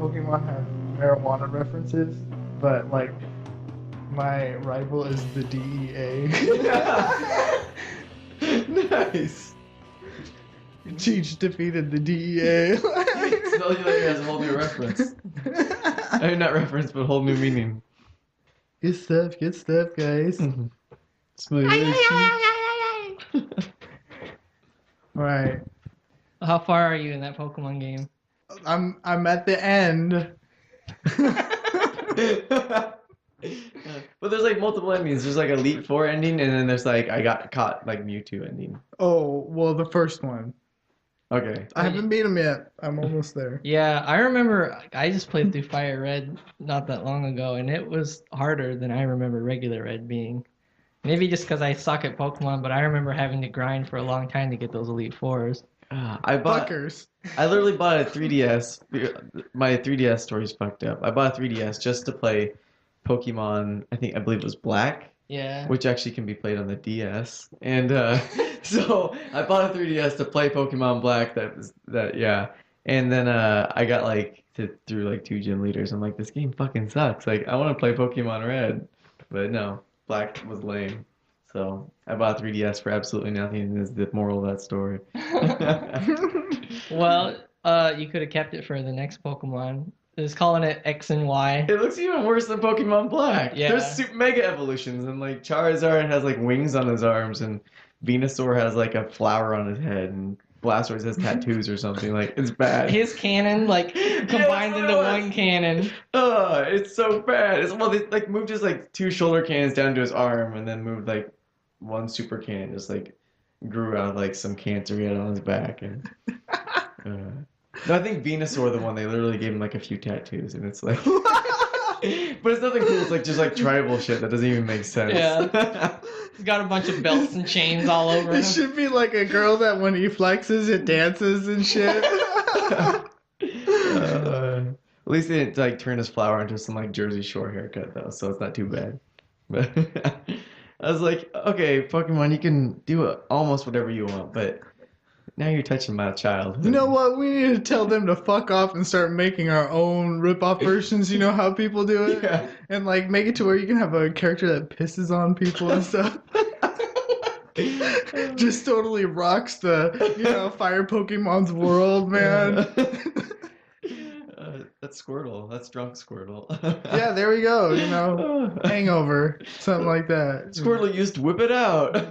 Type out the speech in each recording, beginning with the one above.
Pokemon have marijuana references, but like my rival is the DEA. Nice. Cheech defeated the DEA. Cellular has a whole new reference. I mean, not reference, but whole new meaning. Good stuff, guys. Smooth. Right. How far are you in that Pokemon game? I'm at the end. But there's like multiple endings. There's like Elite Four ending, and then there's like I got caught like Mewtwo ending. Oh, well, the first one. Okay. I haven't beat him yet. I'm almost there. Yeah, I remember I just played through Fire Red not that long ago, and it was harder than I remember regular Red being. Maybe just because I suck at Pokemon, but I remember having to grind for a long time to get those Elite Fours. I bought. Fuckers. I literally bought a 3DS. My 3DS story's fucked up. I bought a 3DS just to play Pokemon. I believe it was Black. Yeah. Which actually can be played on the DS. And so I bought a 3DS to play Pokemon Black. Yeah. And then I got through like 2 gym leaders. I'm like, this game fucking sucks. Like, I want to play Pokemon Red, but no, Black was lame. So I bought a 3DS for absolutely nothing. Is the moral of that story. Well, you could have kept it for the next Pokemon. It's calling it X and Y. It looks even worse than Pokemon Black. Yeah. There's super mega evolutions, and like Charizard has like wings on his arms, and Venusaur has like a flower on his head, and Blastoise has tattoos or something. Like, it's bad. His cannon, like, combined into one cannon. It's so bad. They like moved his like 2 shoulder cannons down to his arm, and then moved like 1 super cannon, just like grew out like some cancer he had on his back, and. No, I think Venusaur, the one, they literally gave him like a few tattoos, and it's like, but it's nothing cool. It's like just like tribal shit that doesn't even make sense. Yeah. He's got a bunch of belts and chains all over him. It should be like a girl that when he flexes, it dances and shit. At least they didn't like turn his flower into some like Jersey Shore haircut though, so it's not too bad. But I was like, okay, Pokemon, you can do almost whatever you want, but. Now you're touching my childhood. You know what? We need to tell them to fuck off and start making our own rip-off versions. You know how people do it? Yeah. And like make it to where you can have a character that pisses on people and stuff. Just totally rocks the, Fire Pokemon's world, man. That's Squirtle. That's drunk Squirtle. Yeah, there we go. Hangover. Something like that. Squirtle used to whip it out.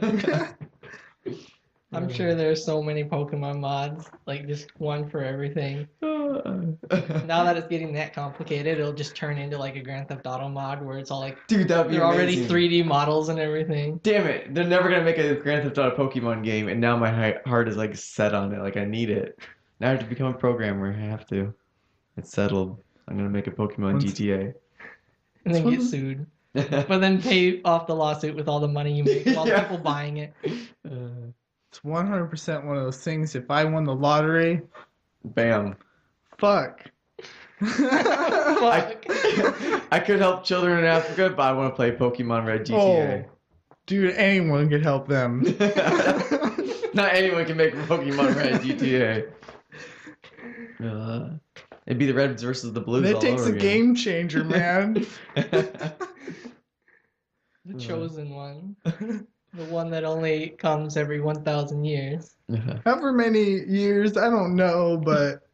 I'm sure there's so many Pokemon mods, like just one for everything. Now that it's getting that complicated, it'll just turn into like a Grand Theft Auto mod where it's all like, dude, that'd be they're amazing. already 3D models and everything. Damn it, they're never gonna make a Grand Theft Auto Pokemon game, and now my heart is like set on it. Like, I need it. Now I have to become a programmer. I have to. It's settled. I'm gonna make a Pokemon GTA. And then get sued. But then pay off the lawsuit with all the money you make, with all the Yeah. people buying it. It's 100% one of those things. If I won the lottery, Bam. fuck. Fuck. I could help children in Africa, but I want to play Pokemon Red GTA. Oh, dude, anyone could help them. Not anyone can make Pokemon Red GTA. It'd be the Reds versus the Blues That all takes over a again. game changer, man. The chosen one. The one that only comes every 1,000 years. However many years, I don't know, but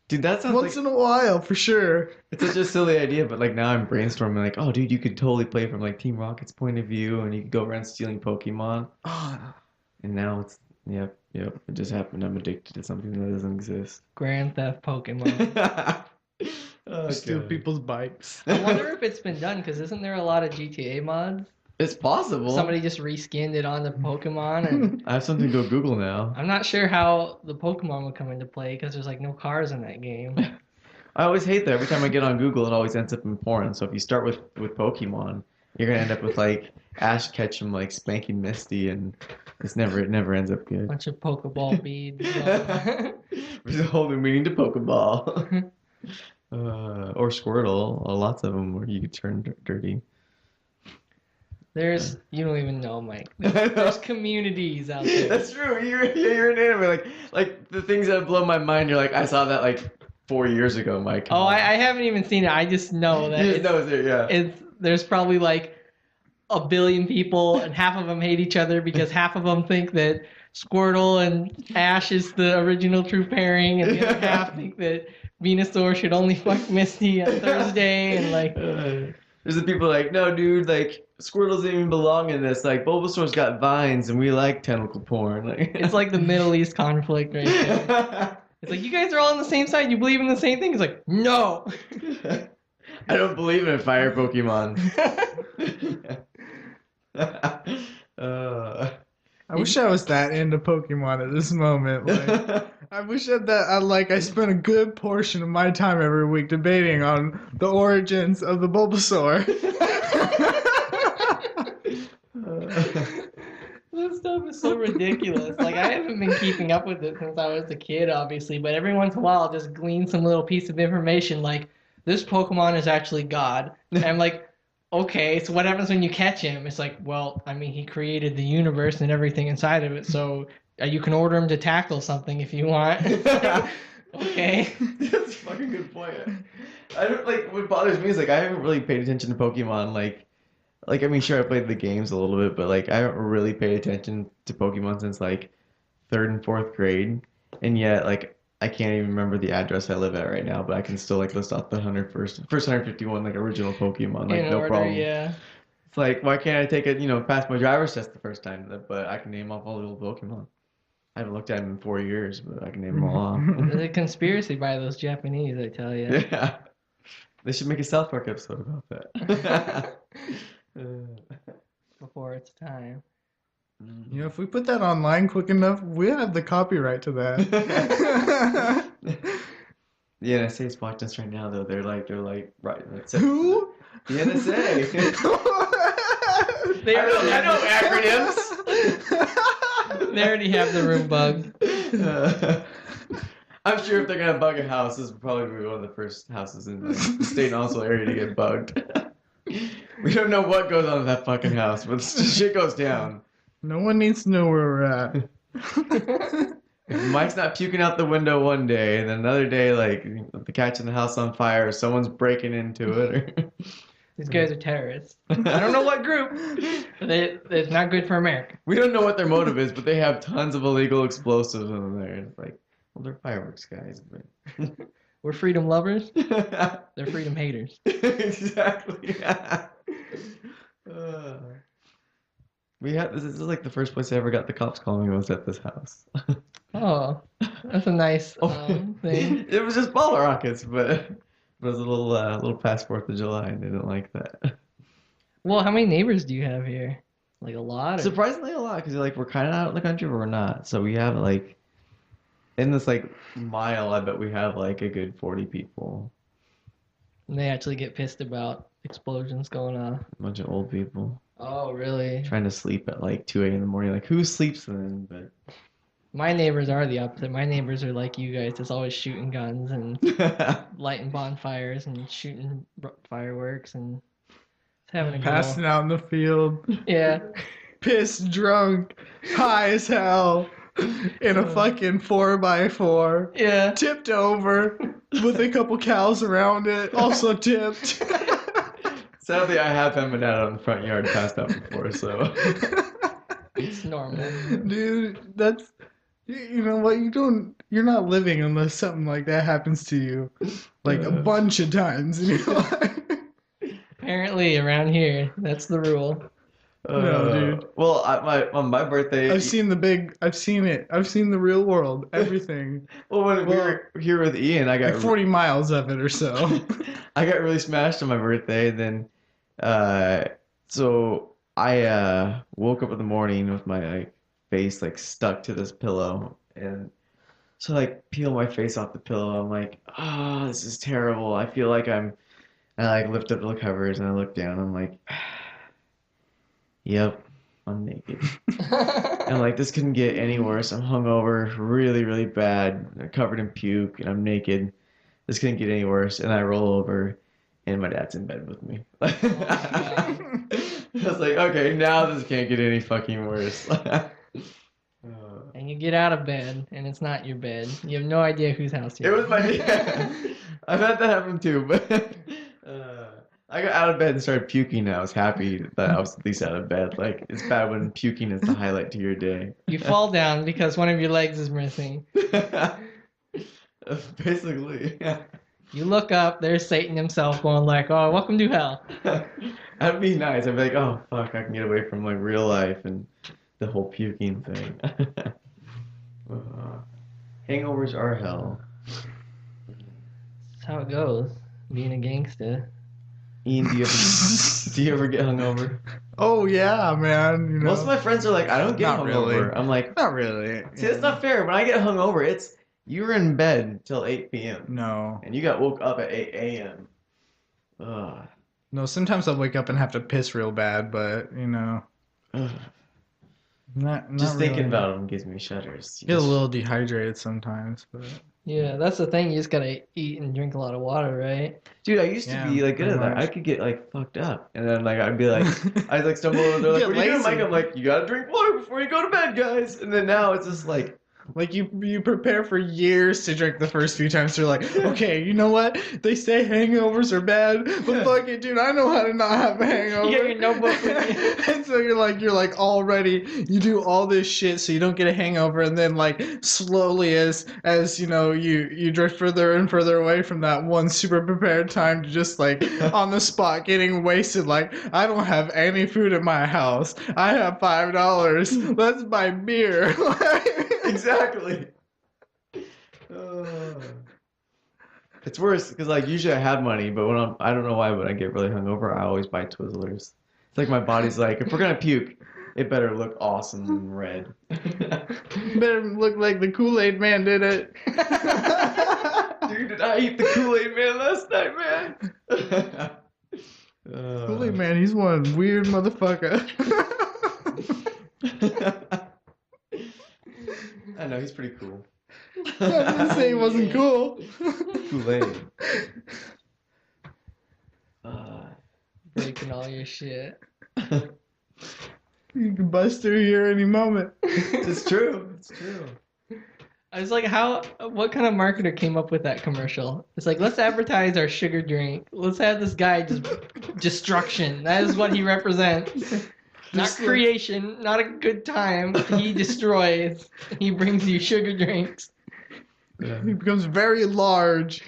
Dude, that sounds once like in a while, for sure. it's such a silly idea, but like now I'm brainstorming like, oh dude, you could totally play from like Team Rocket's point of view, and you could go around stealing Pokemon. And now it's yep, it just happened. I'm addicted to something that doesn't exist. Grand Theft Pokemon. Oh, Steal God. people's bikes. I wonder if it's been done, because isn't there a lot of GTA mods? It's possible. Somebody just reskinned it on the Pokemon, and I have something to go Google now. I'm not sure how the Pokemon would come into play, because there's like no cars in that game. I always hate that. Every time I get on Google, it always ends up in porn. So if you start with Pokemon, you're gonna end up with like Ash Ketchum like spanking Misty, and it never ends up good. Bunch of Pokeball beads. There's a whole new meaning to Pokeball. Or Squirtle. Lots of them where you could turn dirty. You don't even know, Mike. There's communities out there. That's true. You're an anime. Like the things that blow my mind. You're like, I saw that like 4 years ago, Mike. Come Oh, on. I haven't even seen it. I just know that You it's, know, yeah. there's probably like a billion people, and half of them hate each other because half of them think that Squirtle and Ash is the original true pairing, and the other half think that Venusaur should only fuck Misty on Thursday, and like, There's the people like, no, dude, like Squirtle doesn't even belong in this. Like Bulbasaur's got vines, and we like tentacle porn. Like, it's like the Middle East conflict right there. It's like, you guys are all on the same side. You believe in the same thing. It's like, no. I don't believe in fire Pokemon. I wish I was that into Pokemon at this moment. Like, I wish I spent a good portion of my time every week debating on the origins of the Bulbasaur. This stuff is so ridiculous. Like, I haven't been keeping up with it since I was a kid, obviously, but every once in a while I'll just glean some little piece of information like, this Pokemon is actually God. And I'm like, okay, so what happens when you catch him? It's like, well, I mean, he created the universe and everything inside of it, so you can order him to tackle something if you want. Okay. That's a fucking good point. I don't like what bothers me is like I haven't really paid attention to Pokemon like I mean sure I played the games a little bit, but like I haven't really paid attention to Pokemon since like 3rd and 4th grade. And yet like I can't even remember the address I live at right now, but I can still like list off the first 151 like original Pokemon, like In no order, problem. yeah. It's like why can't I take it, pass my driver's test the first time, but I can name off all the old Pokemon. I haven't looked at them in 4 years, but I can name them all off. There's a conspiracy by those Japanese, I tell you. Yeah. They should make a South Park episode about that. Before it's time. If we put that online quick enough, we have the copyright to that. The NSA is watching us right now, though. They're like, right. Who? The NSA. They I know acronyms. They already have the room bugged. I'm sure if they're gonna bug a house, this will probably be one of the first houses in the state and Oslo area to get bugged. We don't know what goes on in that fucking house, but shit goes down. No one needs to know where we're at. If Mike's not puking out the window one day, and then another day, like the catching the house on fire, or someone's breaking into it, or These guys are terrorists. I don't know what group, but it's not good for America. we don't know what their motive is, but they have tons of illegal explosives in there. It's like, well, they're fireworks guys, but We're freedom lovers. They're freedom haters. exactly. We had this is like the first place I ever got the cops calling me was at this house. Oh, that's a nice thing. It was just bottle rockets, but it was a little past 4th of July, and they didn't like that. Well, how many neighbors do you have here? Like a lot? Or? Surprisingly, a lot, because like we're kind of out in the country, but we're not. So we have like in this like mile, I bet we have like a good 40 people. And they actually get pissed about explosions going off. A bunch of old people Oh, really? trying to sleep at like 2 a.m. in the morning. Like who sleeps then? But My neighbors are the opposite. My neighbors are like you guys, just always shooting guns and lighting bonfires and shooting fireworks and having a good Passing out in the field, Yeah. pissed drunk, high as hell, in a fucking 4x4, Yeah. tipped over with a couple cows around it, also tipped. Sadly, I have him and dad out in the front yard passed out before, so. It's normal. Dude, that's you know what, you're not living unless something like that happens to you like a bunch of times in your life. Apparently, around here, that's the rule. No, dude. Well, on my birthday. I've seen it. I've seen the real world, everything. Well, when we were here with Ian, I got Like 40 miles of it or so. I got really smashed on my birthday. Then, so I woke up in the morning with my face like stuck to this pillow, and so like peel my face off the pillow. I'm like, oh, this is terrible. I feel like I like lift up the covers and I look down. I'm like, yep, I'm naked. And like this couldn't get any worse. I'm hungover, really, really bad, covered in puke, and I'm naked. This couldn't get any worse. And I roll over, and my dad's in bed with me. I was like, okay, now this can't get any fucking worse. And and you get out of bed, and it's not your bed. You have no idea whose house It you're was my. I've had that happen too, but I got out of bed and started puking. And I was happy that I was at least out of bed. Like it's bad when puking is the highlight to your day. You fall down because one of your legs is missing. Basically, yeah. You look up, there's Satan himself going like, "Oh, welcome to hell." That'd be nice. I'd be like, oh fuck, I can get away from like real life and the whole puking thing. Hangovers are hell. That's how it goes. Being a gangster. Ian, do you ever get hungover? Oh yeah, man. You know, Most of my friends are like, I don't get Not hungover. really. I'm like, not really. see, that's not fair. When I get hungover, it's you were in bed till 8 p.m. No. and you got woke up at 8 a.m. Ugh. No, sometimes I'll wake up and have to piss real bad, but you know, Ugh. not Just thinking really. about them gives me shudders. Get a little dehydrated sometimes, but Yeah, that's the thing. You just gotta eat and drink a lot of water, right? Dude, I used to Yeah, be like good at pretty that. much. I could get like fucked up, and then like I'd be like, I'd like stumble over. They're like, Get "What are you doing, lazy. Mike?" I'm like, "You gotta drink water before you go to bed, guys." And then now it's just like, like you prepare for years to drink the first few times. You're like, okay, you know what? They say hangovers are bad, but fuck it, dude. I know how to not have a hangover. You get your notebook with you. And so you're like all ready. You do all this shit so you don't get a hangover, and then like slowly as you know you drift further and further away from that one super prepared time to just like on the spot getting wasted. Like I don't have any food at my house. I have $5. Let's buy beer. exactly. It's worse because like usually I have money, but when I don't know why, when I get really hungover, I always buy Twizzlers. It's like my body's like, if we're gonna puke, it better look awesome and red. Better look like the Kool-Aid man did it. Dude, did I eat the Kool-Aid man last night, man? Kool-Aid man, he's one weird motherfucker. I know, he's pretty cool. I didn't say he wasn't cool. Kool-Aid. Breaking all your shit. You can bust through here any moment. It's true. It's true. I was like, what kind of marketer came up with that commercial? It's like, let's advertise our sugar drink. Let's have this guy just destruction. That is what he represents. Not Just like- creation, not a good time. He destroys. He brings you sugar drinks. He becomes very large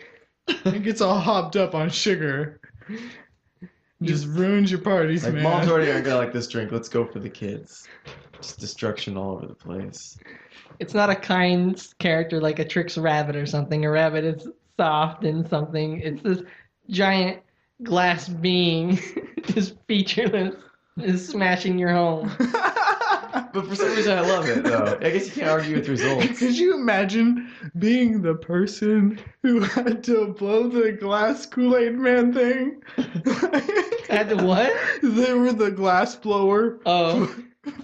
and gets all hopped up on sugar. Just ruins your parties, Like, man. moms already aren't gonna like this drink. Let's go for the kids. Just destruction all over the place. It's not a kind character like a Trix rabbit or something. A rabbit is soft and something. It's this giant glass being, just featureless, is smashing your home. But for some reason, I love it, though. I guess you can't argue with results. Could you imagine being the person who had to blow the glass Kool-Aid man thing? Had to what? They were the glass blower Oh,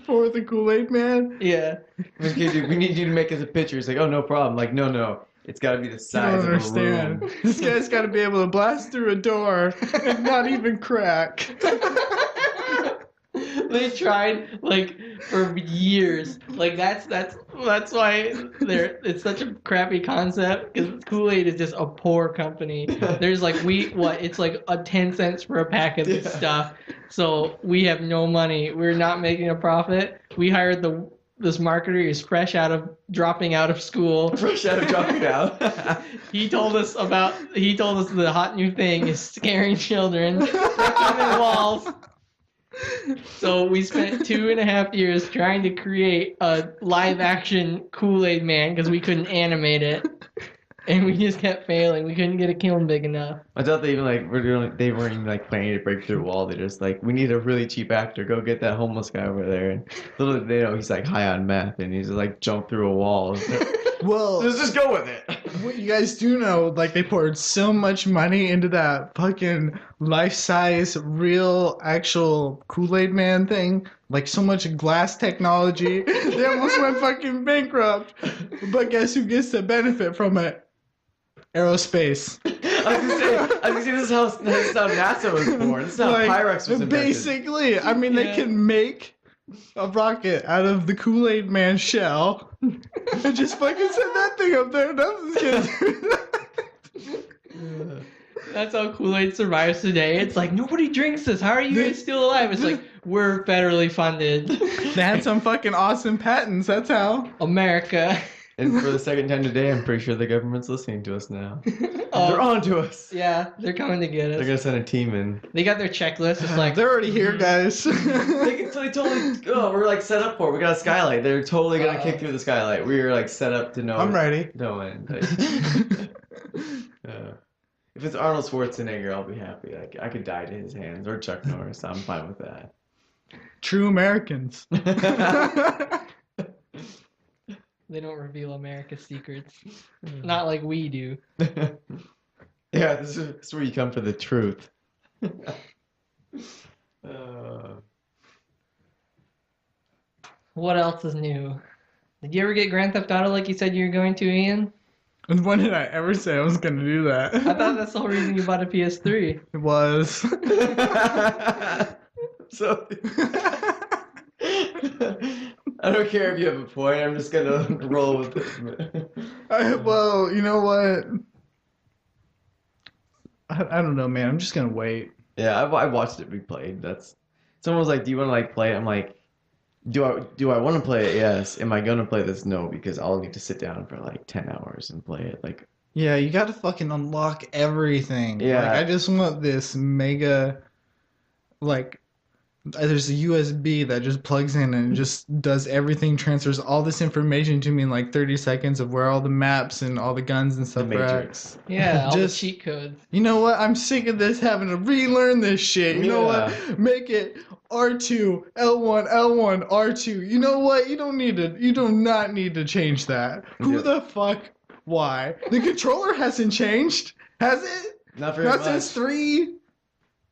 for the Kool-Aid man. yeah. Okay, dude, we need you to make us a picture. It's like, oh, no problem. Like, no. It's got to be the I size don't of a understand. room. This guy's got to be able to blast through a door and not even crack. They tried like for years. Like that's why it's such a crappy concept because Kool-Aid is just a poor company. There's like it's like 10 cents for a pack of this Yeah. stuff. So we have no money. We're not making a profit. We hired this marketer. He's dropping out of school. Fresh out of dropping out. He told us the hot new thing is scaring children, breaking their walls. So we spent 2.5 years trying to create a live action Kool-Aid man because we couldn't animate it. And we just kept failing. We couldn't get a kiln big enough. I thought they even they weren't even like planning to break through a wall. They're just like, we need a really cheap actor. Go get that homeless guy over there. And little did they know he's like high on meth and he's like jump through a wall. Well, Let's just go with it. what you guys do know, like they poured so much money into that fucking life-size, real, actual Kool-Aid man thing. Like so much glass technology, they almost went fucking bankrupt. But guess who gets to benefit from it? Aerospace. I was gonna say this is how NASA was born. This is how Like, Pyrex was invented. basically, I mean, they Yeah. can make a rocket out of the Kool-Aid man shell I just fucking set that thing up there. Nothing's gonna That's how Kool-Aid survives today. It's like, nobody drinks this. How are you guys still alive? It's like, we're federally funded. They had some fucking awesome patents. That's how. America. And for the second time today, I'm pretty sure the government's listening to us now. Oh, They're on to us. yeah, they're coming to get They're us. gonna send a team in. They got their checklist. It's like, They're already here, guys. They totally. Oh, we're like set up for it. We got a skylight. They're totally gonna kick through the skylight. We were like set up to know. I'm ready. No end. Like, if it's Arnold Schwarzenegger, I'll be happy. Like I could die to his hands or Chuck Norris. I'm fine with that. True Americans. they don't reveal America's secrets. Not like we do. Yeah, this is where you come for the truth. What else is new? Did you ever get Grand Theft Auto like you said you were going to, Ian? And when did I ever say I was gonna do that? I thought that's the whole reason you bought a PS3. It was. So I don't care if you have a point. I'm just gonna roll with it. Well, you know what? I don't know, man. I'm just gonna wait. Yeah, I watched it be played. That's someone was like, "Do you want to like play it?" I'm like, "Do I want to play it? Yes. Am I gonna play this? No, because I'll need to sit down for like 10 hours and play it. Like, Yeah, you gotta fucking unlock everything. Yeah. Like, I just want this mega, like, there's a USB that just plugs in and just does everything, transfers all this information to me in like 30 seconds of where all the maps and all the guns and the stuff are at. Matrix. Yeah, all Just- the cheat codes. You know what? I'm sick of this having to relearn this shit. You know Yeah. what? Make it R2, L1, L1, R2. You know what? You do not need to change that. Who Yeah. the fuck? Why? The controller hasn't changed. Has it? Not very Not much. since 3.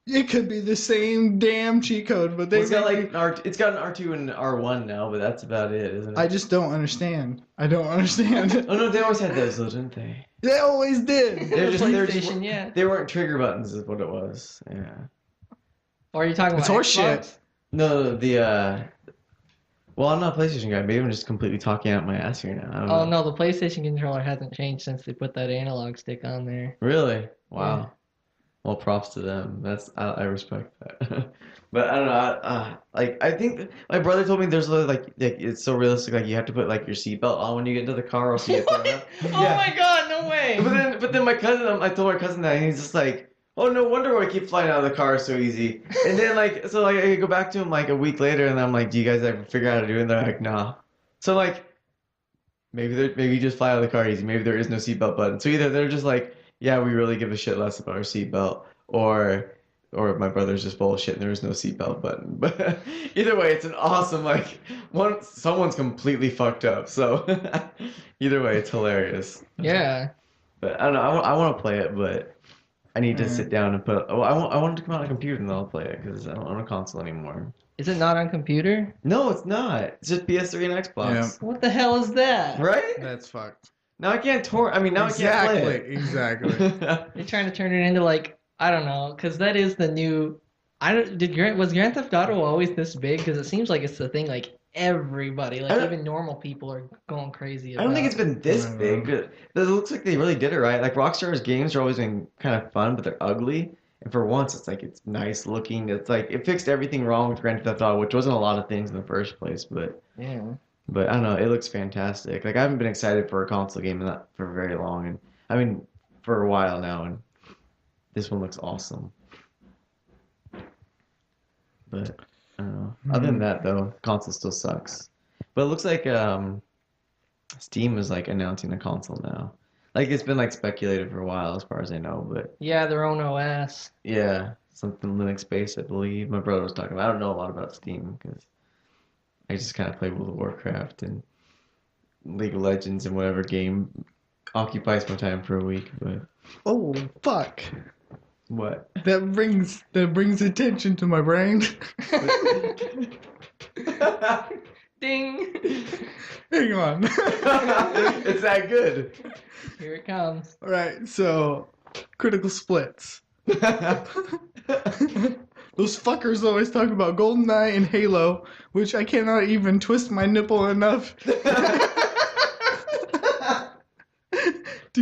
It could be the same damn cheat code, but they Well, it's got make like it's got an R2 and R1 now, but that's about it, isn't it? I just don't understand. I don't understand. Oh no, they always had those, though, didn't they? They always did. They're just PlayStation, yeah. They weren't trigger buttons, is what it was. Yeah. Or are you talking It's about horseshit. Xbox? No, well, I'm not a PlayStation guy. Maybe I'm just completely talking out my ass here now. I don't Oh know. no, the PlayStation controller hasn't changed since they put that analog stick on there. Really? Wow. Yeah. Well, props to them. I respect that. But I don't know. I think my brother told me there's like it's so realistic. Like you have to put like your seatbelt on when you get into the car, or else you get thrown out. Oh my god, no way! But then my cousin, I told my cousin that, and he's just like, "Oh, no wonder why I keep flying out of the car so easy." And then so I go back to him like a week later, and I'm like, "Do you guys ever figure out how to do it?" And they're like, "Nah." So like, maybe you just fly out of the car easy. Maybe there is no seatbelt button. So either they're just like, "Yeah, we really give a shit less about our seatbelt," or my brother's just bullshit and there is no seatbelt button. But either way, it's an awesome someone's completely fucked up. So either way, it's hilarious. Yeah. But I don't know. I want to play it, but I need to sit down and put. Oh, I want it to come out on a computer and then I'll play it because I don't own a console anymore. Is it not on computer? No, it's not. It's just PS3 and Xbox. Yeah. What the hell is that? Right? That's fucked. Now I can't torrent. I mean, now I can't play it. Exactly. They're trying to turn it into like, I don't know, because that is the new. Was Grand Theft Auto always this big? Because it seems like it's the thing like everybody, like I don't- even normal people are going crazy I about. don't think it's been this I don't big, but it looks like they really did it right. Like Rockstar's games are always been kind of fun, but they're ugly. And for once, it's like it's nice looking. It's like it fixed everything wrong with Grand Theft Auto, which wasn't a lot of things in the first place. But Yeah. I don't know, it looks fantastic. Like I haven't been excited for a console game for very long, and I mean for a while now. And this one looks awesome. But I don't know. Other than that, though, console still sucks. But it looks like Steam is like announcing a console now. Like it's been like speculated for a while, as far as I know. But Yeah, their own OS. yeah, something Linux based, I believe. My brother was talking about. I don't know a lot about Steam because I just kind of play World of Warcraft and League of Legends and whatever game occupies my time for a week. But Oh fuck! what? That brings attention to my brain. Ding! Hang on. It's that good. Here it comes. All right, so critical splits. Those fuckers always talk about GoldenEye and Halo, which I cannot even twist my nipple enough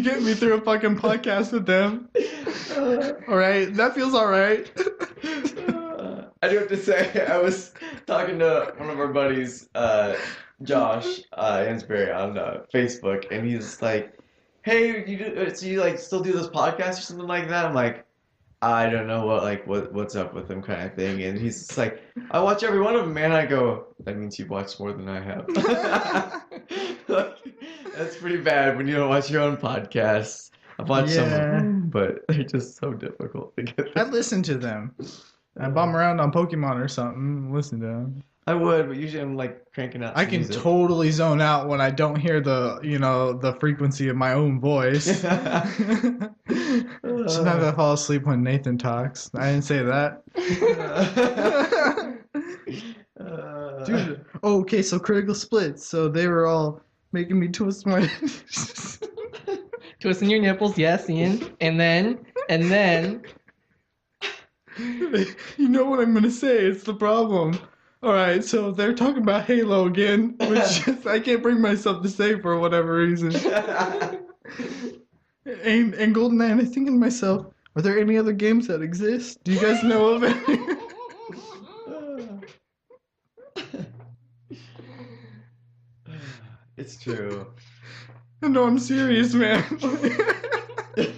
to get me through a fucking podcast with them. All right, that feels all right. I do have to say, I was talking to one of our buddies, Josh Ansbury on Facebook, and he's like, "Hey, so you like still do those podcasts or something like that?" I'm like, "I don't know what's up with them kind of thing," and he's just like, "I watch every one of them, man." I go, "That means you've watched more than I have." Like, that's pretty bad when you don't watch your own podcasts. I've watched some of Yeah. them, but they're just so difficult to get I through. listen to them. I bum around on Pokemon or something. Listen to them. I would, but usually I'm like cranking out I some can music. totally zone out when I don't hear the frequency of my own voice. Sometimes I fall asleep when Nathan talks. I didn't say that. Dude, oh, okay, so critical splits. So they were all making me twist my. Twisting your nipples, yes, Ian. And then. You know what I'm gonna say? It's the problem. All right, so they're talking about Halo again, which I can't bring myself to say for whatever reason. And GoldenEye, and I'm thinking to myself, are there any other games that exist? Do you guys know of any? It's true. No, I'm serious, man. Wait a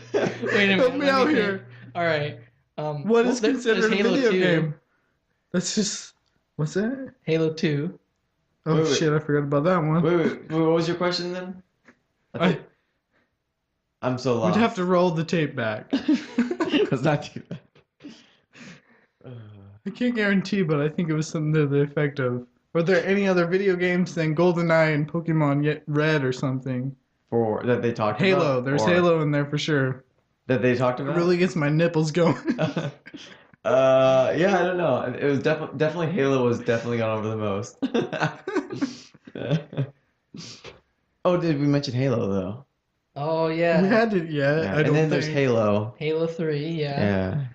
minute. Help me let out think. here. All right. What is there's considered a Halo video 2. game? That's just. What's that? Halo 2. Oh Wait. shit! I forgot about that one. Wait, what was your question then? I'm so lost. We'd have to roll the tape back. Let's not do that. I can't guarantee, but I think it was something to the effect of, were there any other video games than GoldenEye and Pokemon yet Red or something? For that they talked about? Halo. There's or Halo in there for sure. That they talked It about? really gets my nipples going. Yeah, I don't know. It was definitely Halo was definitely gone over the most. Oh, did we mention Halo though? Oh, yeah. We had it, Yeah. I don't And then there's think. Halo. Halo 3, yeah. Yeah.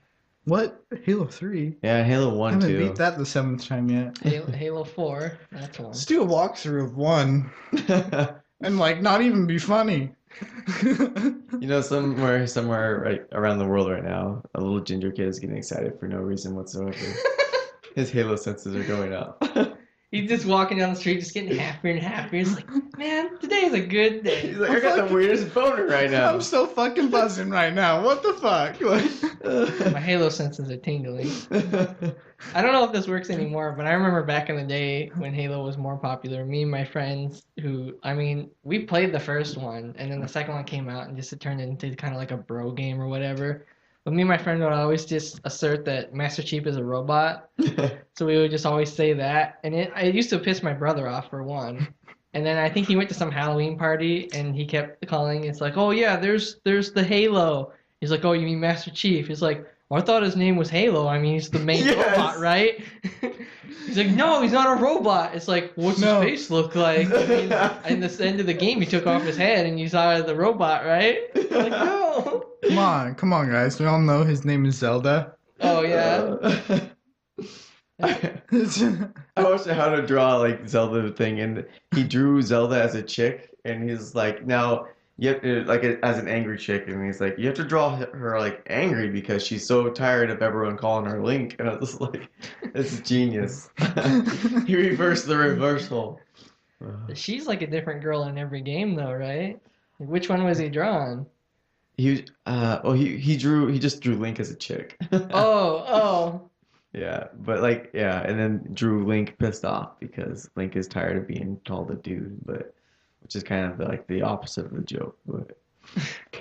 What? Halo 3? Yeah, Halo I 1 haven't too. beat that the 7th time yet. Halo 4, that's one. Let's do a walkthrough of 1 and like not even be funny. You know, somewhere right around the world right now, a little ginger kid is getting excited for no reason whatsoever. His Halo senses are going up. He's just walking down the street, just getting happier and happier. He's like, man, today is a good day. He's like, I got the weirdest boner right now. I'm so fucking buzzing right now. What the fuck? My Halo senses are tingling. I don't know if this works anymore, but I remember back in the day when Halo was more popular, me and my friends we played the first one, and then the second one came out, and just it turned into kind of like a bro game or whatever. But me and my friend would always just assert that Master Chief is a robot. So we would just always say that. And it used to piss my brother off, for one. And then I think he went to some Halloween party, and he kept calling. It's like, oh, yeah, there's the Halo. He's like, oh, you mean Master Chief? He's like, well, I thought his name was Halo. I mean, he's the main Yes. robot, right? He's like, no, he's not a robot. It's like, what's No. his face look like? I mean, in the end of the game, he took off his head, and you saw the robot, right? I'm like, no. Come on, guys. We all know his name is Zelda. Oh, yeah. I watched how to draw like Zelda thing, and he drew Zelda as a chick, and he's like, now you have to as an angry chick, and he's like, you have to draw her like angry because she's so tired of everyone calling her Link, and I was just like, it's genius. He reversed the reversal. She's like a different girl in every game, though, right? Like, which one was he drawing? He just drew Link as a chick. Oh. Yeah, but and then drew Link pissed off because Link is tired of being called a dude, which is kind of like the opposite of the joke. But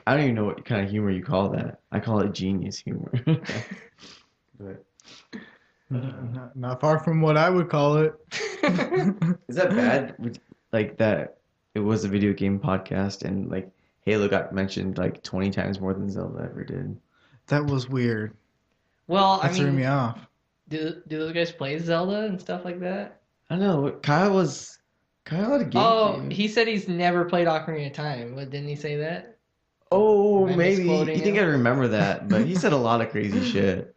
I don't even know what kind of humor you call that. I call it genius humor. But Not far from what I would call it. is that bad? Like that it was a video game podcast and like Halo got mentioned like 20 times more than Zelda ever did. That was weird. Well, That I threw me mean, off. do those guys play Zelda and stuff like that? I don't know. Kyle had a game. Oh, he said he's never played Ocarina of Time. But didn't he say that? Oh, Am I maybe. misquoting You think him? I remember that, but he said a lot of crazy shit.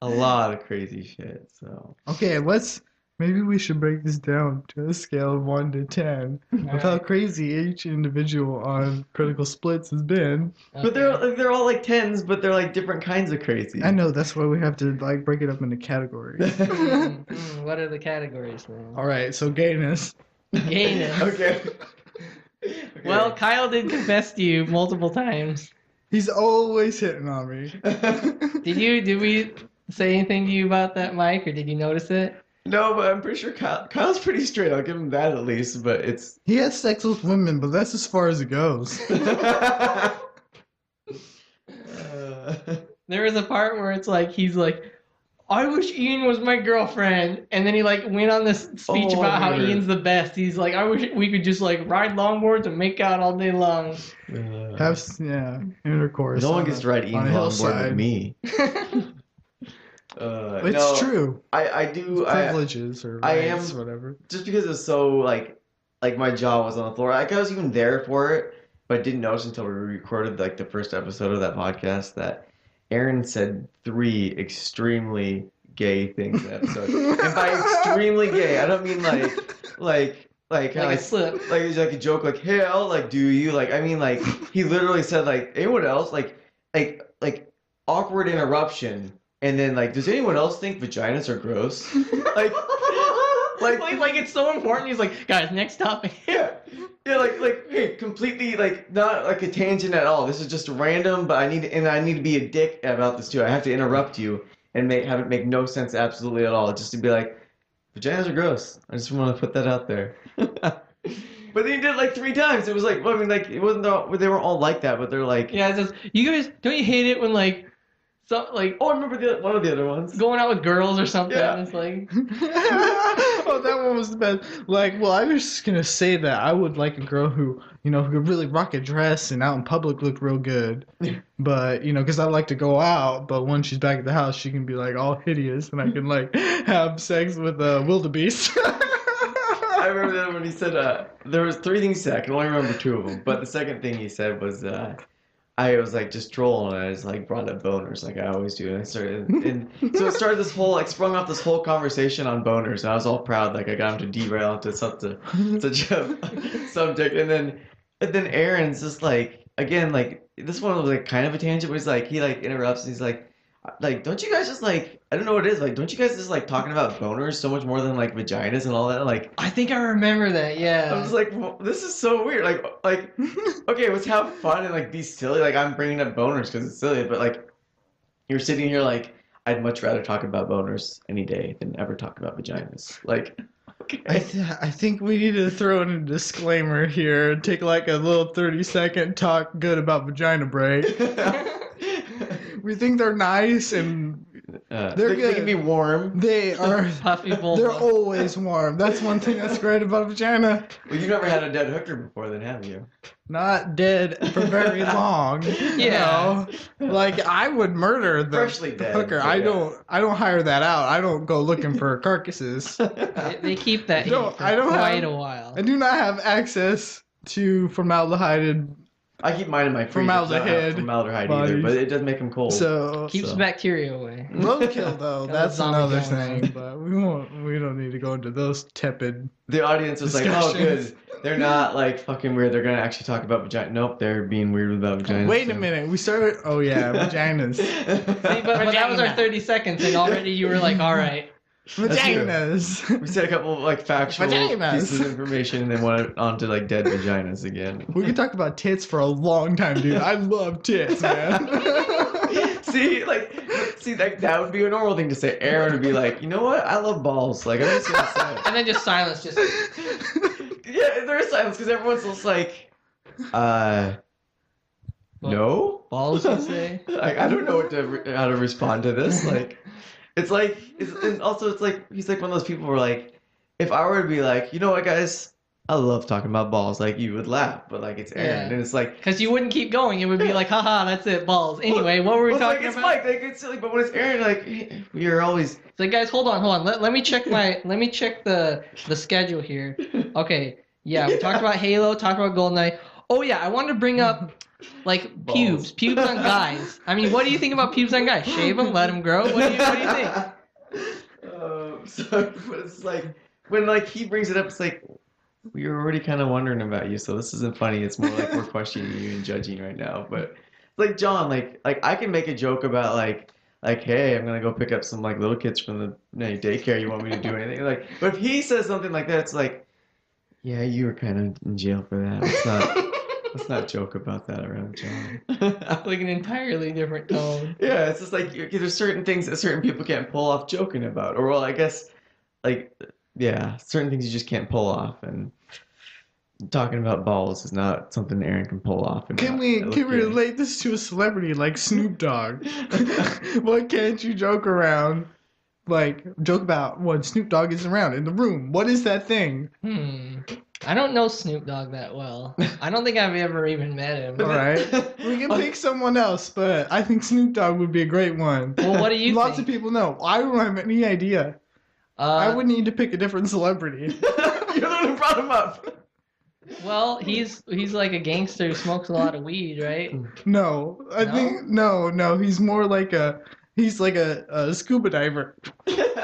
A lot of crazy shit. So Okay, let's Maybe we should break this down to a scale of 1 to 10 of how Alright. crazy each individual on Critical Splits has been. But they're all like 10s, but they're like different kinds of crazy. I know, that's why we have to like break it up into categories. What are the categories then? All right, so gayness. Gayness. Okay. Well, Kyle did confess to you multiple times. He's always hitting on me. Did we say anything to you about that, Mike, or did you notice it? No, but I'm pretty sure Kyle's pretty straight. I'll give him that at least. But it's. He has sex with women, but that's as far as it goes. There was a part where it's like he's like, I wish Ian was my girlfriend, and then he like went on this speech Oh, about how weird. Ian's the best. He's like, I wish we could just like ride longboards and make out all day long. Have intercourse. no one on gets a- to ride on Ian's a longboard hillside. with me. It's No, true. I do. I Privileges or I am- rights, whatever. just because it's so like my jaw was on the floor. Like I was even there for it, but didn't notice until we recorded like the first episode of that podcast that Aaron said 3 extremely gay things in the episode. And by extremely gay, I don't mean like Like a slip. like it's like a joke like hell like do you like I mean like he literally said like anyone else like awkward interruption and then like does anyone else think vaginas are gross like like it's so important. He's like, guys, next topic. yeah like hey completely like not like a tangent at all, this is just random but I need to be a dick about this too. I have to interrupt you and have it make no sense absolutely at all just to be like vaginas are gross. I just want to put that out there. But then he did it like 3 times. It was like, well, I mean, like it wasn't they weren't all like that, but they're like, Yeah, it says, you guys don't you hate it when like oh, I remember one of the other ones. going out with girls or something? Yeah. It's like Oh, that one was the best. Like, well, I was just gonna say that I would like a girl who, who could really rock a dress and out in public look real good. But, because I like to go out, but when she's back at the house, she can be like all hideous and I can like have sex with wildebeest. I remember that when he said there was 3 things he said. I can only remember 2 of them. But the second thing he said was I was like just trolling and I just like brought up boners like I always do. And I started and so it started this whole like sprung off this whole conversation on boners and I was all proud like I got him to derail into such a subject and then Aaron's just like again like this one was like kind of a tangent but he interrupts and he's like don't you guys just like I don't know what it is like don't you guys just like talking about boners so much more than like vaginas and all that like I think I remember that. Yeah. I was like well, this is so weird like okay let's have fun and like be silly like I'm bringing up boners because it's silly but like you're sitting here like I'd much rather talk about boners any day than ever talk about vaginas like okay. I think we need to throw in a disclaimer here. Take like a little 30-second talk good about vagina break. We think they're nice and they're they good. can be warm. They are. Puffy vulva. They're always warm. That's one thing that's great about vagina. Well, you've never had a dead hooker before, then, have you? Not dead for very long. Yeah. Like I would murder the Freshly dead, hooker. but I yeah. don't hire that out. I don't go looking for carcasses. They keep that No, heat for I don't quite have- a while. I do not have access to formaldehyde, I keep mine in my freezer. 'cause I don't have Formaldehyde formaldehyde either, bodies. but it does make them cold. so Keeps So. bacteria away. roadkill though. Got That's a zombie another going on. thing. But we don't need to go into those tepid. The audience was like, "Oh, Discussions. good. They're not like fucking weird. They're gonna actually talk about vagina." Nope, they're being weird about vaginas. Wait a so. minute. We started. Oh yeah, vaginas. See, but that was our 30 seconds, and already you were like, all right. Vaginas. We said a couple of like factual Vaginas. pieces of information, and then went on to like dead vaginas again. We could talk about tits for a long time, dude. I love tits, man. See, that would be a normal thing to say. Aaron would be like, you know what? I love balls. Like, I'm just gonna say it. And then just silence, just Yeah, there is silence because everyone's just like, no. balls, you say? Like, I don't know how to respond to this. Like, and also it's like he's like one of those people where like, if I were to be like, you know what, guys, I love talking about balls. Like, you would laugh, but like it's Aaron, Yeah. and it's like. Because you wouldn't keep going. It would be like, haha, that's it, balls. Anyway, what were we Well, talking it's about? Mike, like it's silly, but when it's Aaron, like we are always. So guys, hold on. Let me check the schedule here. Okay, yeah, we talked about Halo, talked about GoldenEye. Oh yeah, I wanted to bring up like Balls. pubes on guys. I mean, what do you think about pubes on guys? Shave them, let them grow. What do you think? So but it's like when like he brings it up, it's like we were already kind of wondering about you, so this isn't funny. It's more like we're questioning you and judging right now. But it's like John, like I can make a joke about like hey, I'm gonna go pick up some like little kids from the daycare. You want me to do anything? Like, but if he says something like that, it's like, yeah, you were kind of in jail for that. Let's not joke about that around John. Like an entirely different tone. Yeah, it's just like there's certain things that certain people can't pull off joking about, or well, I guess like yeah, certain things you just can't pull off, and talking about balls is not something Aaron can pull off. And Can not we look can we good. relate this to a celebrity like Snoop Dogg? What can't you joke around? Like joke about when Snoop Dogg isn't around in the room. What is that thing? I don't know Snoop Dogg that well. I don't think I've ever even met him. All right, we can pick someone else, but I think Snoop Dogg would be a great one. Well, what do you Lots think? of people know. I don't have any idea. I would need to pick a different celebrity. You're the one who brought him up. Well, he's like a gangster who smokes a lot of weed, right? No, I think no. He's more like a scuba diver.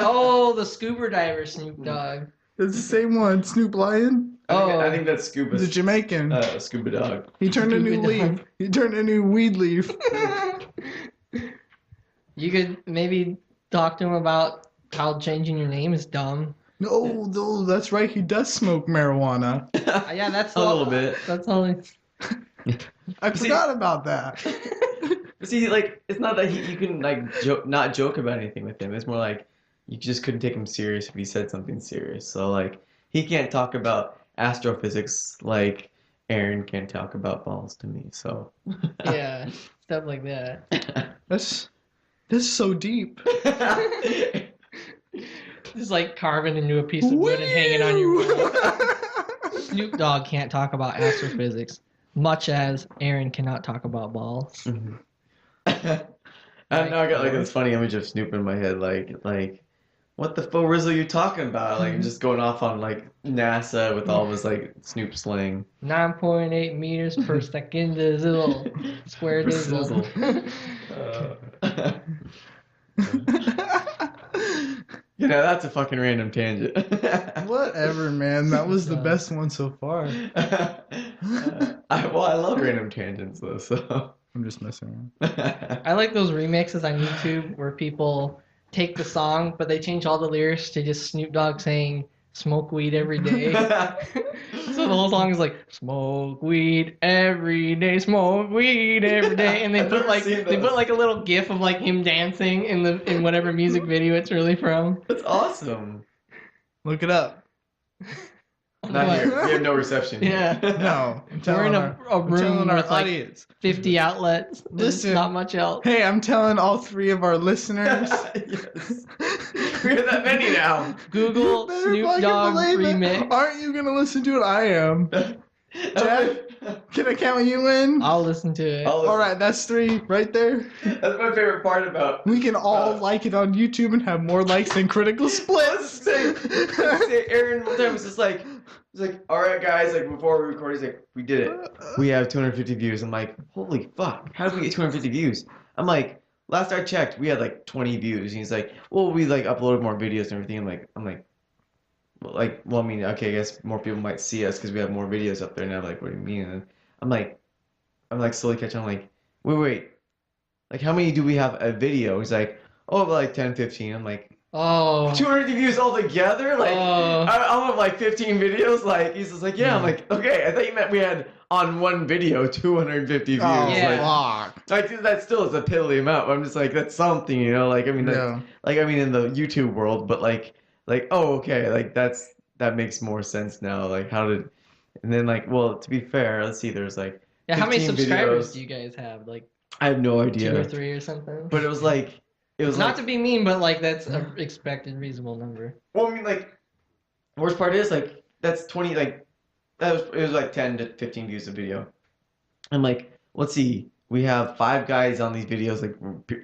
Oh, the scuba diver Snoop Dogg. It's the same one, Snoop Lion, I think that's scuba. the Jamaican. Scuba dog. He turned a new Scuba leaf. dog. He turned a new weed leaf. You could maybe talk to him about how changing your name is dumb. No, that's right. He does smoke marijuana. Yeah, that's A little bit. That's only. I See- forgot about that. But see, like, it's not that you can like not joke about anything with him. It's more like you just couldn't take him serious if he said something serious. So like, he can't talk about astrophysics like Aaron can talk about balls to me. So Yeah, stuff like that. That's so deep. Just like carving into a piece of wood and hanging on your wall. Snoop Dogg can't talk about astrophysics, much as Aaron cannot talk about balls. Mhm. I know I got like this funny image of Snoop in my head, like what the faux rizzle are you talking about? Like I'm just going off on like NASA with all of his like Snoop slang. 9.8 meters per second is a little square Per dizzle. You know, that's a fucking random tangent. Whatever, man. That was the best one so far. I love random tangents though, so. I'm just messing around. I like those remixes on YouTube where people take the song, but they change all the lyrics to just Snoop Dogg saying "smoke weed every day." So the whole song is like "smoke weed every day, smoke weed every day," and they I've put never like seen they those. put like a little GIF of like him dancing in whatever music video it's really from. That's awesome. Look it up. Not What? here. We have no reception. Yeah. No, I'm We're telling in our, a I'm room telling our with like audience. 50 outlets. There's Listen. not much else. Hey, I'm telling all three of our listeners. Yes. We have that many now. Google You better Snoop fucking Dogg believe it. remix. Aren't you gonna listen to it? I am. Jeff, can I count you in? I'll listen to it. All right, that's three right there. That's my favorite part about. We can all like it on YouTube and have more likes than Critical Splits. Say Aaron one time was just like, he's like, all right, guys, like before we record, he's like, we did it. We have 250 views. I'm like, holy fuck, how did we get 250 views? I'm like, last I checked, we had like 20 views. And he's like, well, we like uploaded more videos and everything. I'm like, well, I mean, okay, I guess more people might see us because we have more videos up there now. Like, what do you mean? And I'm like slowly catching on. Like, wait, like how many do we have a video? He's like, oh, like 10, 15. I'm like, Oh. 250 views altogether? Like, Oh. I'm on like 15 videos. Like, he's just like, yeah. I'm like, okay, I thought you meant we had on one video 250 views. Oh, Yeah. fuck. Like, that still is a piddly amount. But I'm just like, that's something, you know? Like, I mean, that's, Yeah. like, I mean, in the YouTube world, but like, oh, okay, like that makes more sense now. Like, how did, and then like, well, to be fair, let's see, there's like, Yeah, how many 15 subscribers videos. do you guys have? Like I have no 2 or idea, 3 or something? but it was like, Not to be mean, but like that's an expected reasonable number. well, I mean, like, worst part is like that's 20, like it was like 10 to 15 views a video. I'm like, let's see, we have 5 guys on these videos,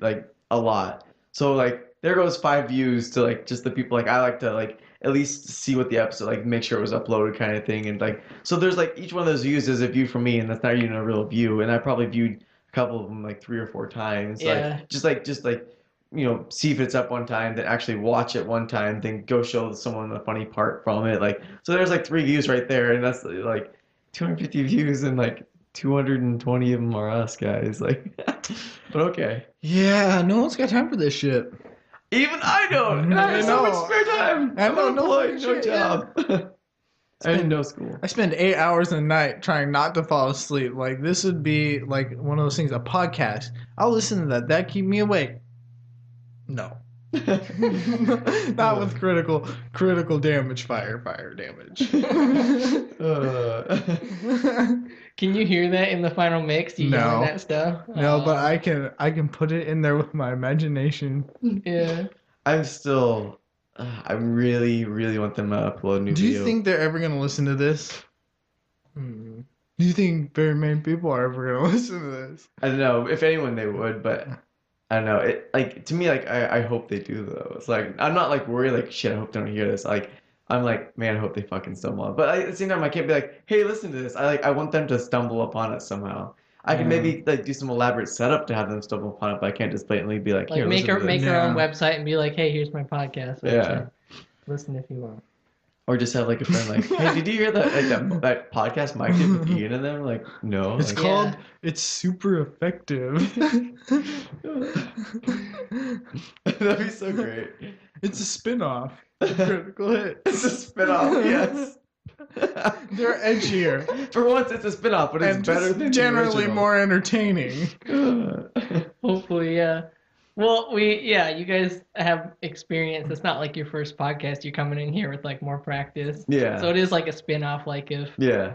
like a lot. So like there goes 5 views to like just the people like I like to like at least see what the episode, like make sure it was uploaded kind of thing, and like so there's like each one of those views is a view from me, and that's not even a real view, and I probably viewed a couple of them like 3 or 4 times. Yeah. Like just like see if it's up one time, then actually watch it one time, then go show someone the funny part from it. Like, so there's like 3 views right there, and that's like 250 views, and like 220 of them are us guys. Like, but okay. Yeah, no one's got time for this shit. Even I don't, and I have so much spare time. I know, I'm no unemployed, no shit, yeah. job. I didn't know school. I spend 8 hours a night trying not to fall asleep. Like, this would be like one of those things, a podcast. I'll listen to that. That keep me awake. No. Not with critical damage, fire damage. Can you hear that in the final mix? Do you No. hear that stuff? No, but I can put it in there with my imagination. Yeah. I'm still. I really, really want them to upload a new Do video. you think they're ever gonna listen to this? Hmm. Do you think very many people are ever gonna listen to this? I don't know. If anyone, they would, but I don't know. It like to me, like I hope they do though. It's like I'm not like worried. Like shit, I hope they don't hear this. Like I'm like, man, I hope they fucking stumble on. But at the same time, I can't be like, hey, listen to this. I want them to stumble upon it somehow. I can maybe like do some elaborate setup to have them stumble upon it, but I can't just blatantly be like, Like here, make listen her to make this. her own Yeah. website and be like, hey, here's my podcast. Yeah. website. Listen if you want. Or just have like a friend like, hey, did you hear that that podcast Mike did with Ian and them? Like, no. It's Like, called Yeah. It's Super Effective. That'd be so great. It's a spin-off. Critical Hit. It's a spin-off, yes. They're edgier For once, it's a spin-off, but it's and better just than the generally original. more entertaining. Hopefully, yeah. Well, you guys have experience. It's not like your first podcast. You're coming in here with like more practice. Yeah. So it is like a spin-off, like if Yeah.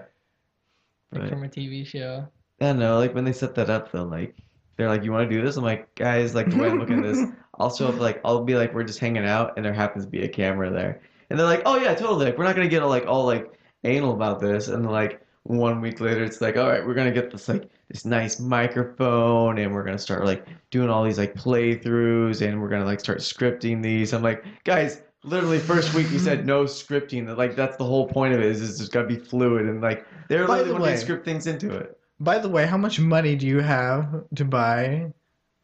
like Right. from a TV show. I don't know, like when they set that up though, like they're like, you want to do this? I'm like, guys, like the way I'm looking at this, I'll show up like I'll be like, we're just hanging out, and there happens to be a camera there, and they're like, oh yeah, totally. Like we're not gonna get all like anal about this, and like 1 week later, it's like, all right, we're gonna get this nice microphone, and we're gonna start like doing all these like playthroughs, and we're gonna like start scripting these. I'm like, guys. Literally, first week we said no scripting. Like that's the whole point of it. Is it's just gotta be fluid, and like they're By literally the wanting way- to script things into it. By the way, how much money do you have to buy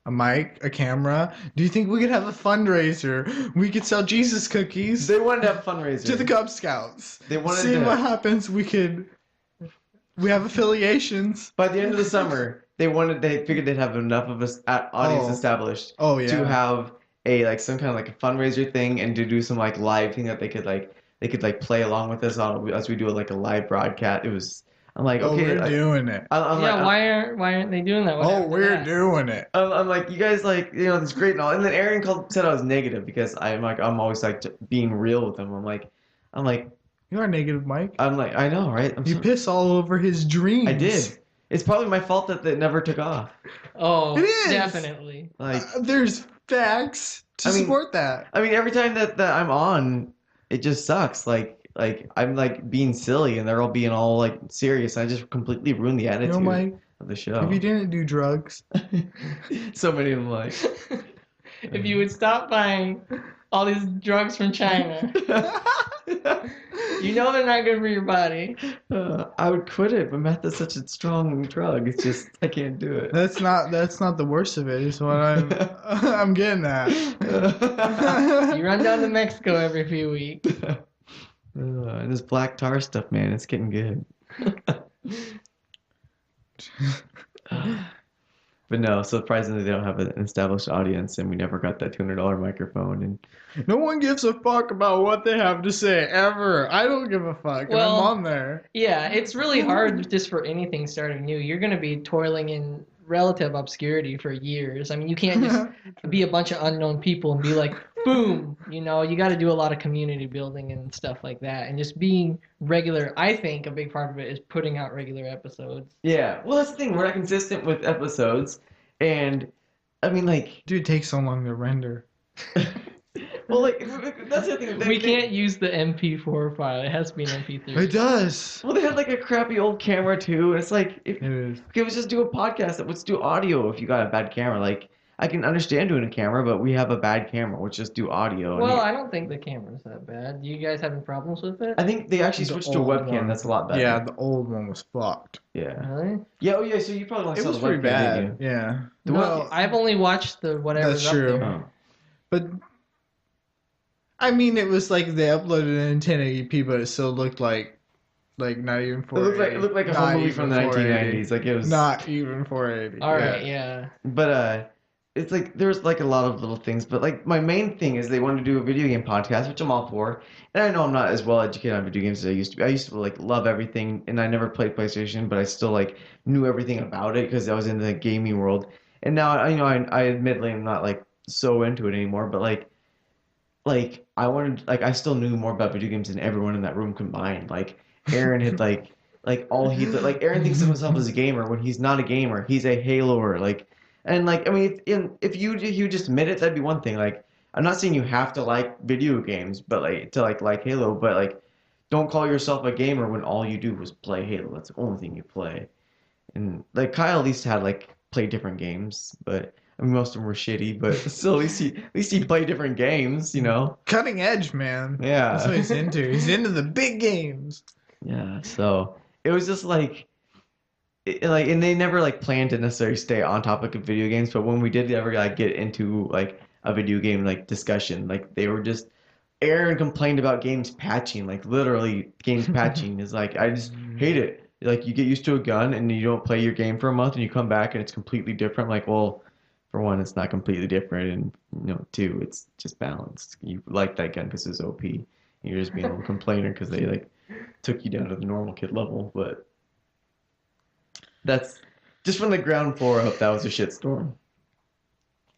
a mic, a camera? Do you think we could have a fundraiser? We could sell Jesus cookies They wanted to have a fundraiser. to the Cub Scouts. They wanted See to. what happens. We have affiliations. By the end of the summer, they figured they'd have enough of us audience Oh. established Oh yeah. to have a like some kind of like a fundraiser thing and to do some like live thing that they could play along with us as we do like a live broadcast. I'm like, Oh, okay, we're like, doing it. I'm Yeah, like, why aren't they doing that? What Oh, happened to we're that? doing it. I'm like, you guys like, it's great and all. And then Aaron said I was negative because I'm always like being real with him. I'm like, You are negative, Mike. I know, right? You piss all over his dreams. I did. It's probably my fault that it never took off. Oh, It is. definitely. Like, There's facts to I mean- support that. I mean, every time that I'm on, it just sucks. Like I'm like being silly, and they're all being all like serious. And I just completely ruin the You attitude know, Mike, of the show. if you didn't do drugs, So many of them like. If you would stop buying all these drugs from China, you know they're not good for your body. I would quit it, but meth is such a strong drug. It's just I can't do it. that's not the worst of it. Is what I'm getting at. You run down to Mexico every few weeks. And this black tar stuff, man, it's getting good. But no, surprisingly, they don't have an established audience, and we never got that $200 microphone. And No one gives a fuck about what they have to say ever. I don't give a fuck. Well- and I'm on there. Yeah, it's really hard just for anything starting new. You're going to be toiling in relative obscurity for years. I mean, you can't just be a bunch of unknown people and be like, boom. You got to do a lot of community building and stuff like that. And just being regular, I think a big part of it is putting out regular episodes. yeah, well, that's the thing. We're not consistent with episodes, and I mean, like, Dude, it takes so long to render. well, like that's the thing. We can't use the MP4 file. It has to be an MP3. It does. Well, they had like a crappy old camera too. It's like if It is. okay, let's just do a podcast. Let's do audio. If you got a bad camera, like I can understand doing a camera, but we have a bad camera. Let's just do audio. Well, I don't think the camera's that bad. Do you guys having problems with it? I think they actually The switched to a old webcam. one. That's a lot better. Yeah, the old one was fucked. Yeah. Really? Yeah. Oh, yeah. So you probably only It saw was the pretty webcam, didn't bad. Yeah. The Well, I've only watched the whatever's That's up true. you? there. Oh. But I mean, it was like they uploaded it in 1080p, but it still looked like not even It looked 480. like a Not whole movie from the even 480. 1990s. Like it was. Not even 480. All right, yeah. But it's like there's like a lot of little things. But like my main thing is they wanted to do a video game podcast, which I'm all for. And I know I'm not as well educated on video games as I used to be. I used to like love everything, and I never played PlayStation, but I still like knew everything about it because I was in the gaming world. And now I admittedly am not like so into it anymore. But like I wanted like I still knew more about video games than everyone in that room combined. Like Aaron had like all he like Aaron thinks of himself as a gamer when he's not a gamer. He's a Haloer. Like and like I mean if you just admit it, that'd be one thing. Like I'm not saying you have to like video games, but like to like Halo, but like don't call yourself a gamer when all you do was play Halo. That's the only thing you play. And like Kyle at least had like played different games, but I mean most of them were shitty, but still at least he played different games, you know? Cutting edge, man. Yeah. That's what he's into. He's into the big games. Yeah, so it was just like like and they never like planned to necessarily stay on topic of video games, but when we did ever like get into like a video game like discussion, like they were just Aaron complained about games patching, like literally games patching is like I just hate it. Like you get used to a gun and you don't play your game for a month and you come back and it's completely different. Like, well, for one, it's not completely different, and two, it's just balanced. You like that gun because it's OP. And you're just being a little complainer because they like took you down to the normal kid level. But that's just from the ground floor up. That was a shitstorm,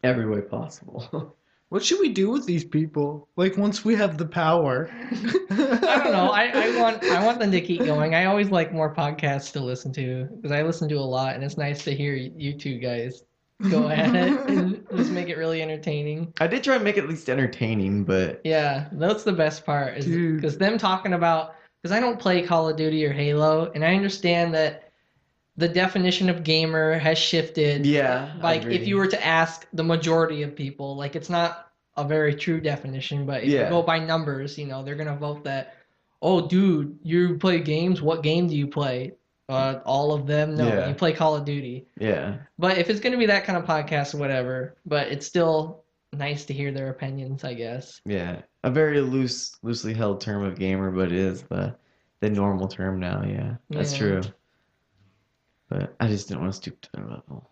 every way possible. What should we do with these people? Like once we have the power. I don't know. I want them to keep going. I always like more podcasts to listen to because I listen to a lot, and it's nice to hear you two guys go at it and just make it really entertaining. I did try and make it at least entertaining, but Yeah, that's the best part is Dude. because them talking about because I don't play Call of Duty or Halo, and I understand that the definition of gamer has shifted. yeah, I Like agree. if you were to ask the majority of people, like it's not a very true definition, but if Yeah. you go by numbers, they're gonna vote that, oh dude, you play games? What game do you play? All of them? No, Yeah. you play Call of Duty. Yeah. But if it's gonna be that kind of podcast or whatever, but it's still nice to hear their opinions, I guess. Yeah, a very loosely held term of gamer, but it is the normal term now. Yeah, that's Yeah. true. But I just didn't want to stoop to their level.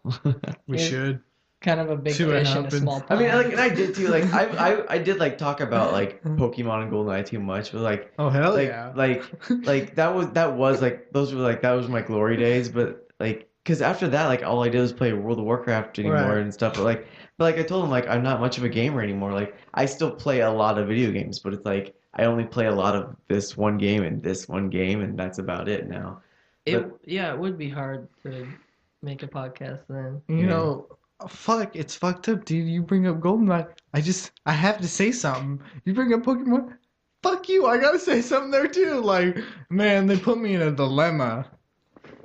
We Yeah. should. Kind of a big See what fish in a happens. small I mean, pond. like, and I did too. Like, I did like talk about like Pokemon and GoldenEye too much, but like, Oh hell like, yeah. like that was like those were like that was my glory days. But like, because after that, like all I did was play World of Warcraft anymore Right. and stuff. But like I told him, like I'm not much of a gamer anymore. Like I still play a lot of video games, but it's like I only play a lot of this one game and this one game, and that's about it now. it would be hard to make a podcast then. You Yeah. know, fuck, it's fucked up, dude. You bring up Goldeneye. I have to say something. You bring up Pokemon. Fuck you. I gotta say something there too. Like, man, they put me in a dilemma.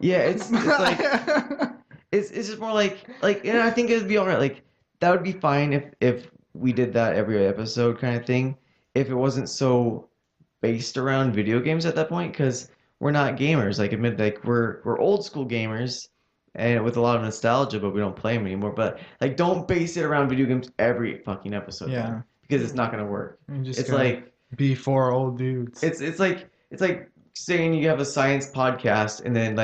Yeah, it's like it's just more like and I think it'd be alright. Like that would be fine if we did that every episode kind of thing. If it wasn't so based around video games at that point, because we're not gamers. Like admit, like we're old school gamers, and with a lot of nostalgia, but we don't play them anymore. But like, don't base it around video games every fucking episode. Yeah. man, because it's not gonna work. You just It's gotta like be four old dudes. it's like saying you have a science podcast and then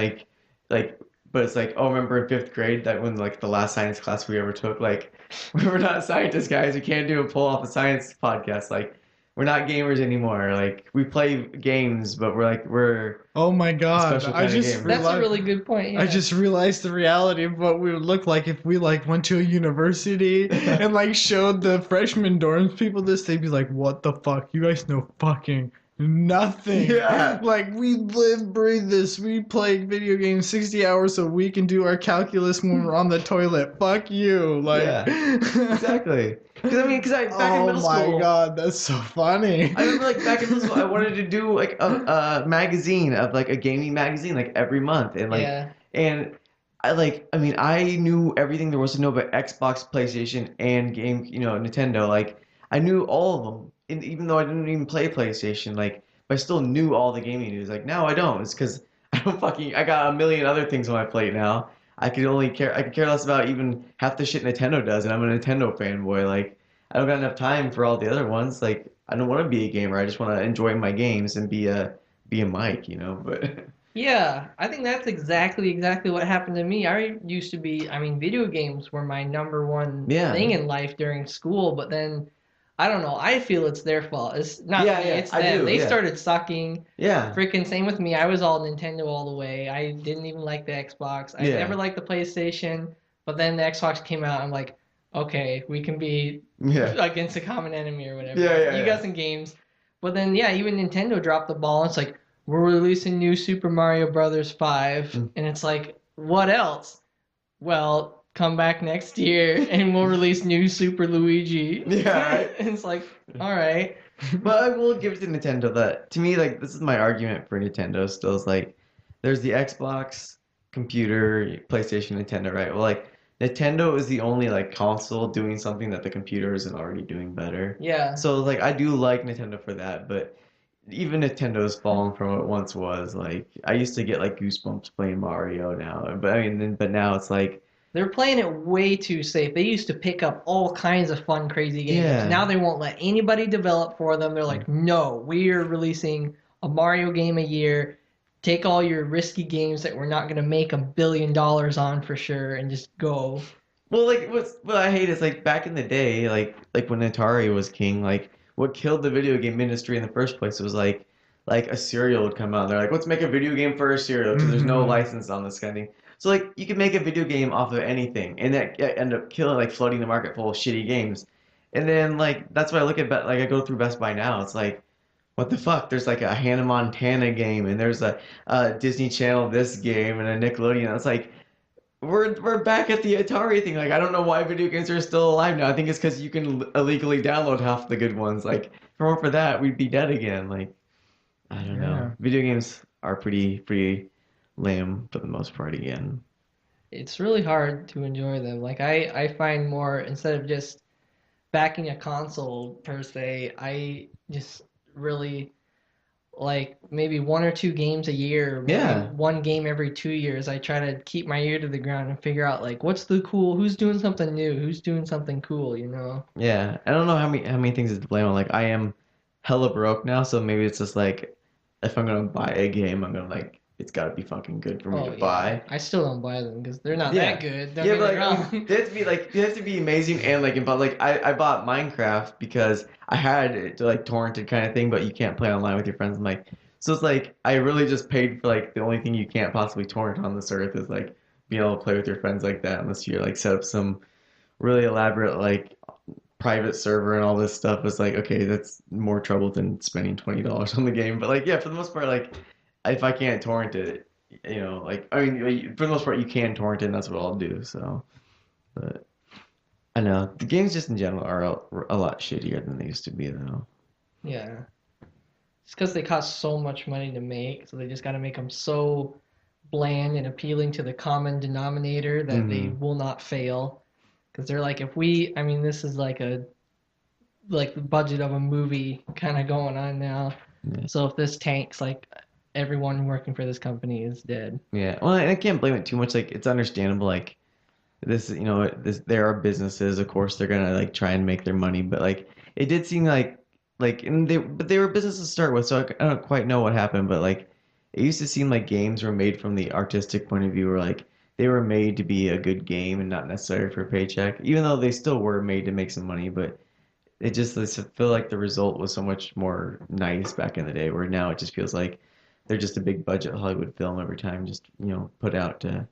but it's like, oh, remember in fifth grade that when like the last science class we ever took, like we're not scientists, guys. We can't pull off a science podcast. Like we're not gamers anymore. Like we play games, but we're Oh my god! special I kind of just gamer. That's a realized. really good point. I yeah. just realized the reality of what we would look like if we like went to a university and like showed the freshman dorms people this. They'd be like, "What the fuck? You guys know fucking nothing." Yeah. Like we live, breathe this. We play video games 60 hours a week and do our calculus when we're on the toilet. Fuck you. Like. exactly. Because I back in Oh middle my school. god, that's so funny. I remember like back in middle school, I wanted to do like a magazine of like a gaming magazine like every month, and like yeah. and I mean I knew everything there was to know about Xbox, PlayStation, and Nintendo. Like I knew all of them, and even though I didn't even play PlayStation, like I still knew all the gaming news. Like now I don't. It's because I got a million other things on my plate now. I could care less about even half the shit Nintendo does, and I'm a Nintendo fanboy. Like I don't got enough time for all the other ones. Like I don't want to be a gamer. I just want to enjoy my games and be a Mike, you know. But Yeah, I think that's exactly what happened to me. I used to be, I mean, video games were my number one yeah, thing in life during school, but then I don't know, I feel it's their fault. It's not yeah, me, yeah. it's I them. do. They Yeah, started sucking. yeah, Freaking same with me. I was all Nintendo all the way. I didn't even like the Xbox. I never yeah, liked the PlayStation, but then the Xbox came out. I'm like, okay, we can be yeah, against a common enemy or whatever. yeah, yeah, You yeah. got some games. But then yeah, even Nintendo dropped the ball. It's like we're releasing new Super Mario Brothers 5 Mm. and it's like what else? Well, come back next year and we'll release new Super Luigi. Yeah, right. And it's like, all right. But I will give it to Nintendo that to me, like this is my argument for Nintendo still is like there's the Xbox, computer, PlayStation, Nintendo, right? Well, like Nintendo is the only like console doing something that the computer isn't already doing better. Yeah. So like I do like Nintendo for that, but even Nintendo's fallen from what it once was. Like I used to get like goosebumps playing Mario now, but I mean, but now it's like They're playing it way too safe. They used to pick up all kinds of fun, crazy games. yeah, Now they won't let anybody develop for them. They're like, no, we are releasing a Mario game a year. Take all your risky games that we're not going to make $1 billion on for sure and just go. well, like what I hate is like back in the day, like when Atari was king, like what killed the video game industry in the first place was like a cereal would come out. And they're like, let's make a video game for a cereal because there's no Mhm. license on this kind of thing. So like you can make a video game off of anything, and that end up killing like flooding the market full of shitty games. And then like that's why I look at like I go through Best Buy now. It's like what the fuck? There's like a Hannah Montana game, and there's a Disney Channel this game, and a Nickelodeon. It's like we're back at the Atari thing. Like I don't know why video games are still alive now. I think it's because you can illegally download half the good ones. Like if it weren't for that, we'd be dead again. Like I don't know. Yeah. Video games are pretty lame for the most part again. It's really hard to enjoy them. Like, I find more, instead of just backing a console per se, I just really like maybe one or two games a year, maybe Yeah. one game every 2 years. I try to keep my ear to the ground and figure out like what's the cool, who's doing something new, who's doing something cool, you know? Yeah. I don't know how many things to blame on. Like I am hella broke now, so maybe it's just like if I'm gonna buy a game, I'm gonna like it's gotta be fucking good for me Oh to yeah, buy. I still don't buy them because they're not Yeah. that good. Don't Yeah, get but me like I mean, wrong. they have to be amazing and like but like I bought Minecraft because I had it to like torrented kind of thing, but you can't play online with your friends. I'm like so it's like I really just paid for like the only thing you can't possibly torrent on this earth is like being able to play with your friends like that unless you like set up some really elaborate like private server and all this stuff. It's like okay, that's more trouble than spending $20 on the game. But like yeah, for the most part, like if I can't torrent it, you know, like I mean, for the most part, you can torrent it, and that's what I'll do. So, but I know the games just in general are a lot shittier than they used to be, though. Yeah. It's because they cost so much money to make, so they just got to make them so bland and appealing to the common denominator that they Hmm. will not fail. Because they're like, if we, I mean, this is like the budget of a movie kind of going on now. Yeah. So if this tanks, like everyone working for this company is dead. Yeah. Well, and I can't blame it too much. Like it's understandable. Like this, you know, this there are businesses, of course, they're gonna like try and make their money, but like it did seem like and they were businesses to start with, so I don't quite know what happened, but like it used to seem like games were made from the artistic point of view, where like they were made to be a good game and not necessarily for a paycheck, even though they still were made to make some money, but it just I feel like the result was so much more nice back in the day, where now it just feels like they're just a big budget Hollywood film every time, just put out to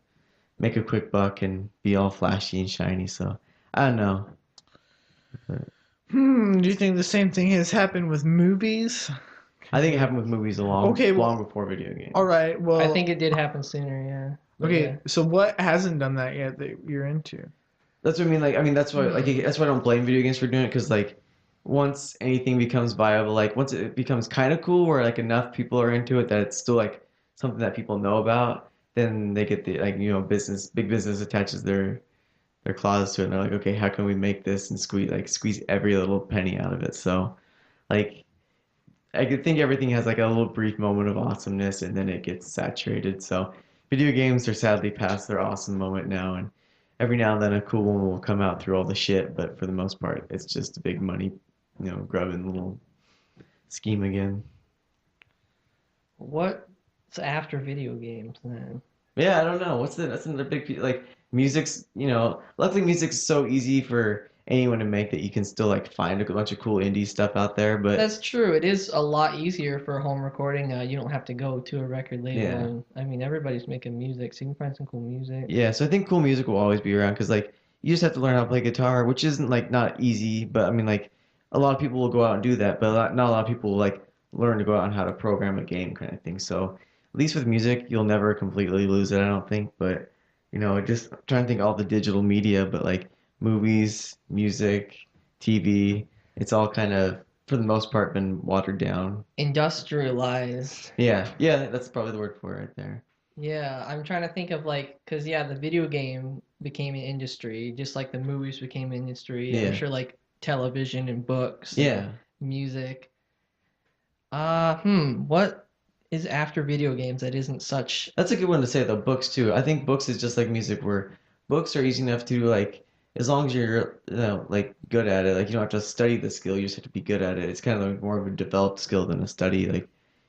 make a quick buck and be all flashy and shiny. So I don't know. But Do you think the same thing has happened with movies? I think it happened with movies long, Okay, well, long before video games. all right. Well, I think it did happen sooner, yeah. But okay. yeah. So what hasn't done that yet that you're into? That's what I mean. Like, I mean, that's why, like, that's why I don't blame video games for doing it. Because, like, once anything becomes viable, like, once it becomes kind of cool, where like enough people are into it that it's still like something that people know about, then they get the like, big business attaches their claws to it, and they're like, okay, how can we make this and squeeze every little penny out of it? So, like, I could think everything has like a little brief moment of awesomeness, and then it gets saturated. So, video games are sadly past their awesome moment now, and every now and then a cool one will come out through all the shit, but for the most part, it's just a big money, grubbing little scheme again. What's after video games then? Yeah, I don't know. That's another like music's, luckily music's so easy for anyone to make that you can still like find a bunch of cool indie stuff out there, but That's true. It is a lot easier for home recording. You don't have to go to a record label. Yeah. And, I mean, everybody's making music, so you can find some cool music. yeah, so I think cool music will always be around because like you just have to learn how to play guitar, which isn't like not easy, but I mean like a lot of people will go out and do that, but not a lot of people will like learn to go out and how to program a game kind of thing. So at least with music, you'll never completely lose it, I don't think, but just trying to think all the digital media, but like movies, music, TV, it's all kind of for the most part been watered down. Industrialized. Yeah, yeah, that's probably the word for it right there. Yeah, I'm trying to think of like, because yeah, the video game became an industry, just like the movies became an industry. Yeah. I'm sure like television and books, Yeah. music. What is after video games that isn't such? That's a good one to say though. Books too. I think books is just like music, where books are easy enough to like, as long as you're like good at it. Like you don't have to study the skill. You just have to be good at it. It's kind of like more of a developed skill than a study. Like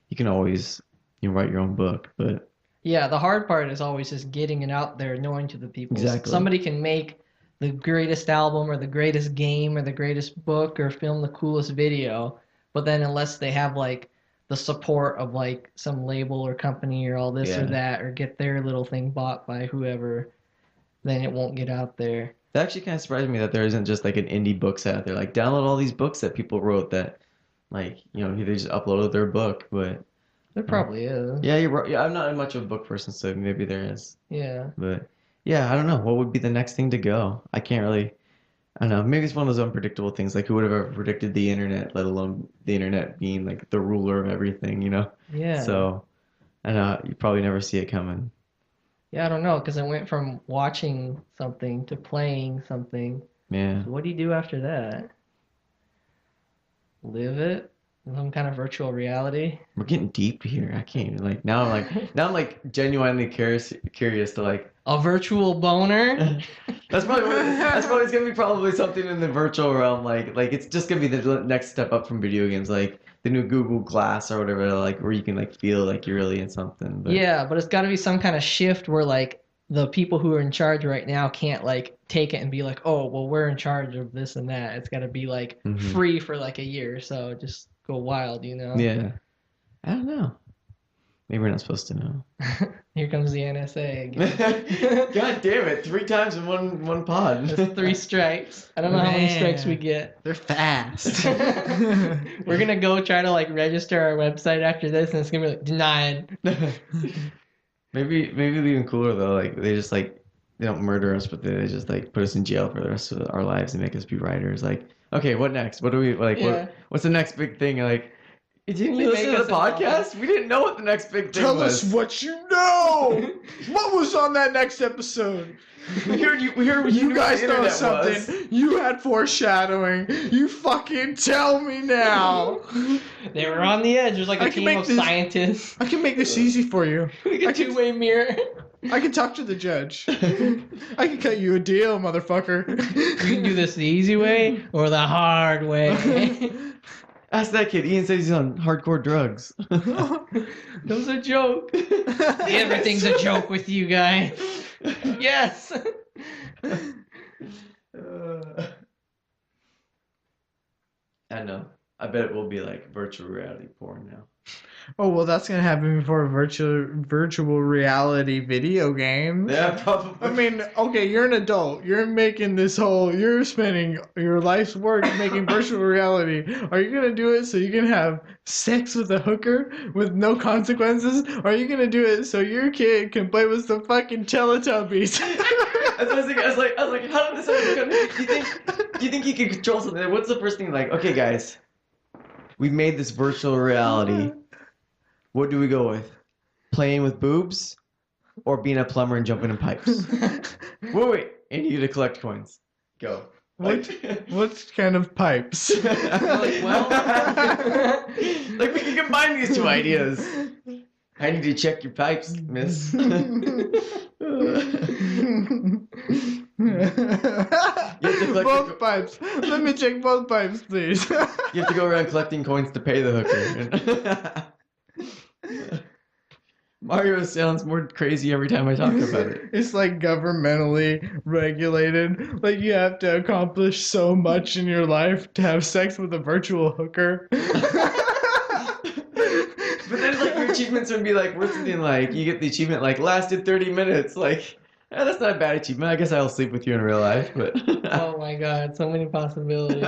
you can always write your own book, but Yeah, the hard part is always just getting it out there, knowing to the people. Exactly. Somebody can make the greatest album or the greatest game or the greatest book or film the coolest video, but then unless they have like the support of like some label or company or all this or Yeah. that or get their little thing bought by whoever, then it won't get out there. that actually kind of surprised me that there isn't just like an indie book set out there. Like download all these books that people wrote that, like they just uploaded their book. But There probably is. yeah, you're right. Yeah, I'm not much of a book person, so maybe there is. Yeah. But yeah, I don't know. What would be the next thing to go? I can't really. I don't know. Maybe it's one of those unpredictable things. Like who would have ever predicted the internet, let alone the internet being like the ruler of everything, Yeah. So I know you probably never see it coming. Yeah, I don't know, because it went from watching something to playing something. Yeah. So what do you do after that? Live it? Some kind of virtual reality? We're getting deep here. I can't even like now. I'm like genuinely curious to like. A virtual boner? That's probably it's gonna be probably something in the virtual realm. Like it's just gonna be the next step up from video games, like the new Google Glass or whatever. Like where you can like feel like you're really in something. But Yeah, but it's got to be some kind of shift where like the people who are in charge right now can't like take it and be like, oh, well, we're in charge of this and that. It's got to be like Mhm. free for like a year or so. Just go wild, Yeah. I don't know. Maybe we're not supposed to know. Here comes the NSA again. God damn it! 3 times in one pod. That's 3 strikes. I don't know how many strikes we get. They're fast. We're gonna go try to like register our website after this, and it's gonna be like denied. Maybe it'd be even cooler though. Like they just like they don't murder us, but they just like put us in jail for the rest of our lives and make us be writers. Like, okay, what next? What do we like? Yeah. What's the next big thing? Like, didn't They you listen make to us the podcast? We didn't know what the next big thing Tell was. us what you know. What was on that next episode? We heard you knew You guys what the know internet something. was. You had foreshadowing. You fucking tell me now. They were on the edge. There's like I a can team make of this- scientists. I can make this easy for you. Like a I can- two-way mirror. I can talk to the judge. I can cut you a deal, motherfucker. We can do this the easy way or the hard way. Ask that kid. Ian says he's on hardcore drugs. That was a joke. Everything's a joke with you guys. Yes. I know. I bet it will be like virtual reality porn now. Oh well, that's gonna happen before virtual reality video games. Yeah, probably. I mean, okay, you're an adult. You're spending your life's work making virtual reality. Are you gonna do it so you can have sex with a hooker with no consequences? Or are you gonna do it so your kid can play with some fucking Teletubbies? That's what I was thinking. I was like, how did this happen? Do you think you can control something? What's the first thing like? Okay, guys, we've made this virtual reality. What do we go with? Playing with boobs, or being a plumber and jumping in pipes? wait, and you to collect coins. Go. What kind of pipes? Like, well. Like we can combine these 2 ideas. I need to check your pipes, miss. collect both pipes. Let me check both pipes, please. You have to go around collecting coins to pay the hooker. Mario sounds more crazy every time I talk about it. It's like governmentally regulated. Like you have to accomplish so much in your life to have sex with a virtual hooker. But then, like, your achievements would be like worth something like you get the achievement like lasted 30 minutes. Like, that's not a bad achievement. I guess I'll sleep with you in real life, but. Oh my god, so many possibilities.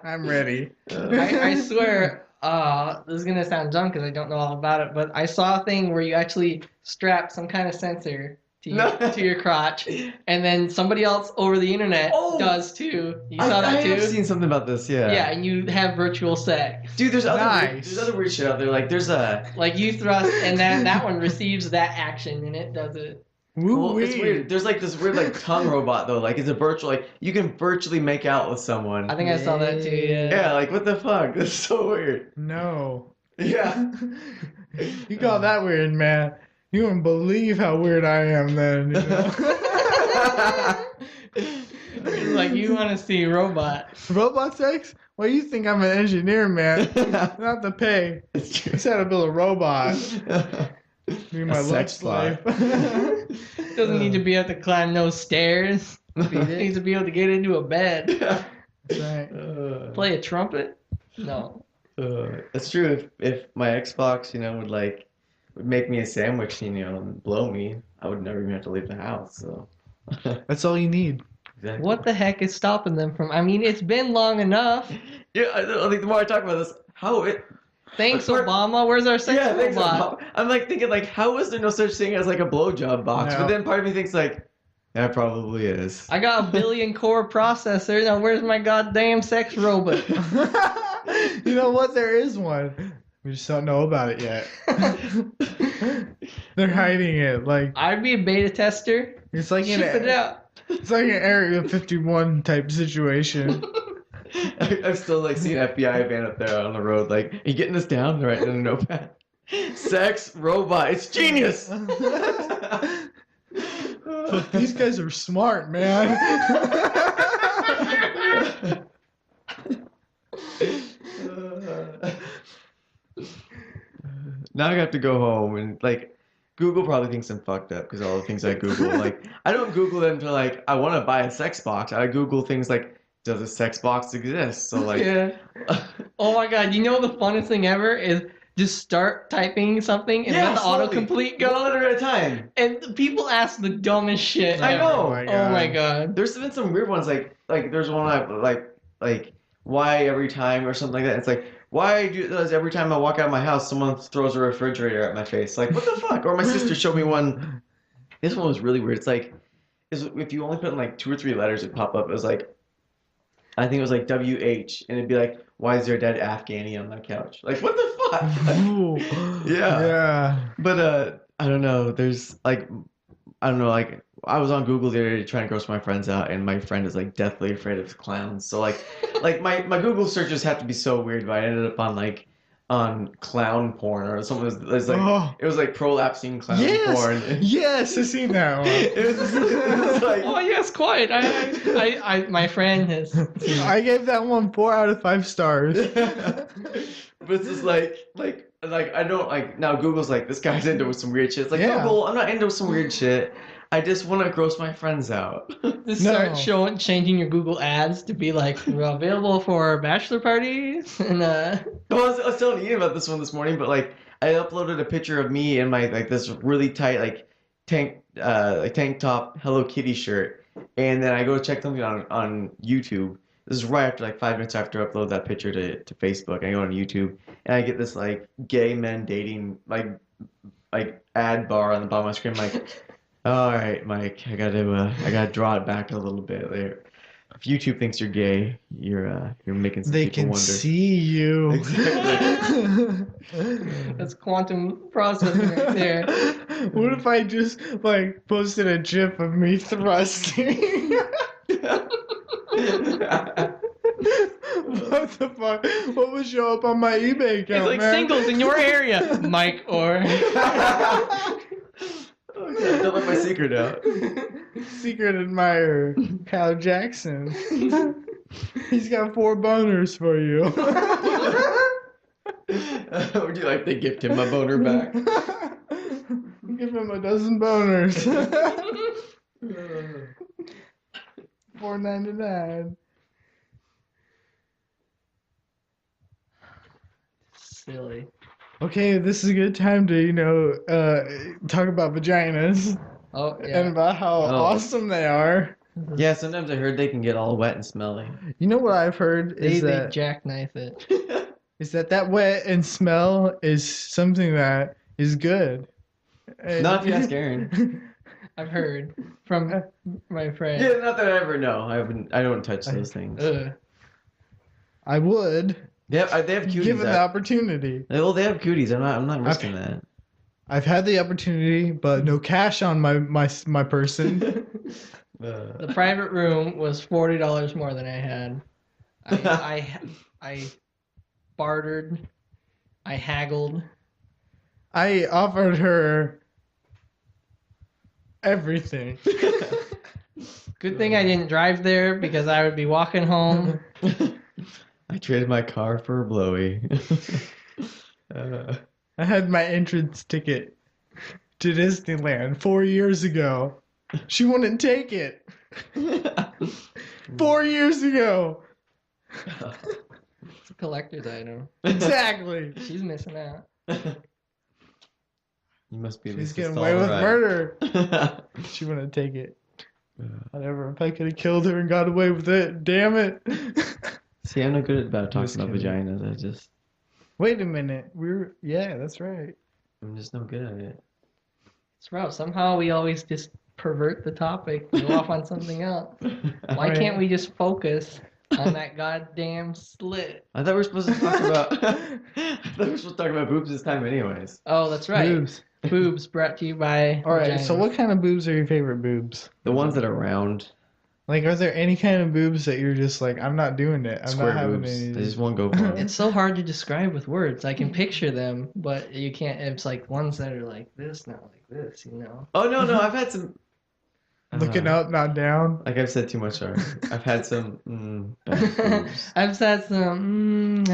I'm ready. I swear, this is gonna sound dumb because I don't know all about it, but I saw a thing where you actually strap some kind of sensor to your crotch, and then somebody else over the internet does too. You saw that too? I've seen something about this, yeah. Yeah, and you have virtual sex. Dude, there's Nice. other weird shit out there. Like, there's a. Like you thrust, and then that one receives that action, and it does it. Woo Well, it's weird. There's like this weird like tongue robot though. Like it's a virtual like you can virtually make out with someone. I think I saw that too. Yeah. Yeah, like what the fuck? That's so weird. No. Yeah. You call that weird, man. You wouldn't believe how weird I am then. You know? It's like you want to see robot. Robot sex? Well, you think I'm an engineer, man. Not to pay. It's true. Just had to build a robot. Be my A love sex slave. Doesn't need to be able to climb no stairs. Needs to be able to get into a bed. Right. Play a trumpet? No. That's true. If my Xbox, would make me a sandwich, and blow me, I would never even have to leave the house. So. That's all you need. Exactly. What the heck is stopping them from? I mean, it's been long enough. Yeah, I think the more I talk about this, Thanks, But- Obama. Where's our sex thanks, robot? I'm like thinking how is there no such thing as like a blowjob box? No. But then part of me thinks like, that probably is. I got a billion core processor. Now where's my goddamn sex robot? You know what? There is one. We just don't know about it yet. They're hiding it. Like I'd be a beta tester. it's like Ship it out. It's like an Area 51 type situation. I've still seen FBI van up there on the road. Like, are you getting this down? They're writing in a notepad. Sex robot. It's genius. Look, these guys are smart, man. Now I have to go home and Google probably thinks I'm fucked up because all the things I Google. I don't Google them to I want to buy a sex box. I Google things like, does a sex box exist? So Yeah. Oh my god, you know the funnest thing ever is just start typing something and let the slowly. autocomplete go. One letter at a time. And people ask the dumbest shit. I ever. know. Oh my god. There's been some weird ones like there's one like why every time or something like that. It's like why does every time I walk out of my house someone throws a refrigerator at my face? Like what the fuck? Or my sister showed me one. This one was really weird. It's if you only put in 2 or 3 letters, it'd pop up. It was I think it was WH, and it'd be like, why is there a dead Afghani on my couch? Like what the fuck? Ooh. Yeah. Yeah. But I don't know. There's I don't know. I was on Google the other day trying to gross my friends out, and my friend is deathly afraid of clowns. So my Google searches have to be so weird. But I ended up on clown porn or something. It was it was prolapsing clown porn. Yes, I've seen that one. It was like Oh yes, quite. I my friend has. I gave that one 4 out of 5 stars. but it's just I don't now Google's this guy's into some weird shit. It's Yeah. Google, I'm not into some weird shit. I just want to gross my friends out. Just No. start changing your Google ads to be we're available for bachelor parties and Well, I was telling Ian about this one this morning, but I uploaded a picture of me in my this really tight tank top Hello Kitty shirt, and then I go check something on YouTube. This is right after 5 minutes after I upload that picture to Facebook. I go on YouTube and I get this gay men dating ad bar on the bottom of my screen. I'm like, all right, Mike, I gotta draw it back a little bit there. If YouTube thinks you're gay, you're making some They people can wonder. see you. Exactly. that's quantum processing right there. What if I just posted a gif of me thrusting? What the fuck? What would show up on my eBay account, It's man? singles in your area, Mike or. Okay, don't let my secret out. secret admirer, Kyle Jackson. He's got 4 boners for you. Would you like to gift him a boner back? Give him a dozen boners. $4.99. Silly. Okay, this is a good time to, talk about vaginas Oh and yeah. about how awesome they are. Yeah, sometimes I heard they can get all wet and smelly. You know what I've heard They is that jackknife it. that wet and smell is something that is good. Not if you ask Aaron. I've heard from my friend. Yeah, not that I ever know. I don't touch those things. I would They have cooties. given the opportunity. Well, they have cooties. I'm not risking that. I've had the opportunity, but no cash on my person. The private room was $40 more than I had. I bartered. I haggled. I offered her everything. Good thing I didn't drive there because I would be walking home. I traded my car for a blowy. I had my entrance ticket to Disneyland 4 years ago. She wouldn't take it. 4 years ago. It's a collector's item. Exactly. She's missing out. You must be. She's Mr. getting away with Stallright. murder. She wouldn't take it. Whatever. If I could have killed her and got away with it, damn it. See, I'm not good about Just talking about kidding. vaginas. Wait a minute. Yeah, that's right. I'm just no good at it. It's rough. Somehow we always just pervert the topic and go off on something else. Why can't we just focus on that goddamn slit? I thought we were supposed to talk about. I thought we were supposed to talk about boobs this time, anyways. Oh, that's right. Boobs. Boobs brought to you by. All right. So, vaginas. what kind of boobs are your favorite boobs? The ones that are round, Like, are there any kind of boobs that you're just like, I'm not doing it. I'm square not having boobs. any. They just won't go for it. It's so hard to describe with words. I can picture them, but you can't. It's like ones that are like this, not like this. You know. Oh no, I've had some. Looking up, not down. Like I've said too much already. I've had some bad boobs. I've said some.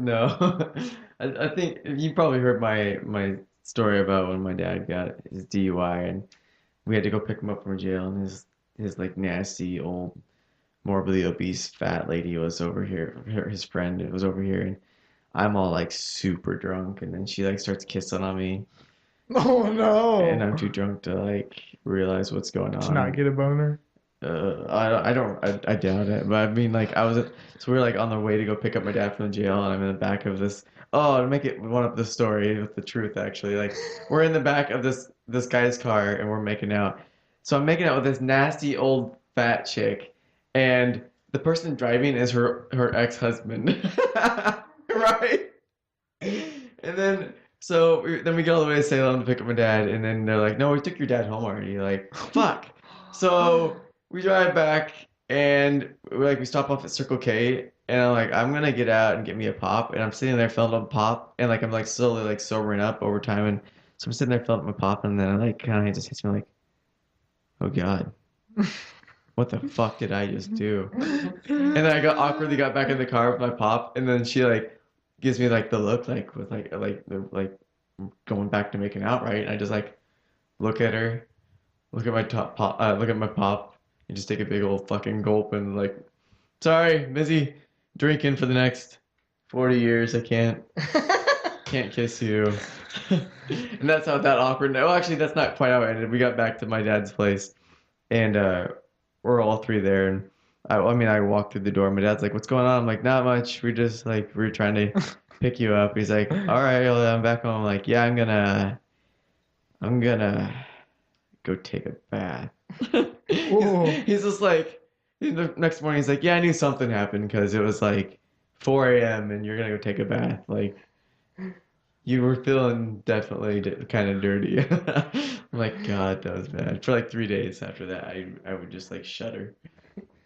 No. I think you probably heard my story about when my dad got his DUI and we had to go pick him up from jail and his like nasty old morbidly obese fat lady was over here. His friend was over here and I'm all like super drunk and then she like starts kissing on me Oh no. and I'm too drunk to like realize what's going on. To not get a boner. I doubt it, but I mean, like, so we were like on the way to go pick up my dad from the jail, and I'm in the back of this. Oh, to make it one up the story with the truth, actually, like, we're in the back of this guy's car, and we're making out. So I'm making out with this nasty old fat chick, and the person driving is her ex-husband, right? And then then we get all the way to Salem to pick up my dad, and then they're like, "No, we took your dad home already." Like, fuck. So we drive back and we stop off at Circle K and I'm like, I'm gonna get out and get me a pop and I'm sitting there filling up a pop and like I'm like slowly like sobering up over time and so I'm sitting there filling up my pop and then I like kind of just hits me like, oh God, what the fuck did I just do? And then I awkwardly got back in the car with my pop and then she like gives me like the look like with like going back to making out, right? And I just like look at her. Look at my look at my pop, and just take a big old fucking gulp and like, sorry, busy drinking for the next 40 years. I can't kiss you. And that's how that awkward. No, actually, that's not quite how it ended. We got back to my dad's place, and we're all three there. And I walked through the door. My dad's like, "What's going on?" I'm like, "Not much. We just like we were trying to pick you up." He's like, "All right, well, I'm back home." I'm like, "Yeah, I'm gonna go take a bath." He's just like, the next morning he's like, "Yeah, I knew something happened because it was like 4 a.m. and you're gonna go take a bath. Like, you were feeling definitely kind of dirty." I'm like, God, that was bad. For like 3 days after that, I would just like shudder.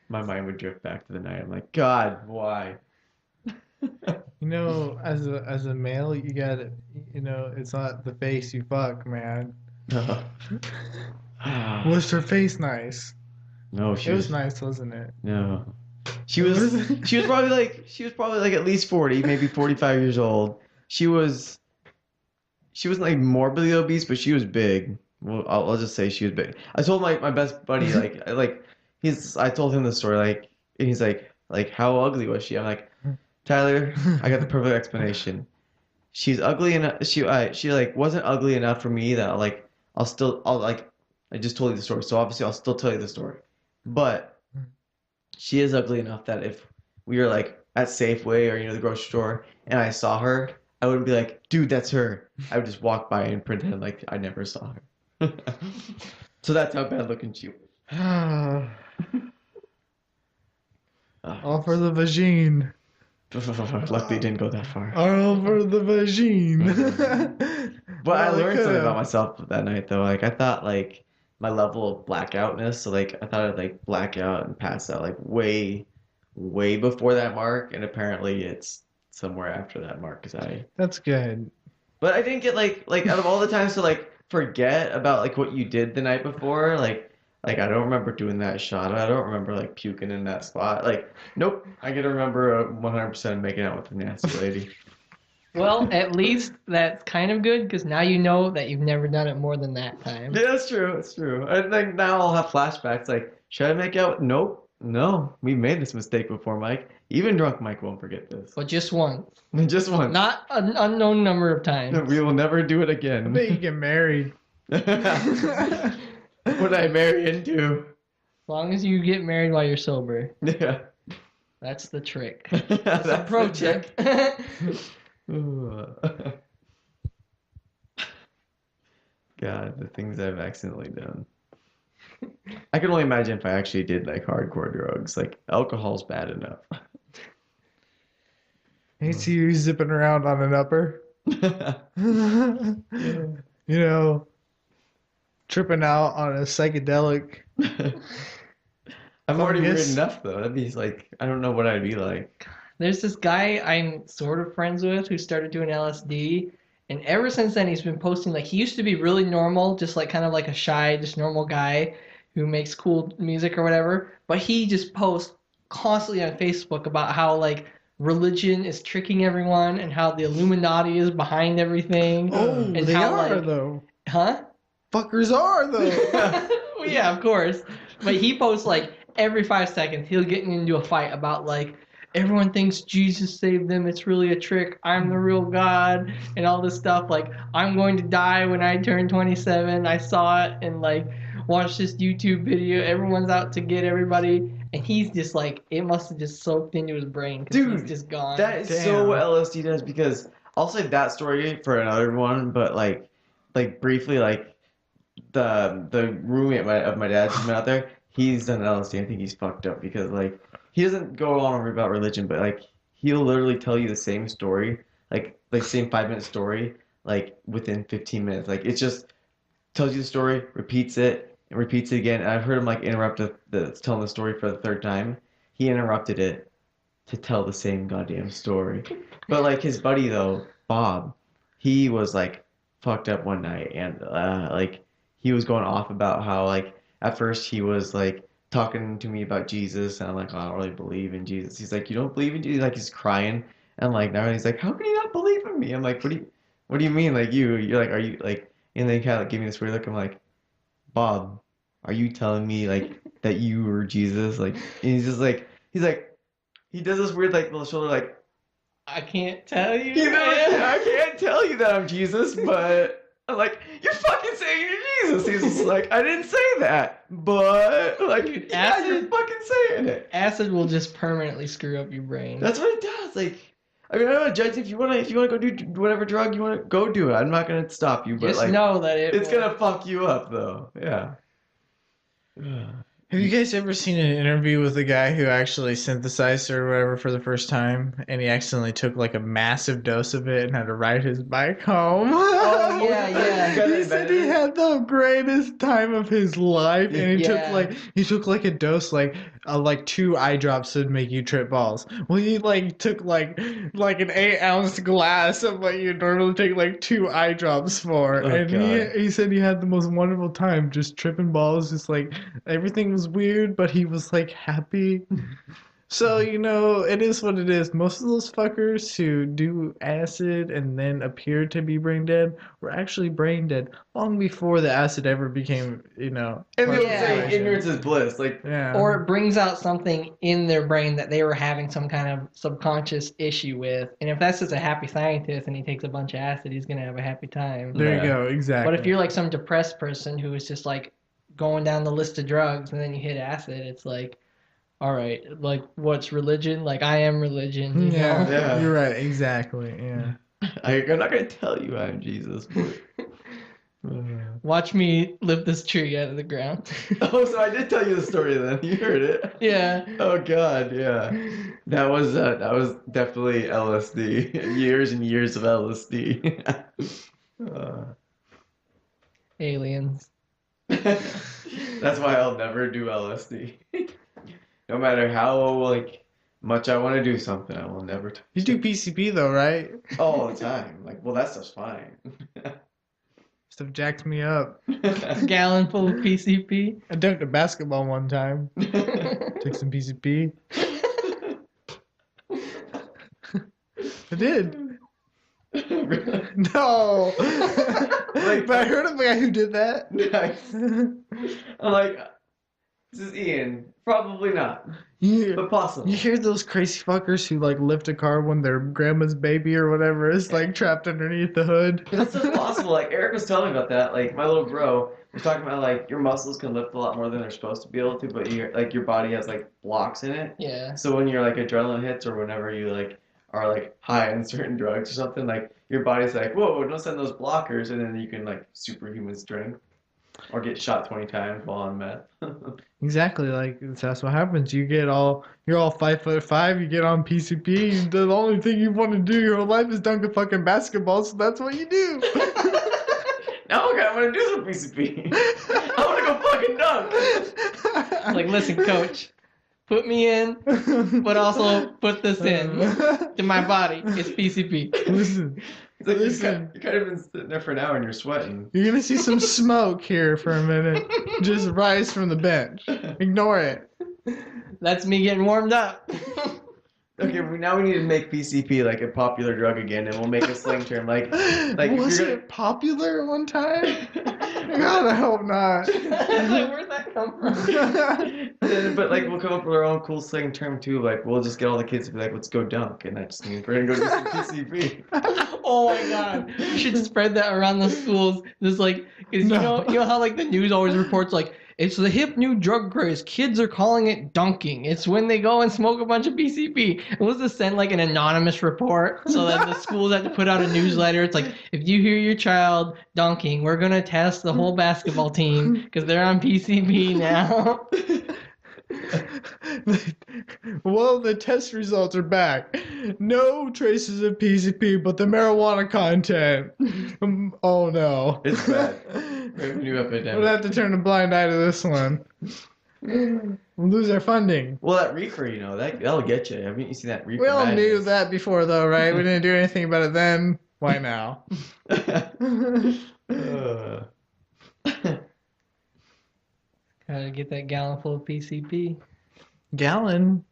My mind would drift back to the night. I'm like, God, why? You know, as a male, you got it's not the face you fuck, man. Was her face nice? No, It was nice, wasn't it? no. She was probably like at least 40, maybe 45 years old. She wasn't like morbidly obese, but she was big. Well, I'll just say she was big. I told my best buddy I told him the story and he's like how ugly was she? I'm like, Tyler, I got the perfect explanation. She's ugly enough. She like wasn't ugly enough for me that I just told you the story, so obviously I'll still tell you the story. But she is ugly enough that if we were like at Safeway or the grocery store and I saw her, I wouldn't be like, dude, that's her. I would just walk by and pretend like I never saw her. So that's how bad looking she was. All for the vagine. Luckily, it didn't go that far. All for the vagine. But I Well, it learned something could've. about myself that night, though. Like, I thought, like, my level of blackoutness, so, like, I thought I'd, like, black out and pass out, like, way, way before that mark, and apparently it's somewhere after that mark, That's good. But I didn't get, like, out of all the times to, like, forget about, like, what you did the night before, like, I don't remember doing that shot. I don't remember, like, puking in that spot. Like, nope. I get to remember 100% making out with the nasty lady. Well, at least that's kind of good because now you know that you've never done it more than that time. Yeah, that's true. That's true. I think now I'll have flashbacks. Like, should I make out? Nope. No. We made this mistake before, Mike. Even drunk Mike won't forget this. But just once. Just once. Not an unknown number of times. We will never do it I again. bet you get married. What I marry into. As long as you get married while you're sober. Yeah. That's the trick. That's That's a pro tip. God, the things I've accidentally done. I can only imagine if I actually did like hardcore drugs. Like alcohol's bad enough. I see you zipping around on an upper. Tripping out on a psychedelic. I'm already weird Fungus. enough though. That'd be like I don't know what I'd be like. There's this guy I'm sort of friends with who started doing LSD, and ever since then he's been posting like he used to be really normal, just like kind of like a shy, just normal guy who makes cool music or whatever, but he just posts constantly on Facebook about how like religion is tricking everyone and how the Illuminati is behind everything. Oh, and they how, are like, though. Huh? Fuckers are though. Well, yeah, of course. But he posts like every 5 seconds he'll get into a fight about like everyone thinks Jesus saved them. It's really a trick. I'm the real God and all this stuff. Like I'm going to die when I turn 27. I saw it and like watched this YouTube video. Everyone's out to get everybody, and he's just like it must have just soaked into his brain because he's Dude, just gone. That is Damn. so what LSD does because I'll save that story for another one, but like briefly, like the roommate of my dad's been out there. He's done LSD. I think he's fucked up because like he doesn't go on about religion, but like he'll literally tell you the same story, like same 5-minute story, like within 15 minutes. Like it just tells you the story, repeats it, and repeats it again. And I've heard him like interrupt telling the story for the third time. He interrupted it to tell the same goddamn story. But like his buddy though, Bob, he was like fucked up one night and like he was going off about how like at first he was like talking to me about Jesus and I'm like, oh, I don't really believe in Jesus. He's like, you don't believe in Jesus? Like he's crying and like now he's like, how can you not believe in me? I'm like, what do you mean? Like you're like, are you like? And they kind of like, give me this weird look. I'm like, Bob, are you telling me like that you were Jesus? Like and he's just like he does this weird like little shoulder like I can't tell you. I can't tell you that I'm Jesus, but I'm like, you're fucking saying you're Jesus. He's just like, I didn't say that, but like, yeah, you're fucking saying it. Acid will just permanently screw up your brain. That's what it does. Like, I mean, I'm not judging if you wanna go do whatever drug you wanna go do it. I'm not gonna stop you, but just like, know that it's gonna fuck you up though. Yeah. Have you guys ever seen an interview with a guy who actually synthesized or whatever for the first time, and he accidentally took like a massive dose of it and had to ride his bike home? Oh, yeah, yeah. He said he had the greatest time of his life, and Yeah. he took like a dose like 2 eye drops would make you trip balls. Well, he like took like an 8-ounce glass of what you normally take like 2 eye drops for, Oh, and God. he said he had the most wonderful time just tripping balls, just like everything was weird, but he was like happy. So, it is what it is. Most of those fuckers who do acid and then appear to be brain dead were actually brain dead long before the acid ever became, And part they of would the Yeah. say equation. ignorance is bliss. Like, Yeah. Or it brings out something in their brain that they were having some kind of subconscious issue with. And if that's just a happy scientist and he takes a bunch of acid, he's going to have a happy time. There you Yeah. go, exactly. But if you're like some depressed person who is just like going down the list of drugs and then you hit acid, it's like, all right, like what's religion? Like I am religion, you Yeah, know? Yeah. you're right, exactly. Yeah. I'm not going to tell you I'm Jesus. But... Watch me lift this tree out of the ground. Oh, so I did tell you the story then. You heard it. Yeah. Oh God, yeah. That was definitely LSD. Years and years of LSD. Aliens. That's why I'll never do LSD. No matter how much I want to do something, I will never touch You do PCP though, right? it all the time. Well, that stuff's fine. Stuff jacked me up. Gallon full of PCP. I dunked a basketball one time. Took some PCP. I did. Really? No. But I heard of a guy who did that. Nice. I'm like, this is Ian. Probably not, You, but possible. you hear those crazy fuckers who like lift a car when their grandma's baby or whatever is like trapped underneath the hood? That's so possible. Like Eric was telling me about that. Like my little bro was talking about like your muscles can lift a lot more than they're supposed to be able to, but your body has like blocks in it. Yeah. So when your like adrenaline hits or whenever you like are like high on certain drugs or something, like your body's like, whoa, don't send those blockers, and then you can like superhuman strength or get shot 20 times while on meth. Exactly, like that's what happens. You're all 5'5", you get on PCP, the only thing you want to do your whole life is dunk a fucking basketball, so that's what you do. Now I want to do some PCP. I want to go fucking dunk. Like, listen, coach, put me in, but also put this in to my body. It's PCP. Listen, It's like Listen. you kind of been sitting there for an hour and you're sweating. you're gonna see some smoke here for a minute. Just rise from the bench. Ignore it. That's me getting warmed up. Okay, now we need to make PCP like a popular drug again, and we'll make a slang term like Was you're it popular at one time? God, I hope not. Like, where'd that come from? But like we'll come up with our own cool slang term too. Like we'll just get all the kids to be like, "Let's go dunk," and that just means we're gonna go do some PCP. Oh my god. You should spread that around the schools. Just like, cause No. you know how like the news always reports like, it's the hip new drug craze. Kids are calling it dunking. It's when they go and smoke a bunch of PCP. And we'll just send like an anonymous report so that the schools have to put out a newsletter. It's like, if you hear your child dunking, we're going to test the whole basketball team because they're on PCP now. Well, the test results are back. No traces of PCP, but the marijuana content. Oh no. It's bad. We have a new We'll epidemic. have to turn a blind eye to this one. We'll lose our funding. Well, that reefer, that'll get you. Haven't you seen that reefer? We all knew madness? that before, though, right? We didn't do anything about it then. Why now? Gotta get that gallon full of PCP. Gallon?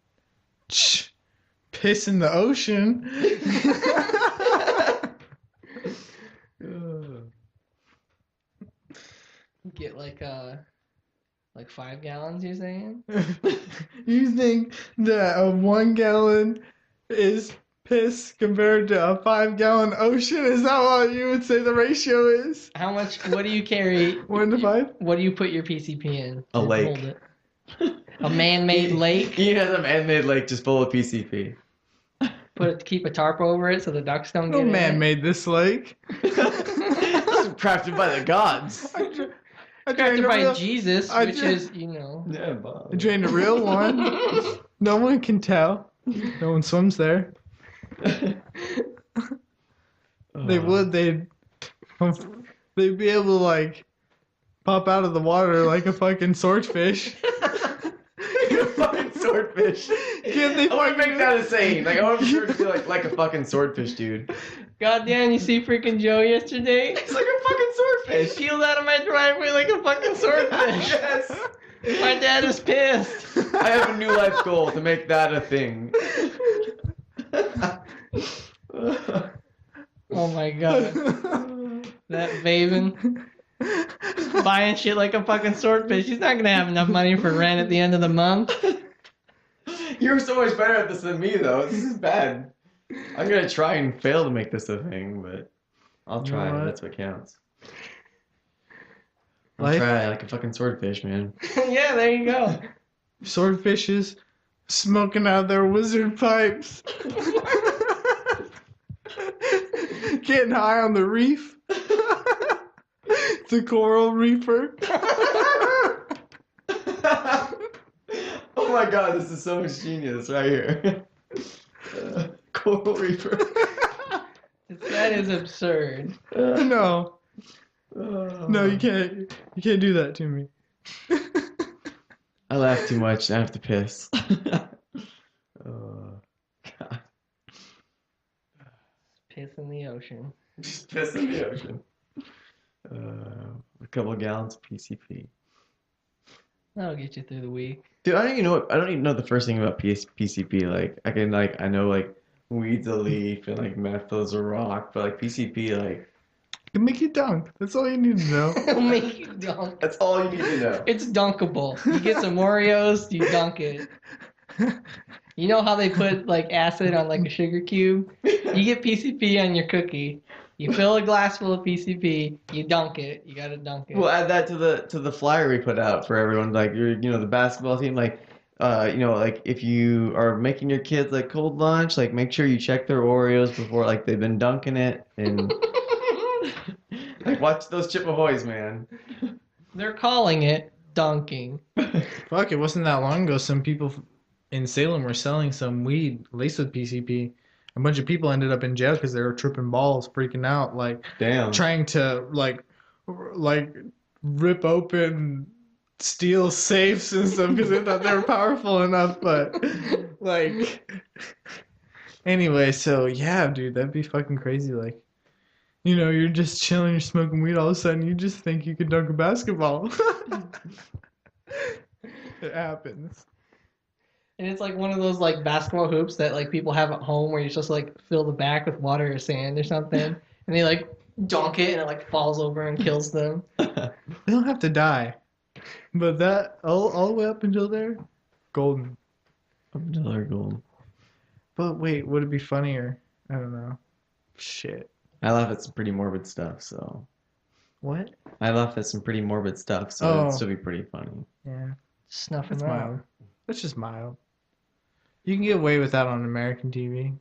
Piss in the ocean. Get like 5 gallons, you're saying? You think that a 1 gallon is piss compared to a 5-gallon ocean? Is that what you would say the ratio is? How much, what do you carry? 1 to 5? What do you put your PCP in? A to lake. hold it? A man-made lake? Ian has a man-made lake just full of PCP. Keep a tarp over it so the ducks don't No get man in. made this lake. This was crafted by the gods. I drained Crafted a by real. Jesus, I which dra- is, you know. Yeah, Bob. I drained a real one. No one can tell. No one swims there. They would. They'd be able to like pop out of the water like a fucking swordfish. You fucking swordfish. Can't they I want to fucking make that a saying. Like, I want to to be like a fucking swordfish, dude. Goddamn, you see freaking Joe yesterday? It's like a fucking He swordfish. peeled out of my driveway like a fucking swordfish. Yes. My dad is pissed. I have a new life goal to make that a thing. Oh my god. That Vaven buying shit like a fucking swordfish. He's not gonna have enough money for rent at the end of the month. You're so much better at this than me, though. This is bad. I'm gonna try and fail to make this a thing, but I'll You know try. what? That's what counts. I'll Life- try like a fucking swordfish, man. Yeah, there you go. Swordfishes smoking out their wizard pipes. Getting high on the reef. The coral reaper. Oh my god, this is so much genius right here. Coral Reaper. That is absurd. No. No, you can't. You can't do that to me. I laugh too much. I have to piss. Oh, God. Piss in the ocean. Just piss in the ocean. A couple gallons of PCP. That'll get you through the week. Dude, I don't even know. I don't even know the first thing about PCP. Like, I know like weed's a leaf and like methyl's a rock, but like PCP, like It can make you dunk. That's all you need to know. It'll make you dunk. that's all you need to know. It's dunkable. You get some Oreos, you dunk it. You know how they put like acid on like a sugar cube? You get PCP on your cookie. You fill a glass full of PCP, you dunk it. You gotta dunk it. We'll add that to the flyer we put out for everyone. Like, the basketball team. Like, like if you are making your kids like cold lunch, like make sure you check their Oreos before like they've been dunking it, and like watch those Chip Ahoys, man. They're calling it dunking. Fuck, it wasn't that long ago. Some people in Salem were selling some weed laced with PCP. A bunch of people ended up in jail because they were tripping balls, freaking out, like Damn. trying to like rip open steel safes and stuff because they thought they were powerful enough. But like, anyway, so yeah, dude, that'd be fucking crazy. Like, you're just chilling, you're smoking weed, all of a sudden you just think you could dunk a basketball. It happens. And it's like one of those like basketball hoops that like people have at home where you're supposed to like fill the back with water or sand or something. And they like dunk it and it like falls over and kills them. They don't have to die. But that, all the way up until there, golden. Dollar gold. But wait, would it be funnier? I don't know. Shit. I laugh at some pretty morbid stuff, so What? I laugh at some pretty morbid stuff, so Oh. it'd still be pretty funny. Yeah. Snuff That's them out. mild. That's just mild. You can get away with that on American TV.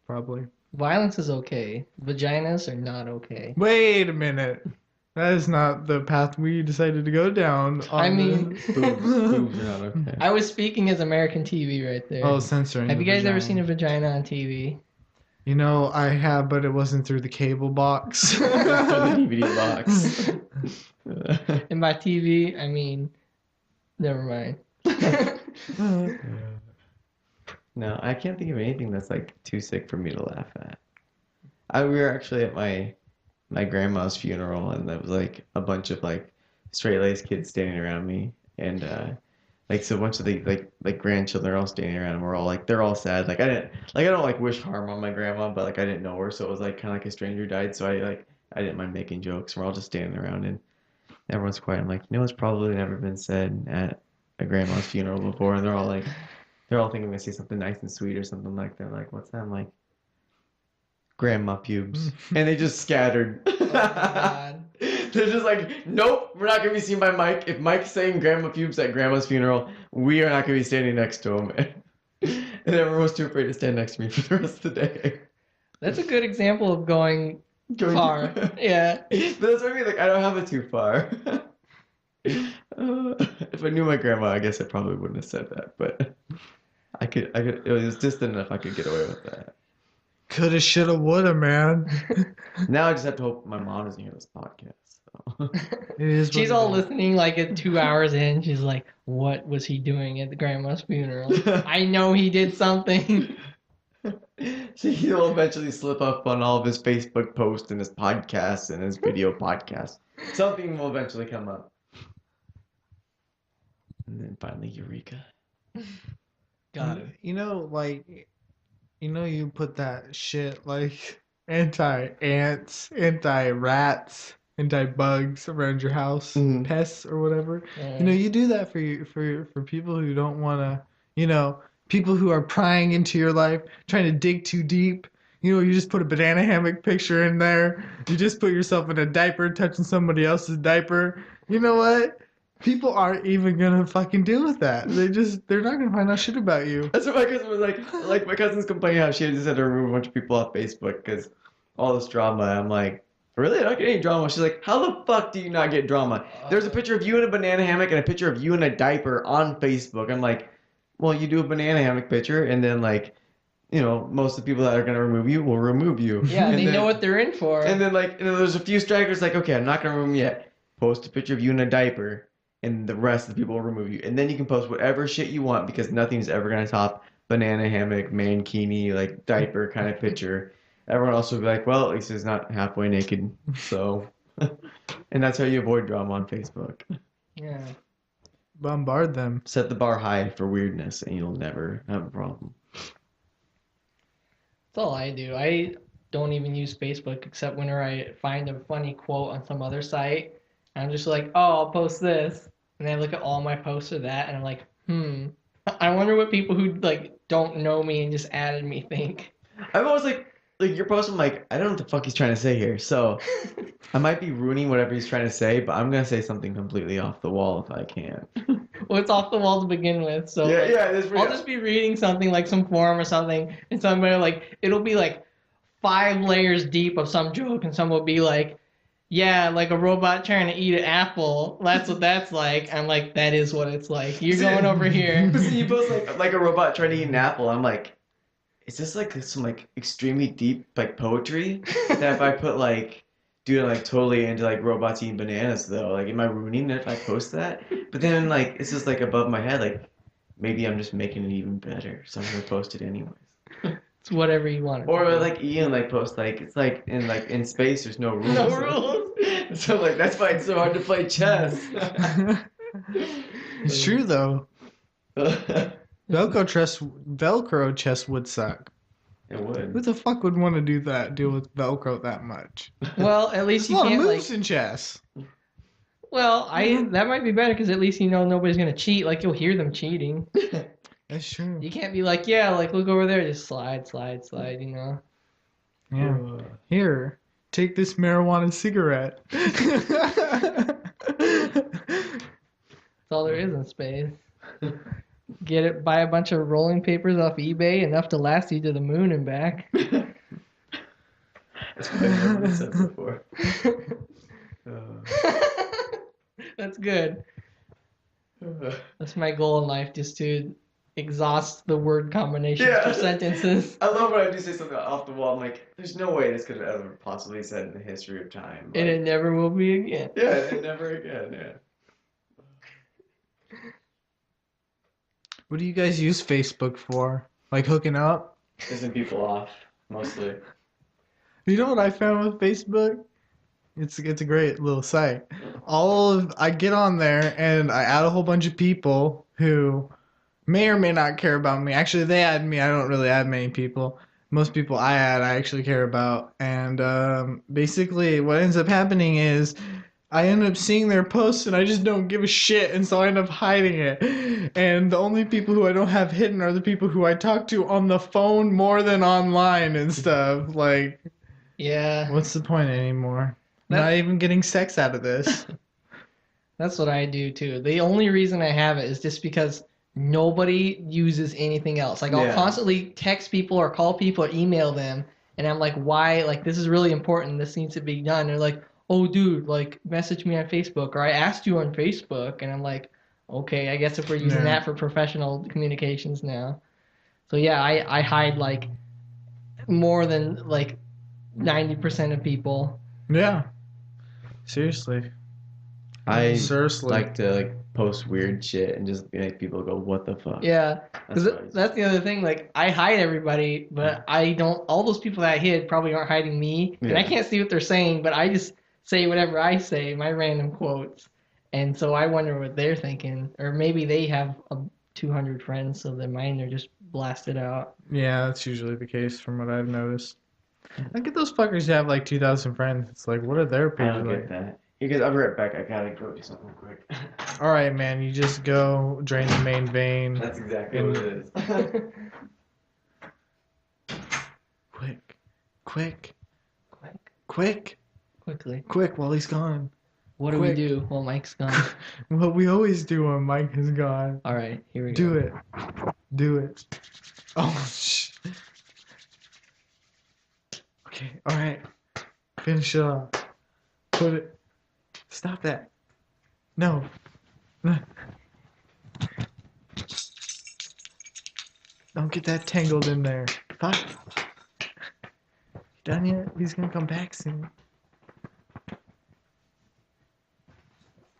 Probably. Violence is okay. Vaginas are not okay. Wait a minute. That is not the path we decided to go down. I mean- Boobs are not okay. I was speaking as American TV right there. Oh, censoring. Have you the guys ever vagina. seen a vagina on TV? I have, but it wasn't through the cable box. Through the DVD box. And by TV, I mean, never mind. No, I can't think of anything that's like too sick for me to laugh at. We were actually at my grandma's funeral, and there was like a bunch of like straight-laced kids standing around me, and so a bunch of the like grandchildren are all standing around, and we're all like, they're all sad. Like I don't like wish harm on my grandma, but like I didn't know her, so it was like kind of like a stranger died, so I didn't mind making jokes. We're all just standing around, and everyone's quiet. I'm like, it's probably never been said at a grandma's funeral before, and they're all thinking I'm gonna say something nice and sweet or something like that. Like, what's that? I'm like, grandma pubes, and they just scattered. Oh my God. They're just like, nope, we're not gonna be seen by Mike. If Mike's saying grandma pubes at grandma's funeral, we are not gonna be standing next to him. And everyone was too afraid to stand next to me for the rest of the day. That's a good example of going far. Yeah. But that's what I mean. Like, I don't have it too far. If I knew my grandma, I guess I probably wouldn't have said that, but it was distant enough I could get away with that. Coulda, shoulda, woulda, man. Now I just have to hope my mom doesn't hear this podcast. So. It is what She's it all is. listening like at 2 hours in. She's like, what was he doing at the grandma's funeral? I know he did something. He'll eventually slip up on all of his Facebook posts and his podcasts and his video podcasts. Something will eventually come up. And then finally, Eureka. Got it. You know, like, you put that shit like anti-ants, anti-rats, anti-bugs around your house, Mhm. pests or whatever. Yeah. You do that for people who don't want to, people who are prying into your life, trying to dig too deep. You just put a banana hammock picture in there. You just put yourself in a diaper, touching somebody else's diaper. You know what? People aren't even gonna fucking deal with that. They're not gonna find out shit about you. That's what my cousin was like my cousin's complaining how she just had to remove a bunch of people off Facebook because all this drama. I'm like, really? I don't get any drama. She's like, how the fuck do you not get drama? There's a picture of you in a banana hammock and a picture of you in a diaper on Facebook. I'm like, well, you do a banana hammock picture and then most of the people that are gonna remove you will remove you. Yeah, And they then- know what they're in for. And then there's a few strikers like, okay, I'm not gonna remove you yet. Post a picture of you in a diaper, and the rest of the people will remove you. And then you can post whatever shit you want because nothing's ever gonna top banana hammock, mankini, like diaper kind of picture. Everyone else will be like, well, at least he's not halfway naked. So, and that's how you avoid drama on Facebook. Yeah. Bombard them. Set the bar high for weirdness, and you'll never have a problem. That's all I do. I don't even use Facebook except whenever I find a funny quote on some other site. And I'm just like, oh, I'll post this. And then I look at all my posts of that and I'm like, I wonder what people who like don't know me and just added me think. I'm always like you're posting like, I don't know what the fuck he's trying to say here. So I might be ruining whatever he's trying to say, but I'm gonna say something completely off the wall if I can. Well, it's off the wall to begin with. So Yeah, that's I'll just be reading something like some forum or something, and somebody like it'll be like 5 layers deep of some joke, and someone will be like, "Yeah, like a robot trying to eat an apple. That's what that's like." I'm like, "That is what it's like. You're going over here." But see, you post like a robot trying to eat an apple. I'm like, is this like some like extremely deep like poetry that if I put like, dude, I'm like totally into like robots eating bananas though. Like, am I ruining it if I post that? But then like it's just like above my head. Like, maybe I'm just making it even better, so I'm gonna post it anyways. It's whatever you want. Or like Ian like post like it's like in space there's no rules. No rules. So like that's why it's so hard to play chess. It's true though. Velcro chess would suck. It Who would. the fuck would want to deal with Velcro that much? Well, at least There's you a lot of can't like. moves in chess. Well, that might be better because at least you know nobody's gonna cheat. Like you'll hear them cheating. That's true. You can't be like, yeah, like look over there, just slide, you know. Yeah. Here, take this marijuana cigarette. That's all there is in space. Get it, buy a bunch of rolling papers off eBay, enough to last you to the moon and back. That's what I've never said before. That's good. That's my goal in life, just to exhaust the word combinations Yeah. for sentences. I love when I do say something off the wall. I'm like, there's no way this could have ever possibly said in the history of time. And it never will be again. Yeah, and never again. Yeah. What do you guys use Facebook for? Like hooking up? Pissing people off, mostly. You know what I found with Facebook? It's a great little site. I get on there and I add a whole bunch of people who may or may not care about me. Actually, they add me. I don't really add many people. Most people I add, I actually care about. And basically, what ends up happening is I end up seeing their posts and I just don't give a shit, and so I end up hiding it. And the only people who I don't have hidden are the people who I talk to on the phone more than online and stuff. Like, Yeah, what's the point anymore? Not even getting sex out of this. that's what I do too. The only reason I have it is just because nobody uses anything else. Like I'll Yeah. constantly text people or call people or email them, and I'm like, why? Like this is really important. This needs to be done. They're like, oh, dude, like, message me on Facebook, or I asked you on Facebook, and I'm like, okay, I guess if we're using Yeah. that for professional communications now. So yeah, I hide like more than like 90% of people. Yeah. Seriously. I Seriously. like to like post weird shit and just make people go, "What the fuck?" Yeah, That's because what I do. that's the other thing. Like, I hide everybody, but I don't. All those people that I hid probably aren't hiding me, and I Yeah. can't see what they're saying. But I just say whatever I say, my random quotes, and so I wonder what they're thinking, or maybe they have 200 friends, so then mine are just blasted out. Yeah, that's usually the case from what I've noticed. Look at those fuckers who have like 2,000 friends. It's like, what are their I pages don't like? get that. You guys, I'll be right back. I gotta go do something quick. All right, man. You just go drain the main vein. That's exactly And- what it is. Quick, quick, Quick, quick, quickly. quick while he's gone. What do Quick. we do while Mike's gone? What we always do when Mike is gone. All right, here we Do go. it. Do it. Oh, shit. Okay, all right. Finish it off. Put it. Stop that. No. Don't get that tangled in there. Fuck. Done yet? He's gonna come back soon.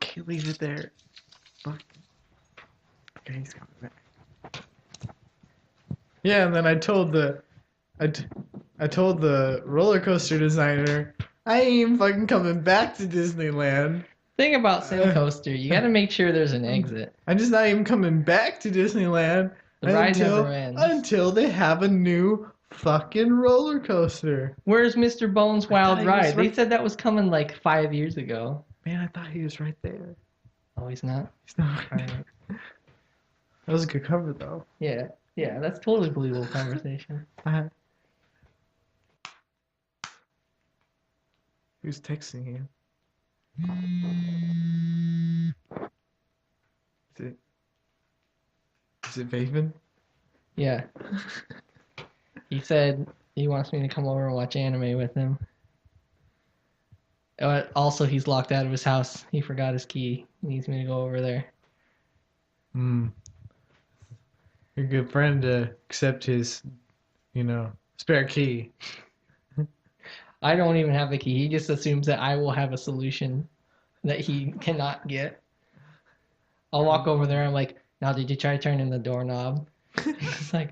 Okay, leave it there. Fuck. Okay, he's coming back. Yeah, and then I told the roller coaster designer I ain't even fucking coming back to Disneyland. Thing about Sim Coaster, you got to make sure there's an exit. I'm just not even coming back to Disneyland The ride never ends. until they have a new fucking roller coaster. Where's Mr. Bones' thought Wild he was Ride? They right- said that was coming like 5 years ago. Man, I thought he was right there. Oh, he's not? He's not. Alright. That was a good cover though. Yeah, that's totally believable conversation. Who's texting you? Is it Vaven? Yeah. He said he wants me to come over and watch anime with him. Also, he's locked out of his house. He forgot his key. He needs me to go over there. Your good friend to accept his, spare key. I don't even have the key. He just assumes that I will have a solution that he cannot get. I'll walk over there. I'm like, now did you try turning the doorknob? It's like,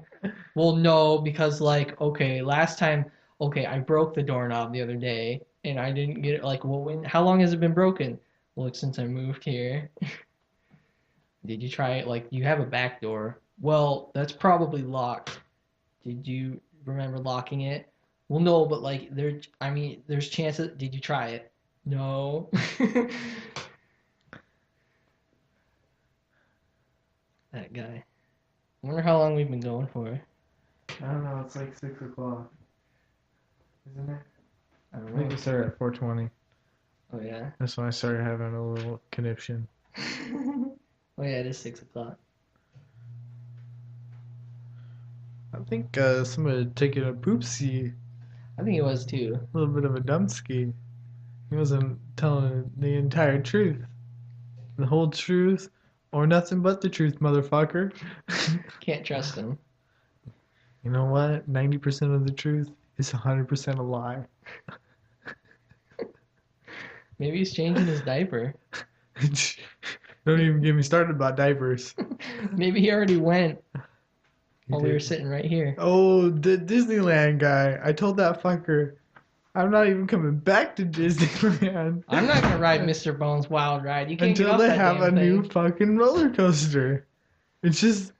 well, no, because okay, last time, I broke the doorknob the other day and I didn't get it. Like, well, how long has it been broken? Well, since I moved here. Did you try it? Like, you have a back door. Well, that's probably locked. Did you remember locking it? Well, no, but there's chances. Did you try it? No. That guy. I wonder how long we've been going for. I don't know. It's like 6 o'clock, isn't it? I don't I think know. we started at 4:20. Oh, yeah. That's when I started having a little conniption. Oh, yeah, it is 6 o'clock. I think somebody had taken a poopsie, I think it was too. a little bit of a dumpski. He wasn't telling the entire truth, the whole truth, or nothing but the truth, motherfucker. Can't trust him. You know what? 90% of the truth is 100% a lie. Maybe he's changing his diaper. Don't even get me started about diapers. Maybe he already went He while we were did. sitting right here. Oh, the Disneyland guy. I told that fucker, I'm not even coming back to Disneyland. I'm not gonna ride Mr. Bones' Wild Ride. You can't get Until off they that have a damn new thing. fucking roller coaster. It's just,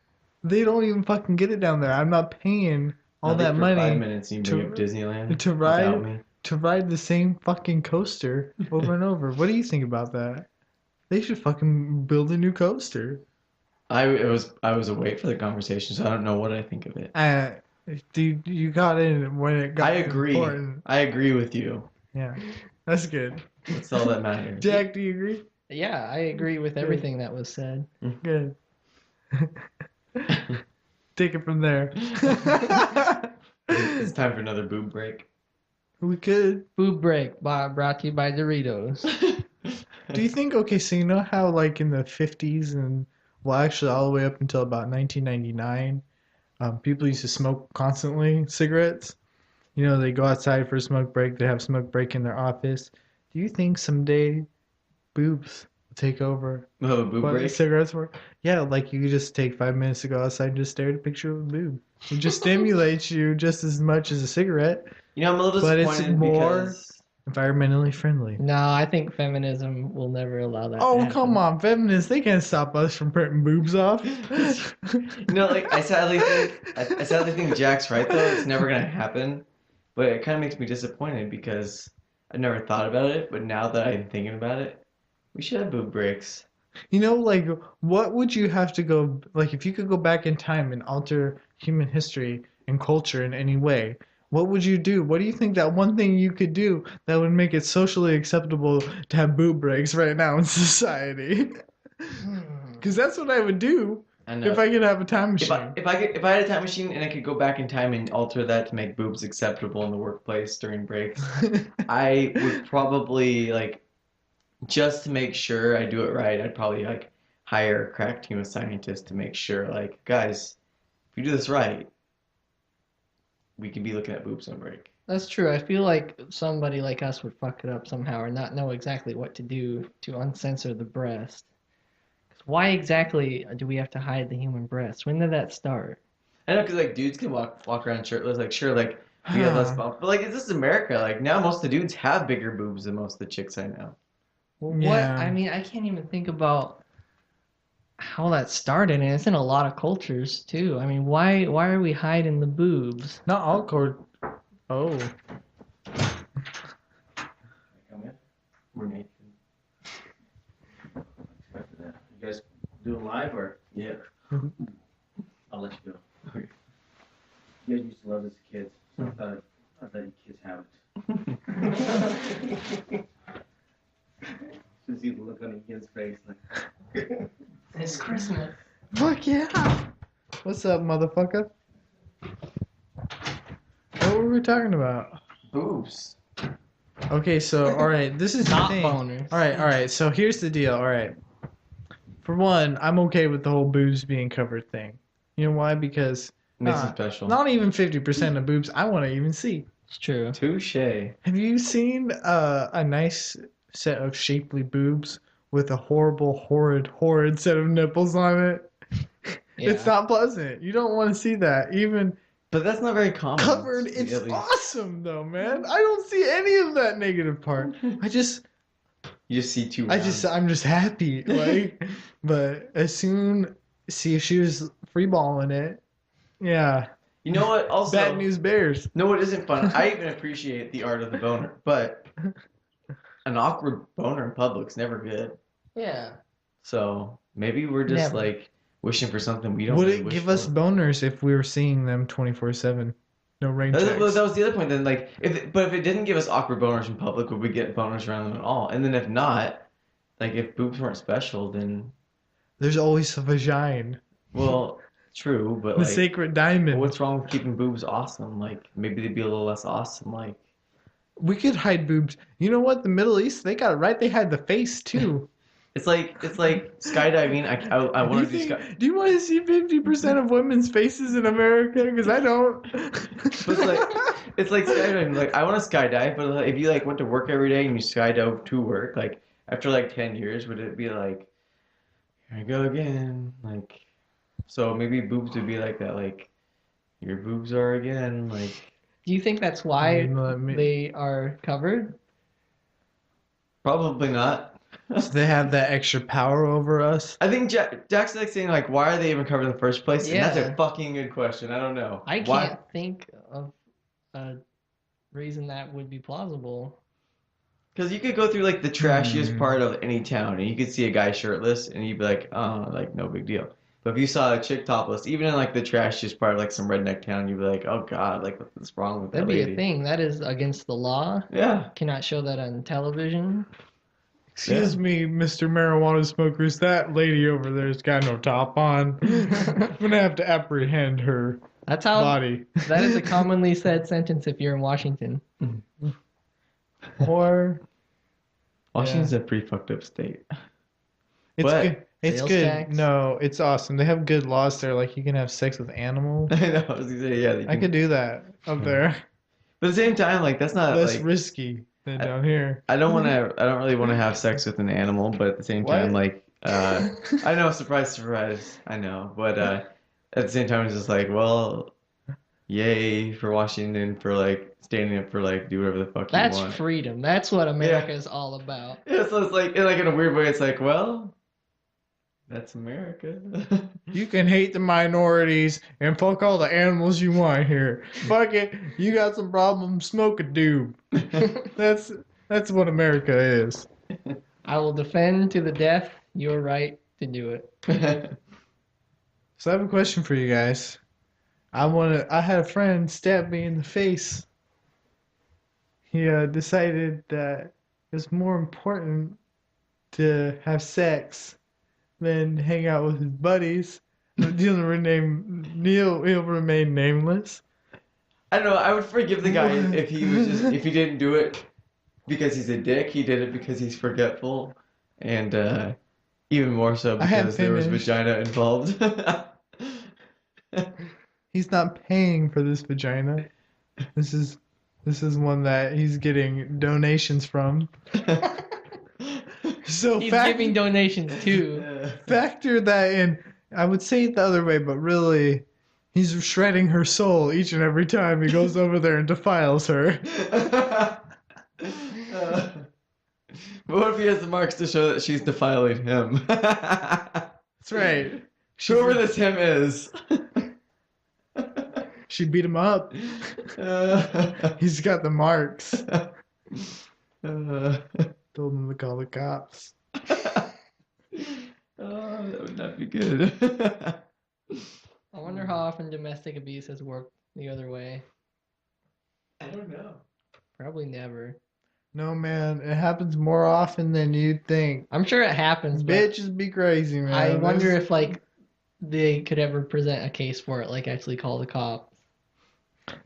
they don't even fucking get it down there. I'm not paying all Nothing that for 5 money minutes you to- bring up Disneyland to without ride me. to ride the same fucking coaster over and over. What do you think about that? They should fucking build a new coaster. I was away for the conversation, so I don't know what I think of it. Dude, you got in when it got I agree. important. I agree with you. Yeah, that's good. That's all that matters. Jack, do you agree? Yeah, I agree with everything that was said. Good. Take it from there. It's time for another boob break. We could. Boob break brought to you by Doritos. Do you think, okay, so you know how like in the 50s and well actually all the way up until about 1999, people used to smoke constantly cigarettes? You know, they go outside for a smoke break, they have smoke break in their office. Do you think someday boobs will take over Oh, boob what break? cigarettes were? Yeah, like you could just take 5 minutes to go outside and just stare at a picture of a boob. It just stimulates you just as much as a cigarette, You know, I'm a little but it's disappointed more because environmentally friendly. No, I think feminism will never allow that to Oh, happen. come on, feminists, they can't stop us from printing boobs off. like I sadly think Jack's right though. It's never gonna happen, but it kind of makes me disappointed because I never thought about it. But now that I'm thinking about it, we should have boob breaks. You know, like, what would you have to go, like, if you could go back in time and alter human history and culture in any way, what would you do? What do you think that one thing you could do that would make it socially acceptable to have boob breaks right now in society? Because that's what I would do And if I could have a time if machine. if I had a time machine and I could go back in time and alter that to make boobs acceptable in the workplace during breaks, I would probably like just to make sure I do it right. I'd probably like hire a crack team of scientists to make sure like guys, if we do this right, we could be looking at boobs on break. That's true. I feel like somebody like us would fuck it up somehow or not know exactly what to do to uncensor the breast. 'Cause why exactly do we have to hide the human breast? When did that start? I know because like dudes can walk around shirtless. Like sure, like we have less bump, but like it's just America. Like now most of the dudes have bigger boobs than most of the chicks I know. Well, what? Yeah. I mean, I can't even think about how that started, and it's in a lot of cultures too. I mean, why are we hiding the boobs? Not all court. Oh. We're Nathan. You guys doing live or? Yeah. I'll let you go. Okay. You guys used to love this as kids. So I thought you kids have it. Just see the look on Ian's face. Like, It's Christmas. Fuck yeah. What's up, motherfucker? What were we talking about? Boobs. Okay, so all right, this is the Not thing. boners. All right. So here's the deal. All right. For one, I'm okay with the whole boobs being covered thing. You know why? Because Makes it Nah, special. not even 50% of boobs I want to even see. It's true. Touche. Have you seen a nice set of shapely boobs with a horrid set of nipples on it? Yeah. It's not pleasant. You don't want to see that. Even But that's not very common. covered, it's at least. awesome though, man. I don't see any of that negative part. I just You just see two. I'm just happy. Like, but as soon see if she was free balling it, yeah. You know what? Also, Bad news bears. no, it isn't fun. I even appreciate the art of the boner, but an awkward boner in public's never good. Yeah. So maybe we're just Never. like wishing for something we don't. Would really it wish give us for. boners if we were seeing them 24/7? No rain That, checks. that was the other point. Then, like, if it didn't give us awkward boners in public, would we get boners around them at all? And then if not, like, if boobs weren't special, then There's always a vagina. well, true, but The like, sacred diamond. what's wrong with keeping boobs awesome? Like, maybe they'd be a little less awesome. Like, We could hide boobs. You know what? The Middle East, they got it right. They hide the face too. it's like skydiving. I do, want you to do think, do you want to see 50% of women's faces in America? Because I don't. It's like skydiving. Like I want to skydive, but like, if you like went to work every day and you skydive to work, like after like 10 years, would it be like, here I go again? Like, so maybe boobs would be like that. Like, your boobs are again. Like, Do you think that's why Let me- they are covered? probably not. So they have that extra power over us. I think Jack's like saying like, why are they even covered in the first place? And that's Yeah. a fucking good question. I don't know. I Why- can't think of a reason that would be plausible. Because you could go through like the trashiest Hmm. part of any town and you could see a guy shirtless and you'd be like, oh, like no big deal. But if you saw a chick topless, even in like the trashiest part of like some redneck town, you'd be like, oh God, like what's wrong with that That'd be lady? a thing. That is against the law. Yeah. Cannot show that on television. Excuse me, Mr. Marijuana Smokers. That lady over there's got no top on. I'm gonna have to apprehend her. That's how. body. That is a commonly said sentence if you're in Washington. Or Washington's a pretty fucked up state. it's But- good. It's Sales good. tax. No, it's awesome. They have good laws there. Like you can have sex with animals. I know. I was gonna say, yeah. They I can- could do that up there. But at the same time, like that's not Less like risky than down here. I don't want to. I don't really want to have sex with an animal, but at the same time, What? like I know, surprise, surprise. I know, but at the same time, it's just like, well, yay for Washington for like standing up for like do whatever the fuck That's you want. freedom. That's what America is all about. Yeah, so it's like in a weird way, it's like, well, that's America. You can hate the minorities and fuck all the animals you want here. Fuck it. You got some problems, smoke a doob. That's what America is. I will defend to the death your right to do it. So I have a question for you guys. I had a friend stab me in the face. He decided that it was more important to have sex than hang out with his buddies. He'll remain nameless. I don't know. I would forgive the guy if he was just if he didn't do it because he's a dick. He did it because he's forgetful, and even more so I had because there was finished. vagina involved. He's not paying for this vagina. This is one that he's getting donations from. So He's giving donations too. factor that in. I would say it the other way, but really, he's shredding her soul each and every time he goes over there and defiles her. But what if he has the marks to show that she's defiling him? That's right. Whoever this him is. She beat him up. He's got the marks. Told him to call the cops. Oh, that would not be good. I wonder how often domestic abuse has worked the other way. I don't know. Probably never. No, man, it happens more often than you'd think. I'm sure it happens, but Bitches be crazy, man. I wonder That's- if like they could ever present a case for it, like actually call the cops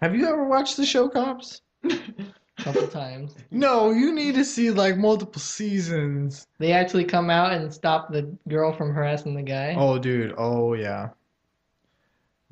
Have you ever watched the show Cops? a couple times. No, you need to see like multiple seasons. They actually come out and stop the girl from harassing the guy. Oh, dude. Oh, yeah.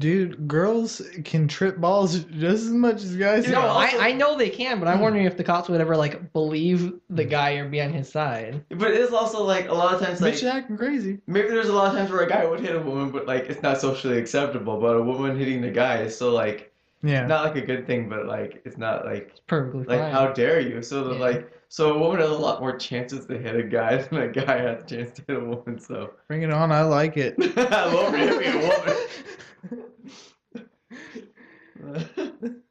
Dude, girls can trip balls just as much as guys. No, can. I know they can, but I'm wondering if the cops would ever like believe the guy or be on his side. But it's also like a lot of times like Bitch acting crazy. maybe there's a lot of times where a guy would hit a woman, but like it's not socially acceptable. But a woman hitting the guy is still like Yeah. not like a good thing, but like it's not like It's perfectly like fine. how dare you? So that, Yeah. like so a woman has a lot more chances to hit a guy than a guy has a chance to hit a woman. So Bring it on. I like it. I love hitting a woman.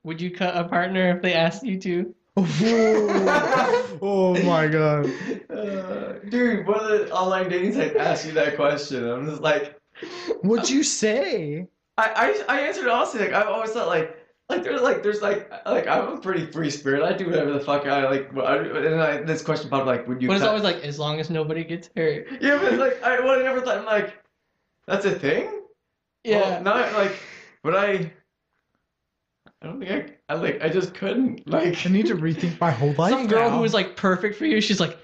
Would you cut a partner if they asked you to? Oh my god. Dude, one of the online dating sites asked you that question. I'm just like, What'd you say? I answered honestly. Like I always thought there's I'm a pretty free spirit. I do whatever the fuck I like. This question popped like, would you? But it's cut- always like, as long as nobody gets hurt. Yeah, but like I never thought. I'm like, that's a thing. Yeah. Well, not like, but I don't think I just couldn't like. I need to rethink my whole life. Some girl now. who was like perfect for you, she's like,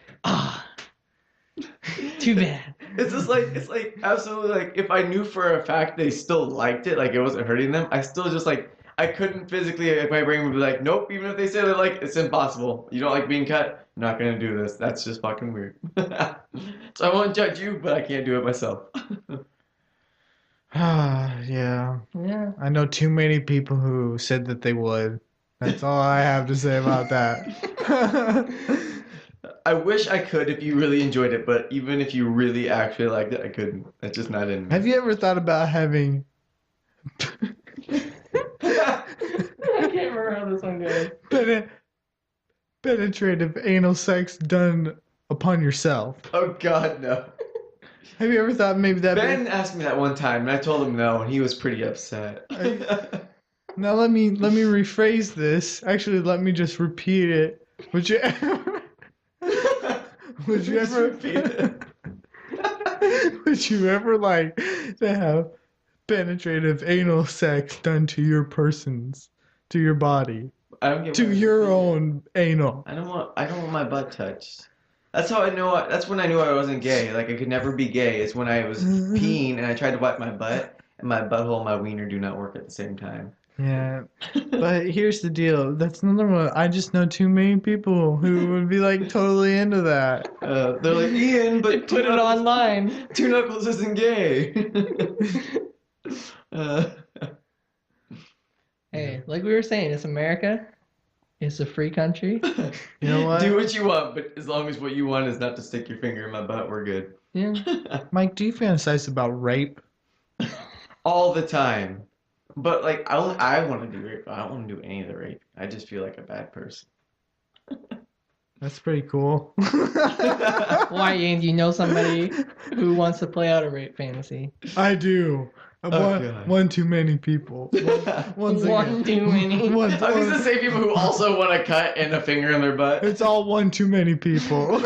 too bad. It's just like it's like absolutely like if I knew for a fact they still liked it, like it wasn't hurting them, I still just like I couldn't physically. If my brain would be like, nope. Even if they say they're like, it's impossible. You don't like being cut. I'm not gonna do this. That's just fucking weird. So I won't judge you, but I can't do it myself. Yeah. Yeah. I know too many people who said that they would. That's all I have to say about that. I wish I could if you really enjoyed it, but even if you really actually liked it, I couldn't. It's just not in me. Have you ever thought about having I can't remember how this one goes. penetrative anal sex done upon yourself? Oh God, no. Have you ever thought maybe that? Ben asked me that one time, and I told him no, and he was pretty upset. Now let me rephrase this. Actually, let me just repeat it. Would you ever? Would you Just ever? repeat it. Would you ever like to have penetrative anal sex done to your persons, to your body, I don't get to why- your own anal. I don't want my butt touched. That's how I know. That's when I knew I wasn't gay. Like I could never be gay. It's when I was peeing and I tried to wipe my butt, and my butthole and my wiener do not work at the same time. Yeah, but here's the deal. That's another one. I just know too many people who would be like totally into that. They're like Ian, They but put it online. Two Knuckles isn't gay. Hey, like we were saying, it's America. It's a free country. You know what? Do what you want, but as long as what you want is not to stick your finger in my butt, we're good. Yeah. Mike, do you fantasize about rape? All the time. But like I want to do rape. I don't want to do any of the rape. I just feel like a bad person. That's pretty cool. Why, Ian? Do you know somebody who wants to play out a rape fantasy? I do. God. One too many people. Once One again. too many. One- Are these the same people who also want a cut and a finger in their butt? It's all one too many people.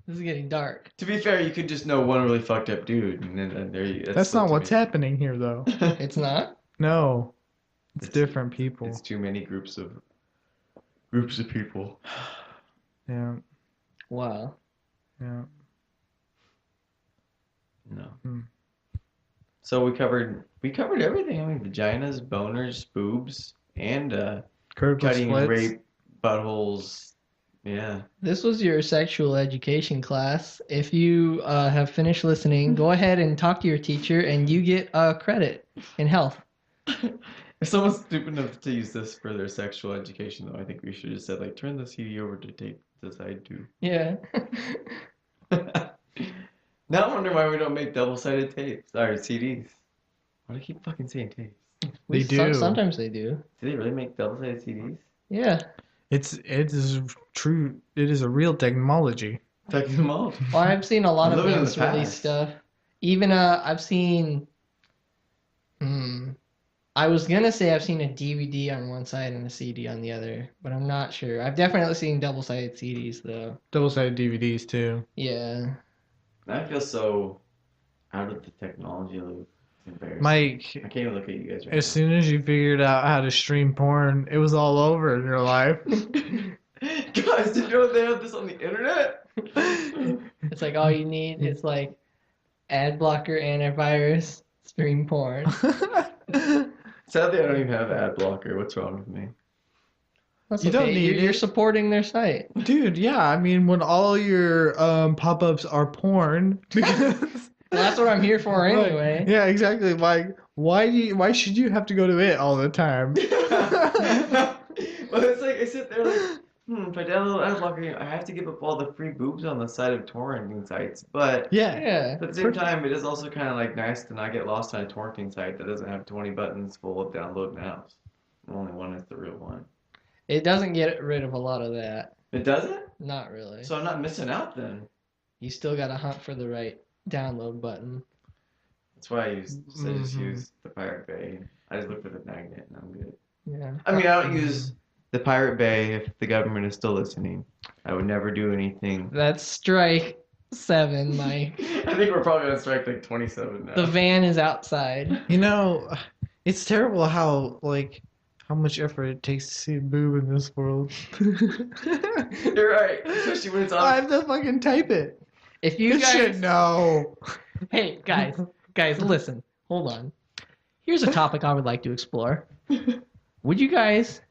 This is getting dark. To be fair, you could just know one really fucked up dude, and then there you. That's not what's happening here, though. It's not? No, it's It's- different people. It's too many groups of people. Yeah, Wow. yeah. No. Hmm. So we covered everything. I mean, vaginas, boners, boobs, and Curved cutting, splits. rape, buttholes. Yeah. This was your sexual education class. If you have finished listening, go ahead and talk to your teacher, and you get credit in health. If someone's stupid enough to use this for their sexual education, though, I think we should have said like, turn the CD over to tape the side two. Yeah. Now I'm wondering why we don't make double-sided tapes or CDs. Why do I keep fucking saying tapes? They do. Sometimes they do. Do they really make double-sided CDs? Yeah. It is true. It is a real technology. Technology. Well, I've seen a lot I'm of living in bands the release past. stuff. Even I've seen. I was gonna say I've seen a DVD on one side and a CD on the other, but I'm not sure. I've definitely seen double-sided CDs though. Double-sided DVDs too. Yeah. I feel so out of the technology loop. It's embarrassing. Mike, I can't even look at you guys right as soon as you figured out how to stream porn, it was all over in your life. now. Guys, did you know they have this on the internet? It's like all you need is like ad blocker, antivirus, stream porn. Sadly, I don't even have ad blocker. What's wrong with me? That's You don't okay. need You're it. supporting their site. Dude, yeah, I mean, when all your pop-ups are porn, because Well, that's what I'm here for Like, anyway. yeah, exactly. Like, why should you have to go to it all the time? Well, it's like I sit there like, if I download ad blocker, I have to give up all the free boobs on the side of torrenting sites. But Yeah, Yeah. at the same time, it is also kind of like nice to not get lost on a torrenting site that doesn't have 20 buttons full of download nows. Only one is the real one. It doesn't get rid of a lot of that. It doesn't? Not really. So I'm not missing out then. You still gotta hunt for the right download button. That's why I just Mhm. use the Pirate Bay. I just look for the magnet and I'm good. Yeah. I mean, I don't use the Pirate Bay if the government is still listening. I would never do anything. That's strike 7, Mike. I think we're probably on strike like 27 now. The van is outside. you know, it's terrible how much effort it takes to see a boob in this world. You're right, especially when it's I on. have to fucking type it. If you You should guys, know. hey guys, listen, hold on. Here's a topic I would like to explore. Would you guys,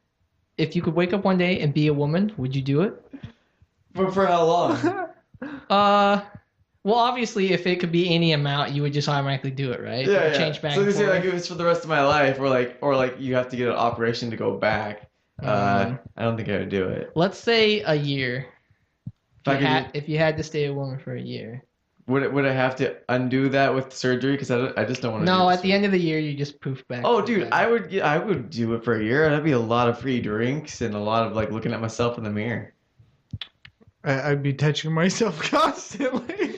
if you could wake up one day and be a woman, would you do it? For how long? Well, obviously, if it could be any amount, you would just automatically do it, right? Yeah, yeah. Change back So and they say forth. like if it's for the rest of my life, or like you have to get an operation to go back. I don't think I would do it. Let's say a year. If I If you, could if you had to stay a woman for a year. Would I have to undo that with surgery? Because I just don't want to. No, at the end of the year, you just poof back. Oh, to dude, that. I would do it for a year. That'd be a lot of free drinks and a lot of like looking at myself in the mirror. I'd be touching myself constantly.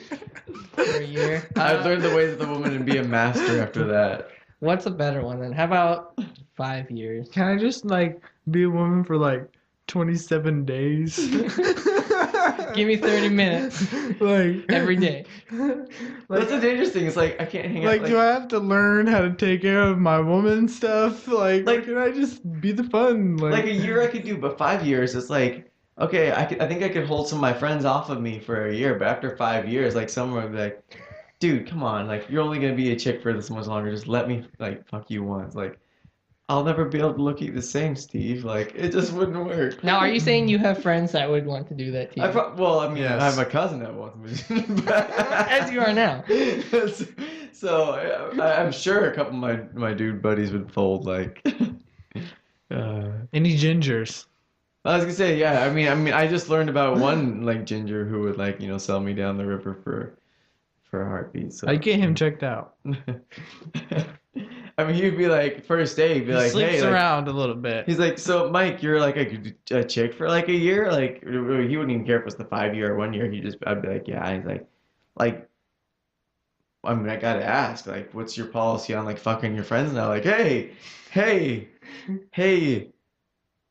For a year. I'd learn the ways of the woman and be a master after that. What's a better one then? How about 5 years? Can I just be a woman for 27 days? Give me 30 minutes Like every day. That's the dangerous thing. It's like I can't hang out. Like, do I have to learn how to take care of my woman stuff? Like, Like- can I just be the fun? Like a year I could do, but 5 years, it's like, okay, I think I could hold some of my friends off of me for a year, but after 5 years, like someone would be like, dude, come on, like you're only gonna be a chick for this much longer. Just let me like fuck you once. Like I'll never be able to look at you the same, Steve. Like it just wouldn't work. Now, are you saying you have friends that would want to do that to you? Well, I mean, I have Yes. my cousin that wants me. As you are now. So I'm sure a couple of my dude buddies would fold like. Any gingers? I was gonna say, yeah. I mean, I just learned about one like ginger who would like sell me down the river for a heartbeat. So I'd get him checked out. I mean, he'd be like first day, he'd be He like, sleeps hey, like, around a little bit. he's like, so Mike, you're like a chick for like a year, like he wouldn't even care if it was the 5 year or 1 year. I'd be like, yeah. And he's like, I mean, I gotta ask, like, what's your policy on like fucking your friends now? Like, hey,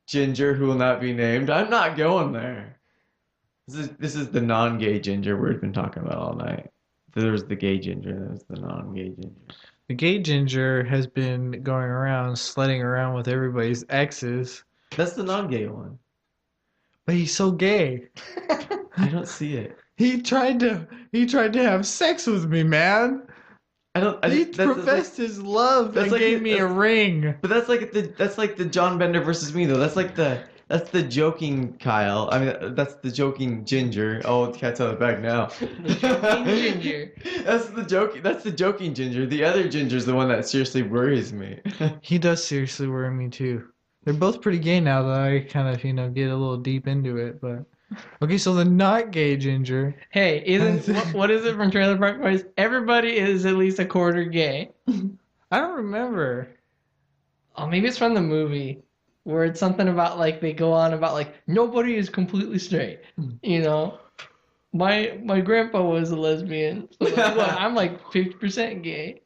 ginger who will not be named, I'm not going there. This is the non-gay ginger we've been talking about all night. There's the gay ginger, there's the non-gay ginger. The gay ginger has been going around sledding around with everybody's exes, That's the non-gay one. but he's so gay. I don't see it. He tried to have sex with me, man. He professed his love that's and like- gave me a ring. But that's like the John Bender versus me though. That's the joking Kyle. I mean that's the joking Ginger. Oh, the cat's out of the bag now. The joking Ginger. That's the joking Ginger. The other Ginger's the one that seriously worries me. He does seriously worry me too. They're both pretty gay now that I kind of, get a little deep into it, but okay, so the not gay ginger. Hey, what is it from Trailer Park Boys? Everybody is at least a quarter gay. I don't remember. Oh, maybe it's from the movie where it's something about like they go on about like nobody is completely straight. You know, my grandpa was a lesbian, so like, well, I'm like 50% gay.